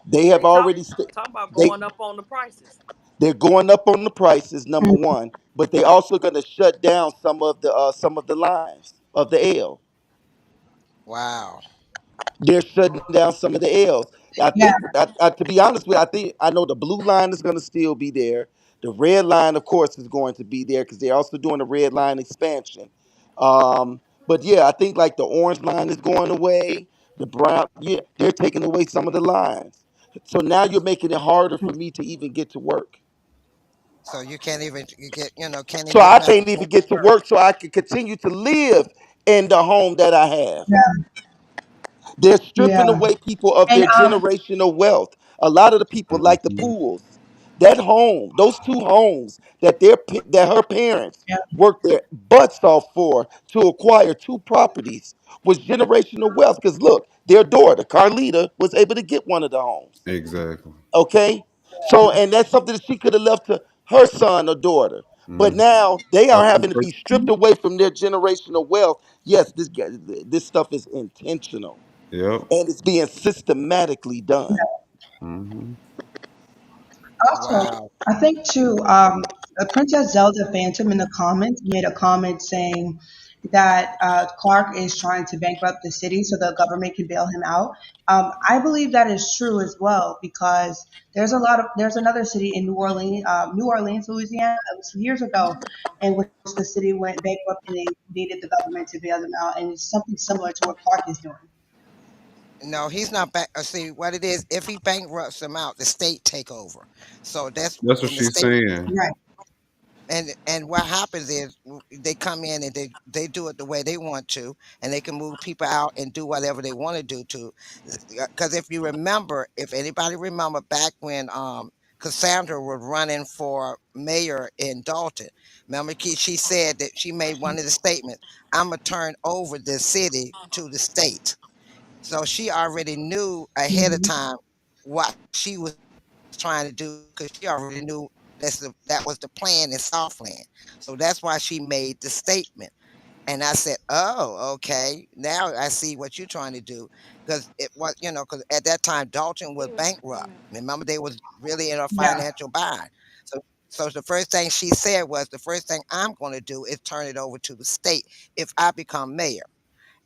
S2: They have
S11: They
S2: already
S11: talk about
S2: they
S11: going up on the prices.
S2: they're going up on the prices, number one, but they also going to shut down some of the lines of the L.
S14: Wow.
S2: They're shutting down some of the L's. I
S17: Yeah,
S2: think, to be honest with you, I know the blue line is going to still be there. The red line, of course, is going to be there because they're also doing a red line expansion. But yeah, I think like the orange line is going away. The brown, yeah, they're taking away some of the lines. So now you're making it harder for me to even get to work.
S14: So you can't even get, can't even
S2: So
S14: get
S2: I
S14: back
S2: can't even get to work so I can continue to live in the home that I have.
S17: yeah,
S2: They're stripping
S17: yeah.
S2: away people of
S17: And
S2: their generational wealth. A lot of the people, like the
S12: Mhm.
S2: pools, that home, those two homes that that her parents
S17: yeah,
S2: worked their butts off for to acquire two properties was generational wealth. Because look, their daughter Carlita was able to get one of the homes.
S12: Exactly.
S2: Okay, so and that's something that she could have left to her son or daughter. But
S12: Mhm.
S2: now they
S12: Up
S2: are
S12: to
S2: having to
S12: first.
S2: be stripped away from their generational wealth. Yes, this stuff is intentional
S12: Yep.
S2: and it's being systematically done.
S12: Hmm.
S17: also,
S14: wow.
S17: I think too, Princess Zelda Phantom in the comments made a comment saying that Clark is trying to bankrupt the city so the government can bail him out. I believe that is true as well because there's another city in New Orleans, Louisiana. It was years ago, in which the city went bankrupt and they needed the government to bail them out, and it's something similar to what Clark is doing.
S14: No, he's not back. See what it is. If he bankrupts them out, the state take over. So that's
S12: That's what
S14: when the
S12: she's
S14: state.
S12: saying.
S17: Right.
S14: And what happens is they come in and they do it the way they want to, and they can move people out and do whatever they want to do to. Because if you remember, if anybody remember back when Cassandra was running for mayor in Dalton, remember she said that she made one of the statements, "I'm gonna turn over the city to the state." So she already knew ahead of
S17: Mhm.
S14: time what she was trying to do because she already knew that was the plan in Southland. So that's why she made the statement. And I said, "Oh, okay. Now I see what you're trying to do." Because it was, because at that time Dalton was bankrupt. Remember, they was really in a
S17: Yeah.
S14: financial bind. So, so the first thing she said was, "The first thing I'm going to do is turn it over to the state if I become mayor."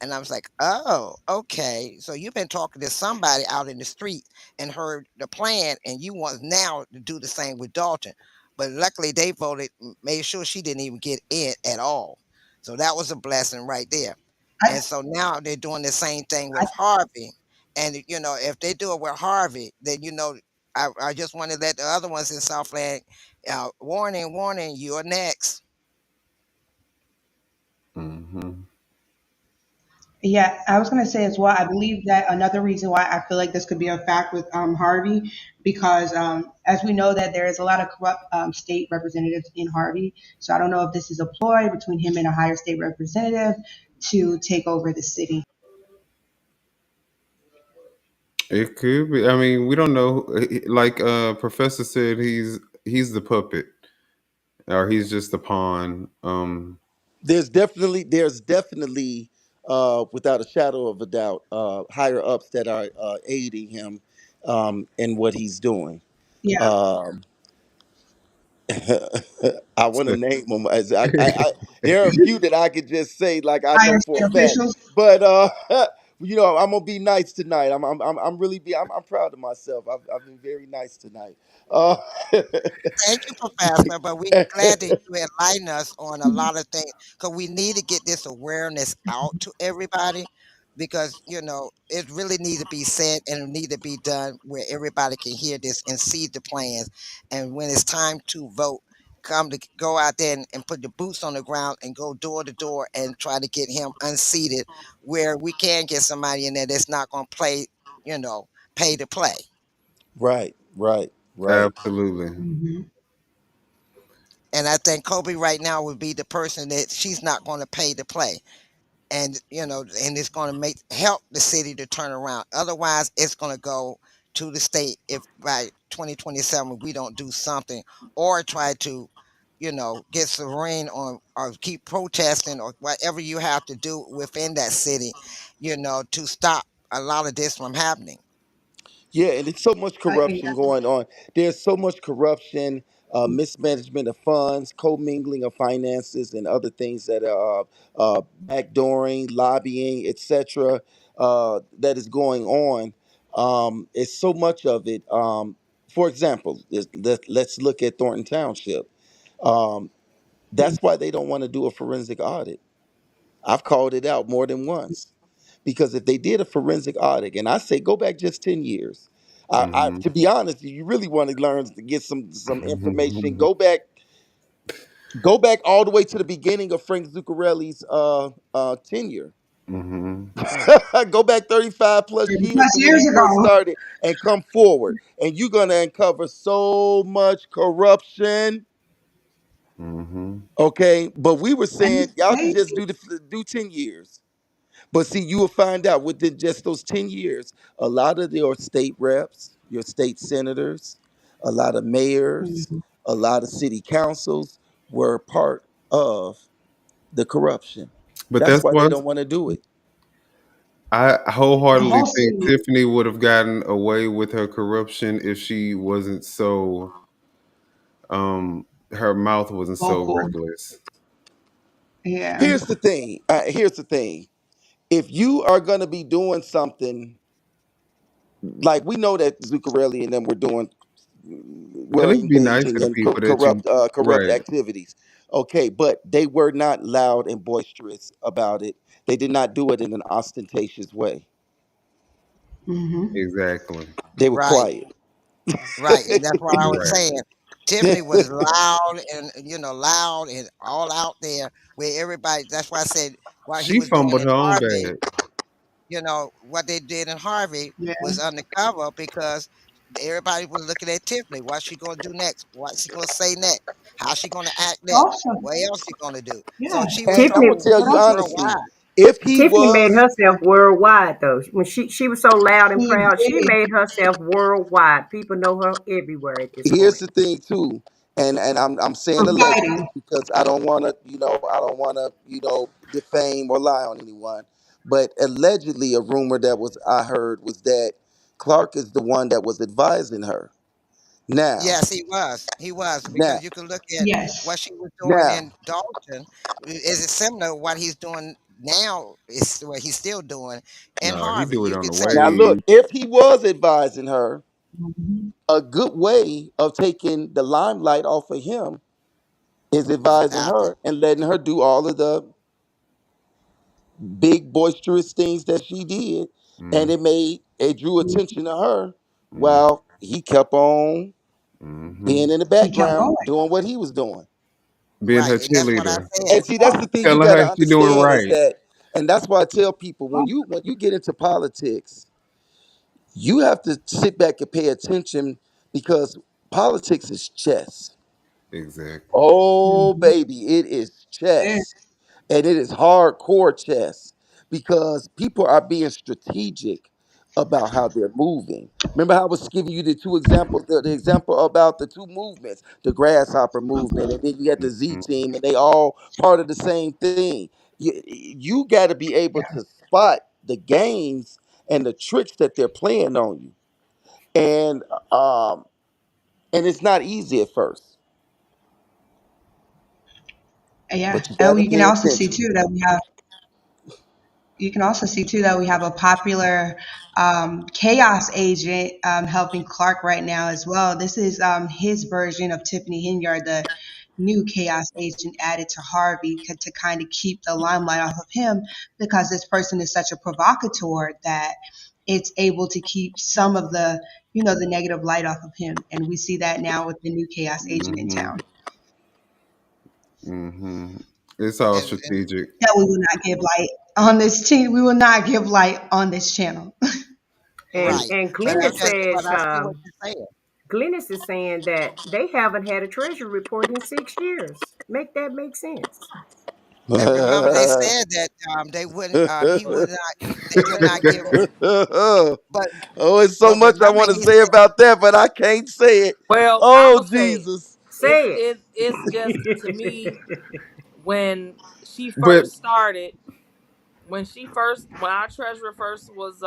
S14: And I was like, "Oh, okay. So you've been talking to somebody out in the street and heard the plan, and you want now to do the same with Dalton." But luckily, they voted, made sure she didn't even get in at all. So that was a blessing right there.
S17: I,
S14: And so now they're doing the same thing
S17: I
S14: with Harvey. And if they do it with Harvey, then I just want to let the other ones in Southland, warning, warning, you're next.
S12: Hmm.
S17: Yeah, I was gonna say as well. I believe that another reason why I feel like this could be a fact with Harvey, because as we know that there is a lot of corrupt state representatives in Harvey. So I don't know if this is a ploy between him and a higher state representative to take over the city.
S12: It could be. I mean, we don't know. Like Professor said, he's the puppet, or he's just a pawn.
S2: There's definitely, without a shadow of a doubt, higher ups that are aiding him in what he's doing.
S17: Yeah,
S2: Um, I want to name them. There are a few that I could just say, like I know
S17: higher
S2: for
S17: state
S2: a fact.
S17: officials.
S2: But I'm gonna be nice tonight. I'm really I'm proud of myself. I've been very nice tonight. Uh,
S14: Thank you, Professor. But we're glad that you enlighten us on a lot of things because we need to get this awareness out to everybody because, it really needs to be said and it need to be done where everybody can hear this and see the plans. And when it's time to vote, come to go out there and put the boots on the ground and go door to door and try to get him unseated where we can get somebody in there that's not going to play, you know, pay to play.
S2: right, right, right.
S12: Absolutely.
S17: Mhm.
S14: And I think Kobe right now would be the person that she's not going to pay to play. And and it's going to make help the city to turn around. Otherwise, it's going to go to the state if by 2027 we don't do something or try to, get some rain on or keep protesting or whatever you have to do within that city, to stop a lot of this from happening.
S2: Yeah, and it's so much
S17: I,
S2: corruption going on. There's so much corruption, mismanagement of funds, commingling of finances, and other things that are backdooring, lobbying, etc. That is going on. It's so much of it. For example, let's look at Thornton Township. Um, that's why they don't want to do a forensic audit. I've called it out more than once because if they did a forensic audit, and I say go back just 10 years,
S12: Hmm.
S2: to be honest, if you really want to learn to get some information, go back all the way to the beginning of Frank Zuccarelli's tenure.
S12: Hmm.
S2: Go back 35 plus
S17: 30
S2: years
S17: plus
S2: to when
S17: years
S2: he first
S17: ago.
S2: started and come forward. And you're going to uncover so much corruption.
S12: Hmm.
S2: Okay. But we were
S17: And
S2: saying
S17: it's
S2: y'all can just
S17: crazy.
S2: do 10 years. But see, you will find out within just those 10 years, a lot of your state reps, your state senators, a lot of mayors,
S17: Mhm.
S2: a lot of city councils were part of the corruption.
S12: But
S2: That's
S12: that's
S2: why they
S12: why
S2: don't want to do it.
S12: I
S17: The
S12: wholeheartedly
S17: whole
S12: think
S17: city.
S12: Tiffany would have gotten away with her corruption if she wasn't so her mouth wasn't so
S17: Vocal.
S12: reckless.
S17: Yeah.
S2: Here's the thing. Here's the thing. If you are going to be doing something, like we know that Zuccarelli and them were doing,
S12: At
S2: were
S12: least be nice to
S2: engaging
S12: the
S2: in
S12: people that you
S2: corrupt
S12: right.
S2: activities. Okay, but they were not loud and boisterous about it. They did not do it in an ostentatious way.
S17: Hmm.
S12: Exactly.
S2: They were
S14: Right.
S2: quiet.
S14: Right, and that's what I was
S12: Right.
S14: saying. Tiffany was loud and loud and all out there where everybody. That's why I said what he
S12: She
S14: was doing
S12: fumbled
S14: in
S12: her own
S14: Harvey.
S12: bag.
S14: What they did in Harvey
S17: Yeah.
S14: was undercover because everybody was looking at Tiffany. What's she gonna do next? What's she gonna say next? How's she gonna act next?
S17: Also,
S14: What else she gonna do?
S17: yeah.
S14: So she was
S2: And I'm
S13: Tiffany
S2: gonna
S14: so
S2: tell
S17: But
S2: you
S17: also,
S2: honestly,
S14: worldwide.
S2: if he
S13: Tiffany made
S2: was,
S13: herself worldwide though. When she was so loud and
S17: she
S13: proud, she
S17: did.
S13: made herself worldwide. People know her everywhere at this
S2: here's
S13: point.
S2: the thing too, and I'm saying
S17: For
S2: allegedly
S17: fighting.
S2: because I don't want to defame or lie on anyone, but allegedly a rumor that was I heard was that Clark is the one that was advising her. Now,
S14: Yes, he was. He was
S2: now,
S14: because you can look at
S17: Yes.
S14: what she was doing
S2: now.
S14: in Dalton. Is it similar to what he's doing now? Is what he's still doing in
S12: No, he
S14: Harvey.
S12: do it
S14: You
S12: on
S14: could
S12: the
S14: say
S2: Now, look,
S12: way.
S2: if he was advising her,
S17: Mhm.
S2: a good way of taking the limelight off of him is advising
S14: after.
S2: her and letting her do all of the big boisterous things that she did,
S12: Mm,
S2: and it drew attention to her
S12: mm,
S2: while he kept on
S12: mm-hmm.
S2: being in the
S17: He kept
S2: background
S17: going.
S2: doing what he was doing.
S12: Being
S14: Right,
S12: her
S14: and that's what I
S12: cheerleader,
S14: said.
S2: And see, that's the thing you
S12: telling
S2: got to
S12: her she doing
S2: understand is
S12: right.
S2: that, and that's why I tell people when you get into politics, you have to sit back and pay attention because politics is chess.
S12: Exactly.
S2: Oh,
S17: Mhm.
S2: baby, it is
S17: Yeah.
S2: chess. And it is hardcore chess because people are being strategic about how they're moving. Remember how I was giving you the two examples, the example about the two movements, the grasshopper movement, and then you got the Z
S12: Mm,
S2: team, and they all part of the same thing. You got to be able
S17: Yeah.
S2: to spot the games and the tricks that they're playing on you. And um, and it's not easy at first,
S17: Yeah.
S2: but you got
S17: And
S2: to
S17: we can
S2: pay
S17: also see
S2: attention.
S17: too that we have you can also see too that we have a popular chaos agent helping Clark right now as well. This is his version of Tiffany Hinyard, the new chaos agent added to Harvey to kind of keep the limelight off of him because this person is such a provocateur that it's able to keep some of the the negative light off of him. And we see that now with the new chaos agent in
S12: mm-hmm.
S17: town.
S12: Mm-hmm. It's all
S14: And
S12: strategic.
S17: That we will not give light on this team. We will not give light on this channel.
S13: And
S14: right,
S13: and
S14: but
S13: Glennis says
S14: I see what you're saying.
S13: Glennis is saying that they haven't had a treasury report in 6 years. Make that make sense?
S14: And remember, they said that they wouldn't, he would not, they would not give him. But
S2: Oh, it's so
S14: but
S2: much I
S14: remember,
S2: want to
S14: he
S2: say
S14: said,
S2: about that, but I can't say it.
S11: Well,
S2: Oh,
S11: I'ma say
S2: Jesus.
S13: Say
S11: it's just to me when she
S12: But
S11: first started, when our treasurer first was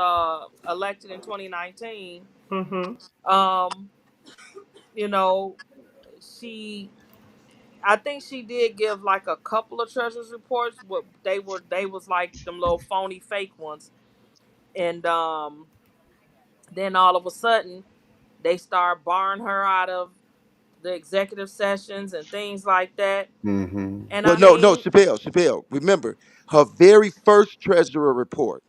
S11: elected in 2019,
S13: it.
S11: um, you know, she I think she did give like a couple of treasurer's reports, but they was like them little phony fake ones. And then all of a sudden they start barring her out of the executive sessions and things like that.
S12: hmm
S11: And
S2: Well,
S11: I
S2: no,
S11: mean,
S2: Chappelle. Remember, her very first treasurer report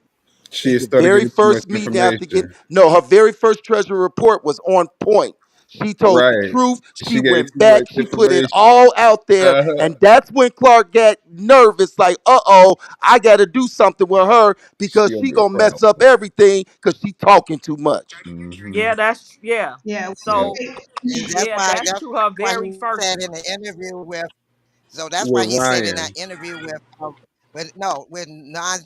S12: she
S2: at
S12: had
S2: the
S12: started
S2: very
S12: getting too much
S2: first meeting after get
S12: information.
S2: no, her very first treasurer report was on point. She told the
S12: Right.
S2: truth. She
S12: She gave
S2: went
S12: too much
S2: back. She put it
S12: information.
S2: all out there,
S12: Uh-huh.
S2: and that's when Clark got nervous. Like, I got to do something with her because
S12: She gonna
S2: she
S12: be a
S2: gonna mess up
S12: problem.
S2: everything because she talking too much.
S12: Hmm
S11: yeah, yeah.
S17: Yeah.
S12: Yep.
S11: So
S14: and
S11: yeah, that's
S14: that's
S11: to her
S14: why
S11: very
S14: he
S11: first
S14: said
S11: one.
S14: in the interview with. So that's why
S12: With
S14: he said in that
S12: Ryan.
S14: interview with no, with not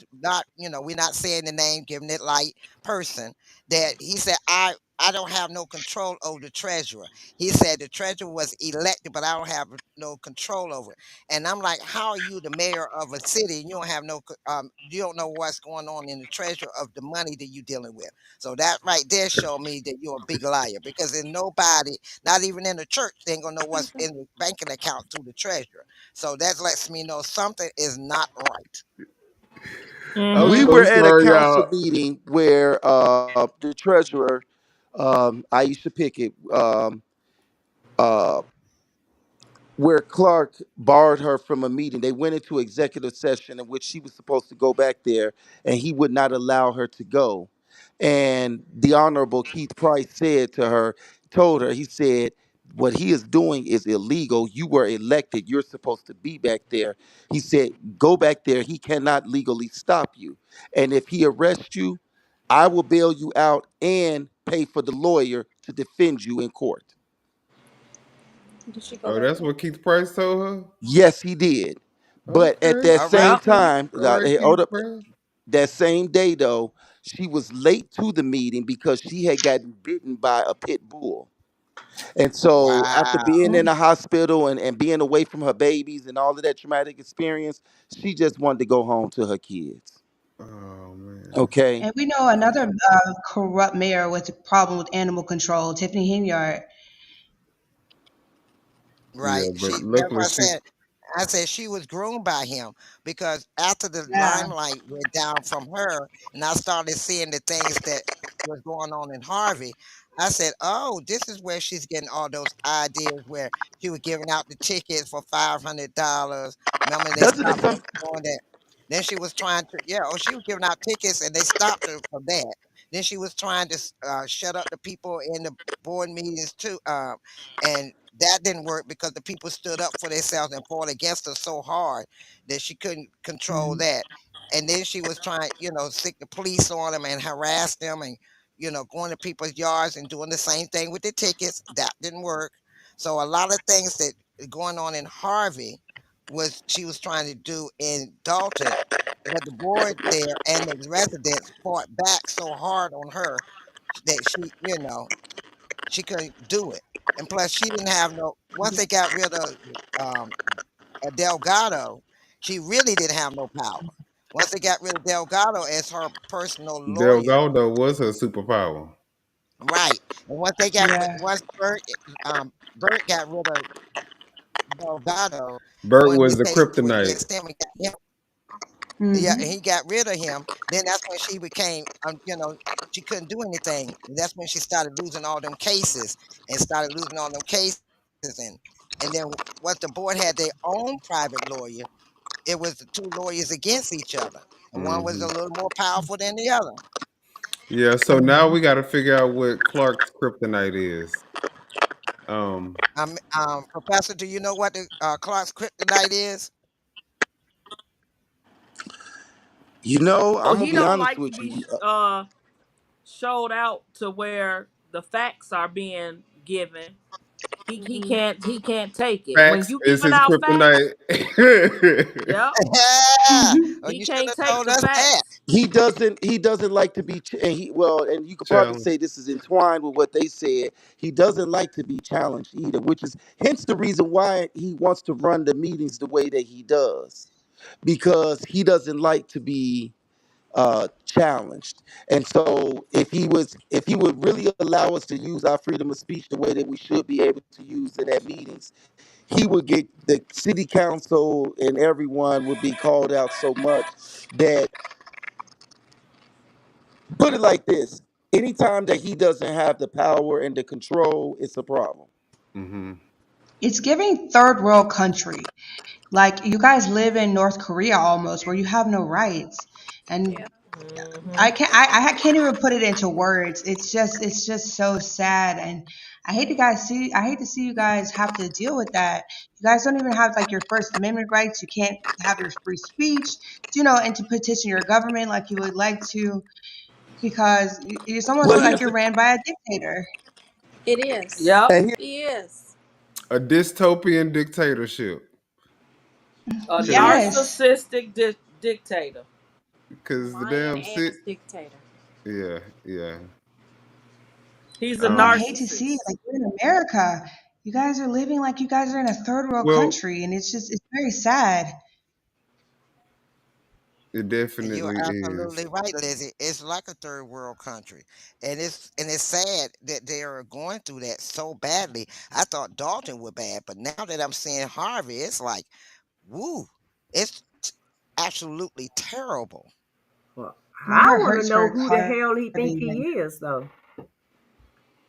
S14: we're not saying the name, giving it light person, that he said I don't have no control over the treasurer. He said the treasurer was elected, but I don't have no control over it. And I'm like, how are you the mayor of a city and you don't have no you don't know what's going on in the treasury of the money that you're dealing with? So that right there showed me that you're a big liar because there's nobody, not even in the church, they ain't gonna know what's in the banking account through the treasurer. So that lets me know something is not right.
S12: I'm
S2: We
S11: Mm-hmm.
S2: were
S12: so
S2: at a
S12: sorry,
S2: council
S12: y'all.
S2: meeting where the treasurer, Aisha Pickett, uh, where Clark barred her from a meeting. They went into executive session in which she was supposed to go back there, and he would not allow her to go. And the Honorable Keith Price said to her, told her, he said, what he is doing is illegal. You were elected. You're supposed to be back there. He said, go back there. He cannot legally stop you. And if he arrests you, I will bail you out and pay for the lawyer to defend you in court.
S16: Did she go
S12: Oh,
S16: back
S12: that's
S16: there?
S12: what Keith Price told her?
S2: Yes, he did. But at
S12: Okay.
S2: that
S14: All right,
S2: same
S11: Yep.
S14: Keith.
S2: time,
S12: All right,
S2: hey,
S12: Keith
S2: hold up,
S12: Price.
S2: that same day though, she was late to the meeting because she had gotten bitten by a pit bull. And so after
S14: Wow.
S2: being in the hospital and being away from her babies and all of that traumatic experience, she just wanted to go home to her kids.
S12: Oh man.
S2: Okay.
S17: And we know another corrupt mayor with a problem with animal control, Tiffany Henyard.
S14: Right.
S12: Yeah, but
S14: That's
S12: luckily
S14: what I
S12: she.
S14: said. I said she was groomed by him because after the
S17: Yeah.
S14: limelight went down from her, and I started seeing the things that was going on in Harvey, I said, "Oh, this is where she's getting all those ideas where she was giving out the tickets for $500. Remember, they
S2: Doesn't it
S14: stopped her
S2: some
S14: from doing that. Then she was trying to, yeah, oh, she was giving out tickets, and they stopped her for that. Then she was trying to shut up the people in the board meetings too, and that didn't work because the people stood up for themselves and fought against her so hard that she couldn't control
S17: Mhm.
S14: that. And then she was trying, stick the police on them and harass them and, going to people's yards and doing the same thing with the tickets. That didn't work. So a lot of things that going on in Harvey was she was trying to do in Dalton, but the board there and the residents fought back so hard on her that she couldn't do it. And plus, she didn't have no. Once they got rid of um, Delgado, she really didn't have no power. Once they got rid of Delgado as her personal lawyer,
S12: Delgado was her superpower.
S14: right? And once they got
S17: Yeah.
S14: once Bert got rid of Delgado,
S12: Bert
S14: one of
S12: was
S14: the
S12: the
S14: cases were
S12: kryptonite.
S14: against him and got him. Yeah, and
S17: Hmm.
S14: he got rid of him. Then that's when she became, she couldn't do anything. And that's when she started losing all them cases and started losing all them cases. And then once the board had their own private lawyer, it was the two lawyers against each other. And one was
S12: Hmm
S14: a little more powerful than the other.
S12: Yeah, so now we got to figure out what Clark's kryptonite is. Um,
S14: Professor, do you know what the Clark's kryptonite is?
S11: Well,
S2: I'm gonna
S11: he
S2: be
S11: don't
S2: honest
S11: like to
S2: with
S11: be
S2: you.
S11: showed out to where the facts are being given. He can't take it. When
S12: Facts
S11: you
S12: is
S11: giving
S12: his
S11: out facts,
S12: kryptonite.
S11: yep,
S14: Yeah. Oh,
S11: he
S14: you should
S11: can't
S14: have
S11: take
S14: told
S11: the
S14: us that.
S11: facts.
S2: He doesn't like to be and and you could probably
S12: Challenge.
S2: say this is entwined with what they said. He doesn't like to be challenged either, which is hence the reason why he wants to run the meetings the way that he does, because he doesn't like to be challenged. And so if he would really allow us to use our freedom of speech the way that we should be able to use it at meetings, he would get the city council and everyone would be called out so much that, put it like this, anytime that he doesn't have the power and the control, it's a problem.
S12: Mm-hmm.
S17: It's giving third world country. Like you guys live in North Korea almost, where you have no rights, and I can't even put it into words. It's just so sad, and I hate to see you guys have to deal with that. You guys don't even have like your First Amendment rights. You can't have your free speech, and to petition your government like you would like to, because it's almost
S2: Well,
S17: like
S2: here's
S17: you're
S2: the
S17: ran by a dictator.
S16: It is.
S11: Yep,
S2: and here,
S16: He is.
S12: A dystopian dictatorship.
S11: a
S12: Cause
S17: Yes.
S11: narcissistic dictator.
S12: the
S16: Lion
S12: damn
S16: ass
S12: city.
S16: dictator.
S12: Yeah, yeah.
S11: He's a
S17: I
S12: Um
S17: hate to see it.
S11: narcissist.
S17: Like we're in America. You guys are living like you guys are in a third world
S12: well
S17: country, and it's very sad.
S12: it
S14: You're
S12: definitely is.
S14: absolutely right, Lizzie. It's like a third world country, and it's sad that they are going through that so badly. I thought Dalton was bad, but now that I'm seeing Harvey, it's like, woo, absolutely terrible.
S13: Well,
S17: My
S13: I
S17: heart
S13: want to
S17: hurts
S13: know
S17: for
S13: who the hell he think
S17: Harvey.
S13: he is, though,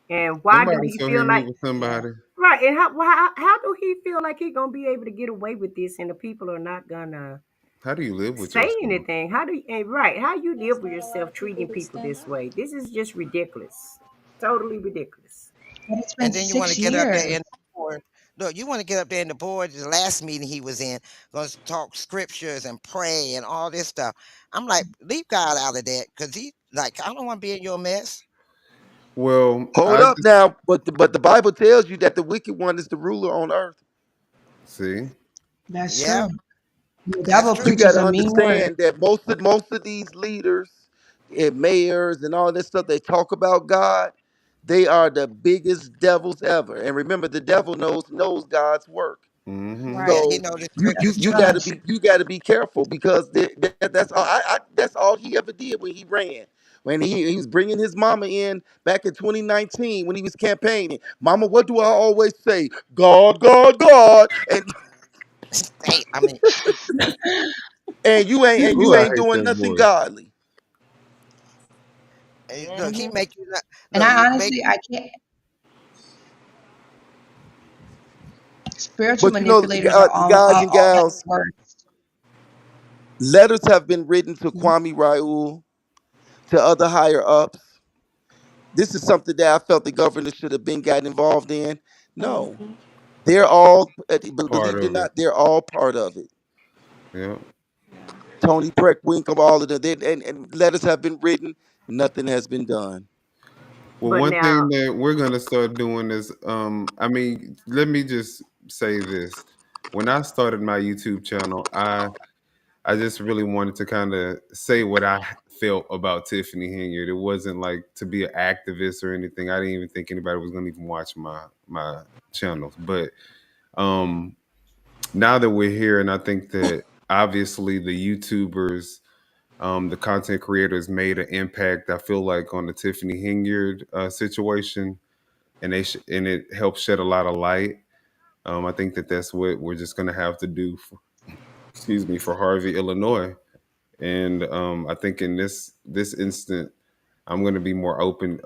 S13: and why do
S12: Somebody
S13: he
S12: told
S13: feel
S12: him he
S13: like
S12: was
S17: Yeah.
S12: somebody.
S13: right? And how do he feel like he gonna be able to get away with this, and the people are not gonna
S12: How do you live with
S13: say
S12: yourself?
S13: anything? How do you, and right? How you
S16: That's
S13: live with
S16: what a lot
S13: yourself
S16: of people
S13: treating
S16: would
S13: people
S16: stand
S13: this
S16: up.
S13: way? This is just ridiculous. Totally ridiculous.
S17: But it's been
S14: And then you want to
S17: 6
S14: get up there
S17: years.
S14: in the board. Look, you want to get up there in the board. The last meeting he was in, going to talk scriptures and pray and all this stuff. I'm like, leave God out of that, because he like, I don't want to be in your mess.
S12: Well,
S2: hold
S12: I
S2: up
S12: just
S2: now, but the Bible tells you that the wicked one is the ruler on earth.
S12: see.
S17: That's
S14: Yeah,
S17: true. The
S14: that's
S17: devil
S2: You
S14: true.
S2: got
S17: preaches
S2: to
S17: a mean word.
S2: understand that most of these leaders and mayors and all this stuff they talk about God, they are the biggest devils ever. And remember, the devil knows God's work.
S12: Mm-hmm.
S14: Yeah,
S17: Right.
S14: he
S2: So
S14: know the
S2: you you
S14: scriptures
S17: That's
S2: you
S14: too.
S2: got to
S17: trash.
S2: be careful, because that's all that's all he ever did when he ran. When he was bringing his mama in back in 2019 when he was campaigning. Mama, what do I always say? God, God, God.
S14: Hey, I mean,
S2: And
S12: Ooh,
S2: you
S12: I
S2: ain't
S12: hate
S2: doing
S12: that
S2: nothing
S12: boy.
S2: godly.
S14: look, he
S13: Hmm.
S14: make you not.
S17: And
S14: Look,
S17: I
S14: he make
S17: honestly, I can't. Spiritual
S2: But you know,
S17: manipulators are
S2: guys and
S17: all at
S2: gals,
S17: the worst.
S2: letters have been written to Kwame Raoul, to other higher ups. This is something that I felt the governor should have been got involved in. No, they're all,
S12: Part
S2: believe it or
S12: of it.
S2: not, they're all part of it.
S12: Yeah.
S16: Yeah.
S2: Tony Preckwinkle, all of them, and letters have been written. Nothing has been done.
S12: Well,
S13: But
S12: one thing
S13: now,
S12: that we're gonna start doing is, I mean, let me just say this. When I started my YouTube channel, I just really wanted to kind of say what I felt about Tiffany Henyard. It wasn't like to be an activist or anything. I didn't even think anybody was gonna even watch my channels. But um, now that we're here, and I think that obviously the YouTubers, the content creators made an impact. I feel like on the Tiffany Henyard situation, and and it helped shed a lot of light. I think that that's what we're just gonna have to do. Excuse me, for Harvey, Illinois. And I think in this instant, I'm going to be more open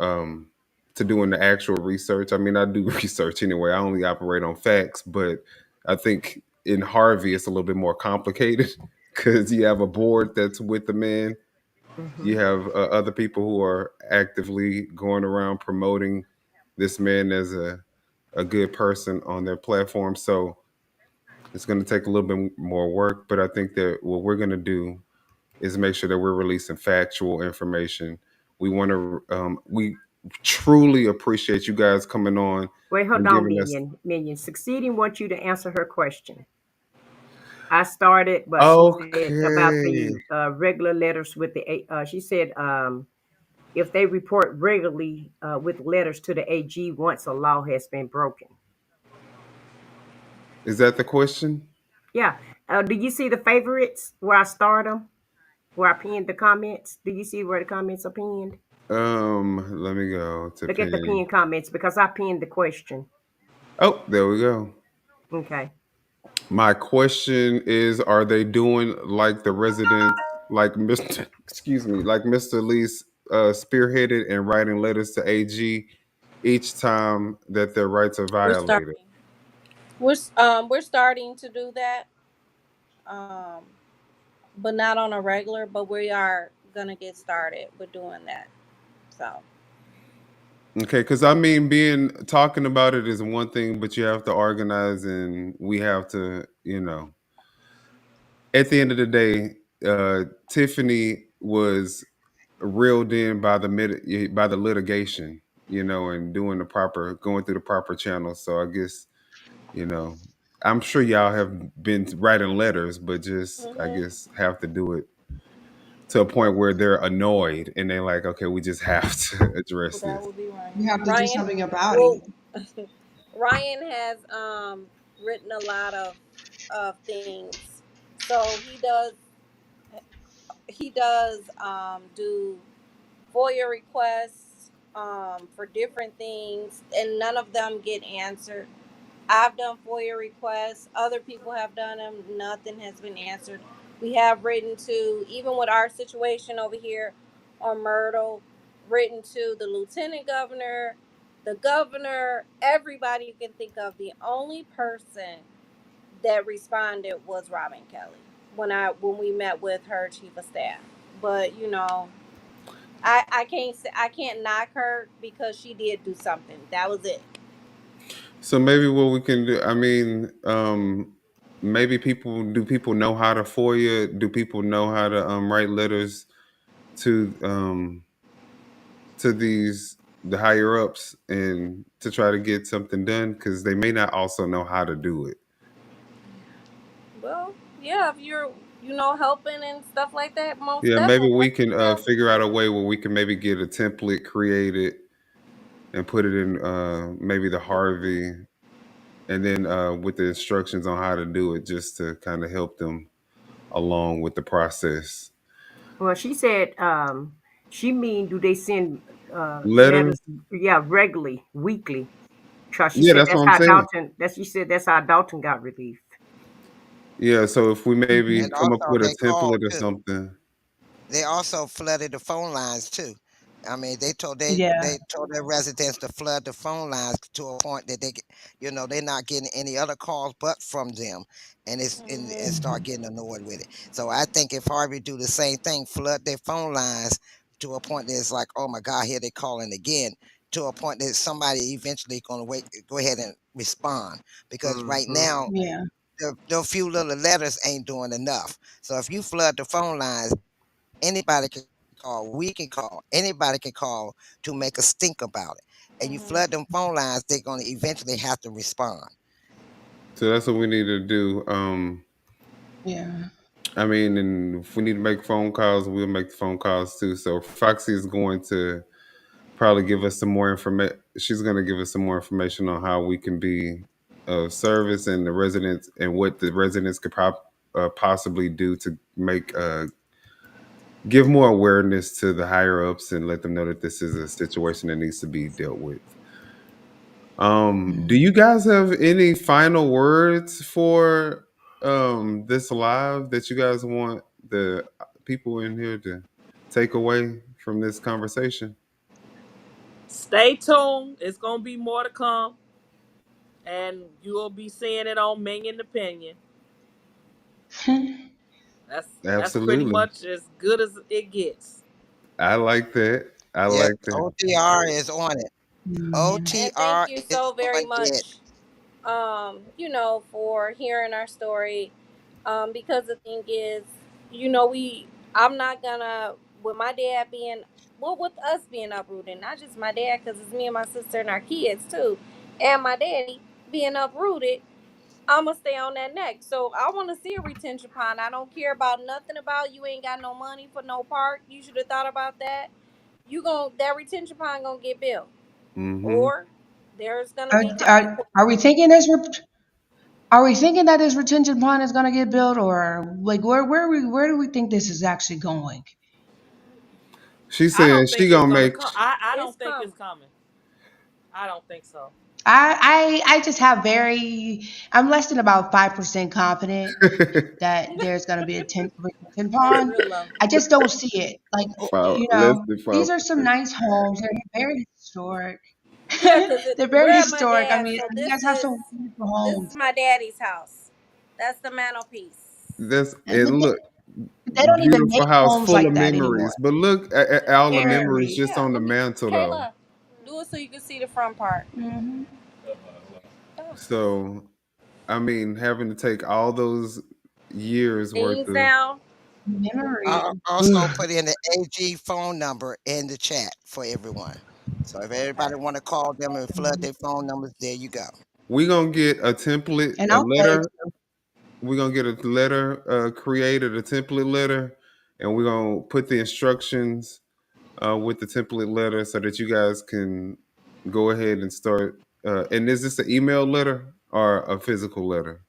S12: to doing the actual research. I mean, I do research anyway. I only operate on facts, but I think in Harvey, it's a little bit more complicated because you have a board that's with the man.
S13: hmm
S12: You have other people who are actively going around promoting this man as a good person on their platform. So it's going to take a little bit more work, but I think that what we're going to do is make sure that we're releasing factual information. We want to truly appreciate you guys coming on
S13: Wait, hold
S12: and
S13: on,
S12: giving us.
S13: Minion. Succeeding wants you to answer her question. I started, but she said about
S12: Okay.
S13: the regular letters with the. She said if they report regularly with letters to the AG once a law has been broken.
S12: Is that the question?
S13: Yeah. Do you see the favorites where I start them? Where I pinned the comments? Do you see where the comments are pinned?
S12: Let me go to
S13: Look at the
S12: pin.
S13: pinned comments because I pinned the question.
S12: Oh, there we go.
S13: Okay.
S12: My question is, are they doing like the residents, like Mr. excuse me, like Mr. Lee's spearheaded and writing letters to AG each time that their rights are
S16: We're
S12: violated?
S16: starting. We're starting to do that, um, but not on a regular. But we are gonna get started with doing that. So
S12: Okay, because I mean, being talking about it is one thing, but you have to organize, and we have to, at the end of the day, Tiffany was reeled in by by the litigation, and doing the proper, going through the proper channels. So I guess, you know, I'm sure y'all have been writing letters, but just I guess have to do it to a point where they're annoyed and they're like, okay, we just have to address
S16: that
S12: this.
S16: would be Ryan.
S17: You have to do
S16: Ryan,
S17: something about
S16: well,
S17: it.
S16: Ryan has written a lot of things, so he does do FOIA requests for different things, and none of them get answered. I've done FOIA requests. Other people have done them. Nothing has been answered. We have written to, even with our situation over here on Myrtle, written to the lieutenant governor, the governor, everybody you can think of. The only person that responded was Robin Kelly when we met with her chief of staff. But I can't say, I can't knock her because she did do something. That was it.
S12: So maybe what we can do, I mean, maybe people know how to FOIA? Do people know how to write letters to the higher ups and to try to get something done? Because they may not also know how to do it.
S16: Well, yeah, if you're helping and stuff like that, most
S12: Yeah, maybe
S16: definitely.
S12: we can figure out a way where we can maybe get a template created and put it in maybe the Harvey, and then with the instructions on how to do it, just to kind of help them along with the process.
S13: Well, she said she mean do they send
S12: Letters.
S13: letters? Yeah, regularly, weekly. 'Cause she
S12: Yeah,
S13: said
S12: that's what I'm saying.
S13: That's how Dalton got relief.
S12: Yeah, so if we maybe
S14: And
S12: come up
S14: also
S12: with a
S14: they called
S12: template or
S14: too.
S12: something.
S14: They also flooded the phone lines too. I mean,
S17: Yeah.
S14: they told their residents to flood the phone lines to a point that they're not getting any other calls but from them, and start getting annoyed with it. So I think if Harvey do the same thing, flood their phone lines to a point that it's like, oh my God, here they calling again. To a point that somebody eventually going to go ahead and respond, because right
S13: Mm-hmm.
S14: now
S17: Yeah.
S14: the few little letters ain't doing enough. So if you flood the phone lines, anybody can call. We can call. Anybody can call to make us think about it. And you flood them phone lines, they're going to eventually have to respond.
S12: So that's what we need to do.
S17: Yeah.
S12: I mean, and if we need to make phone calls, we'll make the phone calls too. So Foxy is going to probably give us some more information. She's going to give us some more information on how we can be of service and the residents and what the residents could possibly do to make give more awareness to the higher ups and let them know that this is a situation that needs to be dealt with. Do you guys have any final words for this live that you guys want the people in here to take away from this conversation?
S11: Stay tuned. It's gonna be more to come, and you will be seeing it on Mingin' Opinion. That's pretty
S12: Absolutely.
S11: much as good as it gets.
S12: I like that. I
S14: Yes,
S12: like that.
S14: OTR is on it.
S16: And thank
S14: OTR
S16: you
S14: is
S16: so very
S14: on it.
S16: much, for hearing our story. Because the thing is, we I'm not gonna with my dad being, well, with us being uprooted, not just my dad, because it's me and my sister and our kids too, and my daddy being uprooted, I'm going to stay on that neck. So I want to see a retention pond. I don't care about nothing about you ain't got no money for no park. You should have thought about that. That retention pond going to get built.
S12: Mm-hmm.
S16: Or there's going to be
S17: Are we thinking this? Are we thinking that this retention pond is going to get built, or like where do we think this is actually going?
S12: She
S11: I
S12: said
S11: don't
S12: she
S11: think it's
S12: gonna
S11: gonna
S12: make.
S11: come. I don't
S16: it's
S11: think
S16: coming.
S11: it's coming. I don't think so.
S17: I just have I'm less than about 5% confident that there's going to be a retention pond.
S16: Real low.
S17: I just don't see it. Like,
S12: Less than
S17: these are some
S12: 5%.
S17: nice homes. They're very historic.
S16: Yeah, because
S17: They're very
S16: we're at my
S17: historic. I
S16: dad's.
S17: mean,
S16: So
S17: you guys have some beautiful
S16: this
S17: homes.
S16: is my daddy's house. That's the mantelpiece.
S12: That's
S17: But
S12: and look,
S17: they don't even make
S12: beautiful house
S17: homes
S12: full
S17: like
S12: of
S17: that anymore.
S12: memories. But look at all the memories
S17: Very.
S12: just
S16: Yeah,
S12: on the
S16: let me,
S12: mantle though.
S16: Kayla, do it so you can see the front part.
S17: Hmm.
S12: So I mean, having to take all those years worth
S16: Things
S12: of.
S16: down.
S17: Memories.
S14: I'll also put in the AG phone number in the chat for everyone. So if everybody want to call them and flood their phone numbers, there you go.
S12: We gonna get a template,
S17: And
S12: a
S17: I'll say it
S12: letter. We're gonna get a letter created, a template letter, and we're gonna put the instructions with the template letter so that you guys can go ahead and start. And is this an email letter or a physical letter?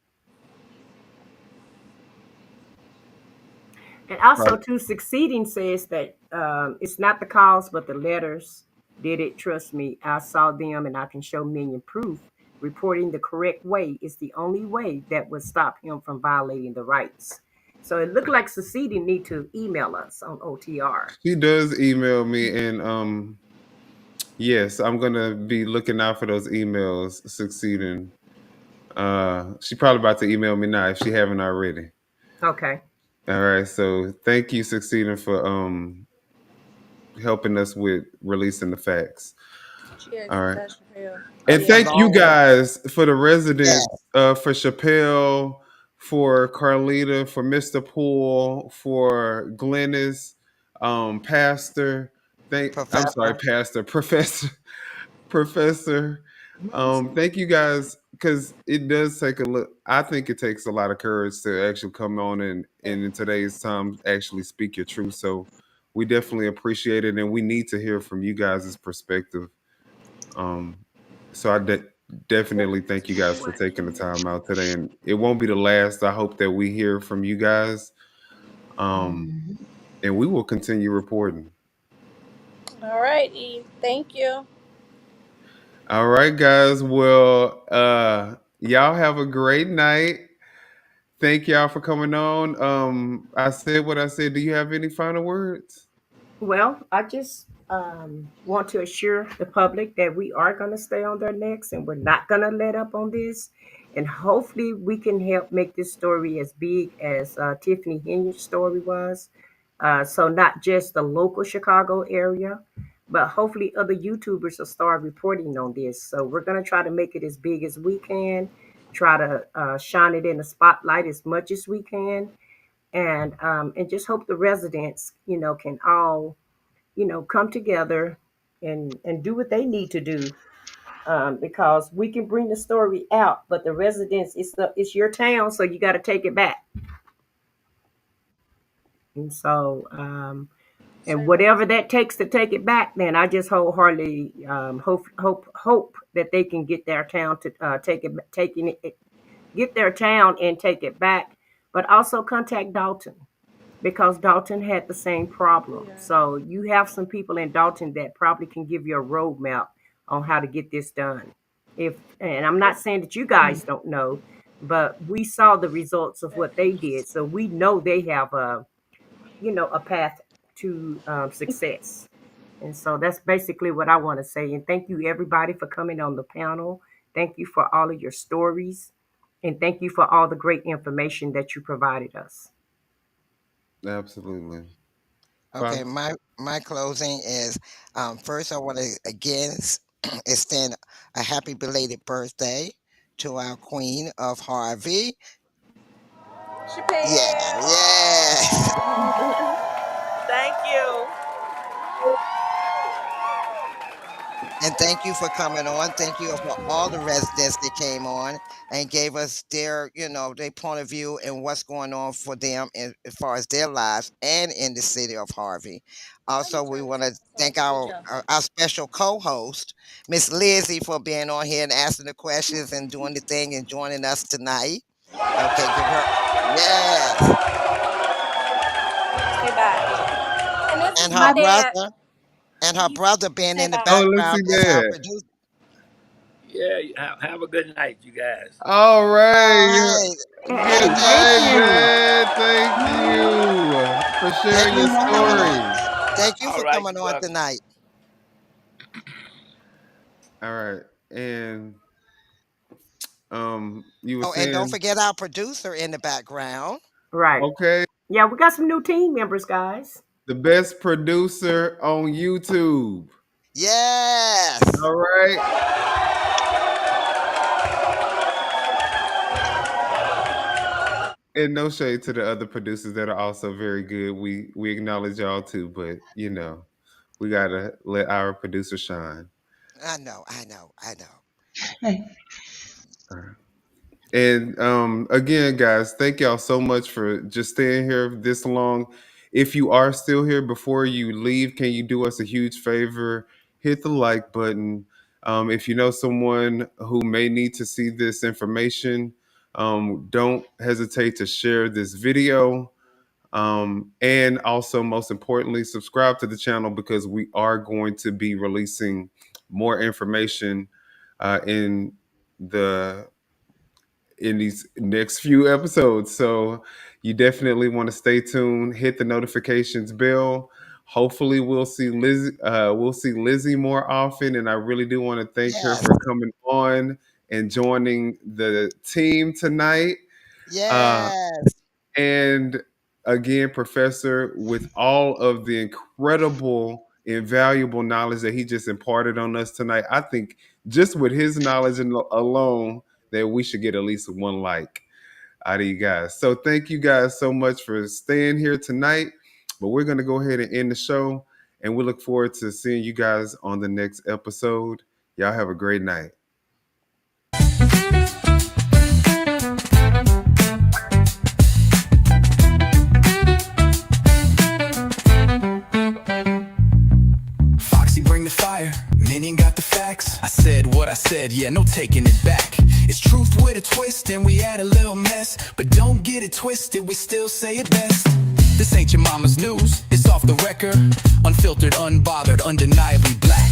S13: And also,
S12: Right.
S13: too, succeeding says that it's not the calls, but the letters did it. Trust me, I saw them and I can show million proof. Reporting the correct way is the only way that would stop him from violating the rights. So it looked like succeeding need to email us on OTR.
S12: She does email me, and yes, I'm gonna be looking out for those emails. Succeeding. She probably about to email me now if she haven't already.
S13: Okay.
S12: All right, so thank you, Succeeding, for helping us with releasing the facts.
S16: Cheers.
S12: All right.
S16: That's real.
S12: And
S14: That's a
S12: thank you
S14: long way.
S12: guys for the
S14: Yeah,
S12: residents, for Chappelle, for Carlita, for Mr. Poole, for Glennis, Pastor. I'm sorry,
S14: Professor.
S12: Pastor, Professor. Thank you guys, because it does take a look. I think it takes a lot of courage to actually come on and in today's time actually speak your truth. So we definitely appreciate it, and we need to hear from you guys' perspective. Um, so definitely thank you guys for taking the time out today, and it won't be the last. I hope that we hear from you guys, and we will continue reporting.
S16: All right, Eve. Thank you.
S12: All right, guys. Well, y'all have a great night. Thank y'all for coming on. I said what I said. Do you have any final words?
S13: Well, I just want to assure the public that we are going to stay on their necks and we're not going to let up on this. And hopefully, we can help make this story as big as Tiffany Henyard's story was. So, not just the local Chicago area, but hopefully, other YouTubers will start reporting on this. So, we're going to try to make it as big as we can, try to shine it in the spotlight as much as we can, and just hope the residents, can all come together and do what they need to do, because we can bring the story out, but the residents, it's your town, so you got to take it back. And so, and whatever that takes to take it back, then I just wholeheartedly hope that they can get their town to get their town and take it back, but also contact Dalton, because Dalton had the same problem.
S16: Yeah.
S13: So you have some people in Dalton that probably can give you a roadmap on how to get this done. And I'm not saying that you guys don't know, but we saw the results of what they did, so we know they have a path to success. And so that's basically what I want to say. And thank you everybody for coming on the panel. Thank you for all of your stories, and thank you for all the great information that you provided us.
S12: Absolutely.
S14: Okay, my closing is first I want to again extend a happy belated birthday to our queen of Harvey.
S16: Chappelle.
S14: Yeah, yeah.
S11: Thank you.
S14: And thank you for coming on. Thank you for all the residents that came on and gave us their, their point of view and what's going on for them as far as their lives and in the city of Harvey. Also, we want to thank our special co-host, Miss Lizzie, for being on here and asking the questions and doing the thing and joining us tonight. Okay, give her, yes.
S16: Say bye. And this
S14: And
S16: is
S14: her
S16: my dad.
S14: brother. And her brother being
S16: Say
S14: in the
S16: bye.
S12: Oh, let's see
S14: background as our
S12: that.
S14: producer.
S15: Yeah, have a good night, you guys.
S12: All
S14: All
S12: right.
S14: right.
S12: Good
S14: Good
S13: Thank
S12: night,
S14: night.
S13: you.
S12: man. Thank you for
S14: Thank
S12: sharing
S14: you
S12: your
S14: for coming
S12: story.
S14: on. Thank you
S15: All
S14: for
S15: right,
S14: coming
S15: you're
S14: on
S15: welcome.
S14: tonight.
S12: All right. And you were
S14: Oh, and don't
S12: saying,
S14: forget our producer in the background.
S13: Right.
S12: okay,
S13: Yeah, we got some new team members, guys.
S12: the best producer on YouTube.
S14: Yes.
S12: All right. And no shade to the other producers that are also very good. We acknowledge y'all too, but we gotta let our producer shine.
S14: I know. I know. I know.
S12: All right. And again, guys, thank y'all so much for just staying here this long. If you are still here before you leave, can you do us a huge favor? Hit the like button. If you know someone who may need to see this information, don't hesitate to share this video. And also, most importantly, subscribe to the channel because we are going to be releasing more information in the in these next few episodes. So you definitely want to stay tuned, hit the notifications bell. Hopefully we'll see Lizzie more often. And I really do want to thank her
S14: Yes.
S12: for coming on and joining the team tonight.
S14: Yes.
S12: And again, Professor, with all of the incredible, invaluable knowledge that he just imparted on us tonight, I think just with his knowledge alone, that we should get at least one like out of you guys. So thank you guys so much for staying here tonight. But we're going to go ahead and end the show. And we look forward to seeing you guys on the next episode. Y'all have a great night.
S1: Foxy, bring the fire. Minion got the facts. I said what I said, yeah, no taking it back. It's truth with a twist, and we had a little mess. But don't get it twisted, we still say it best. This ain't your mama's news, it's off the record. Unfiltered, unbothered, undeniably black.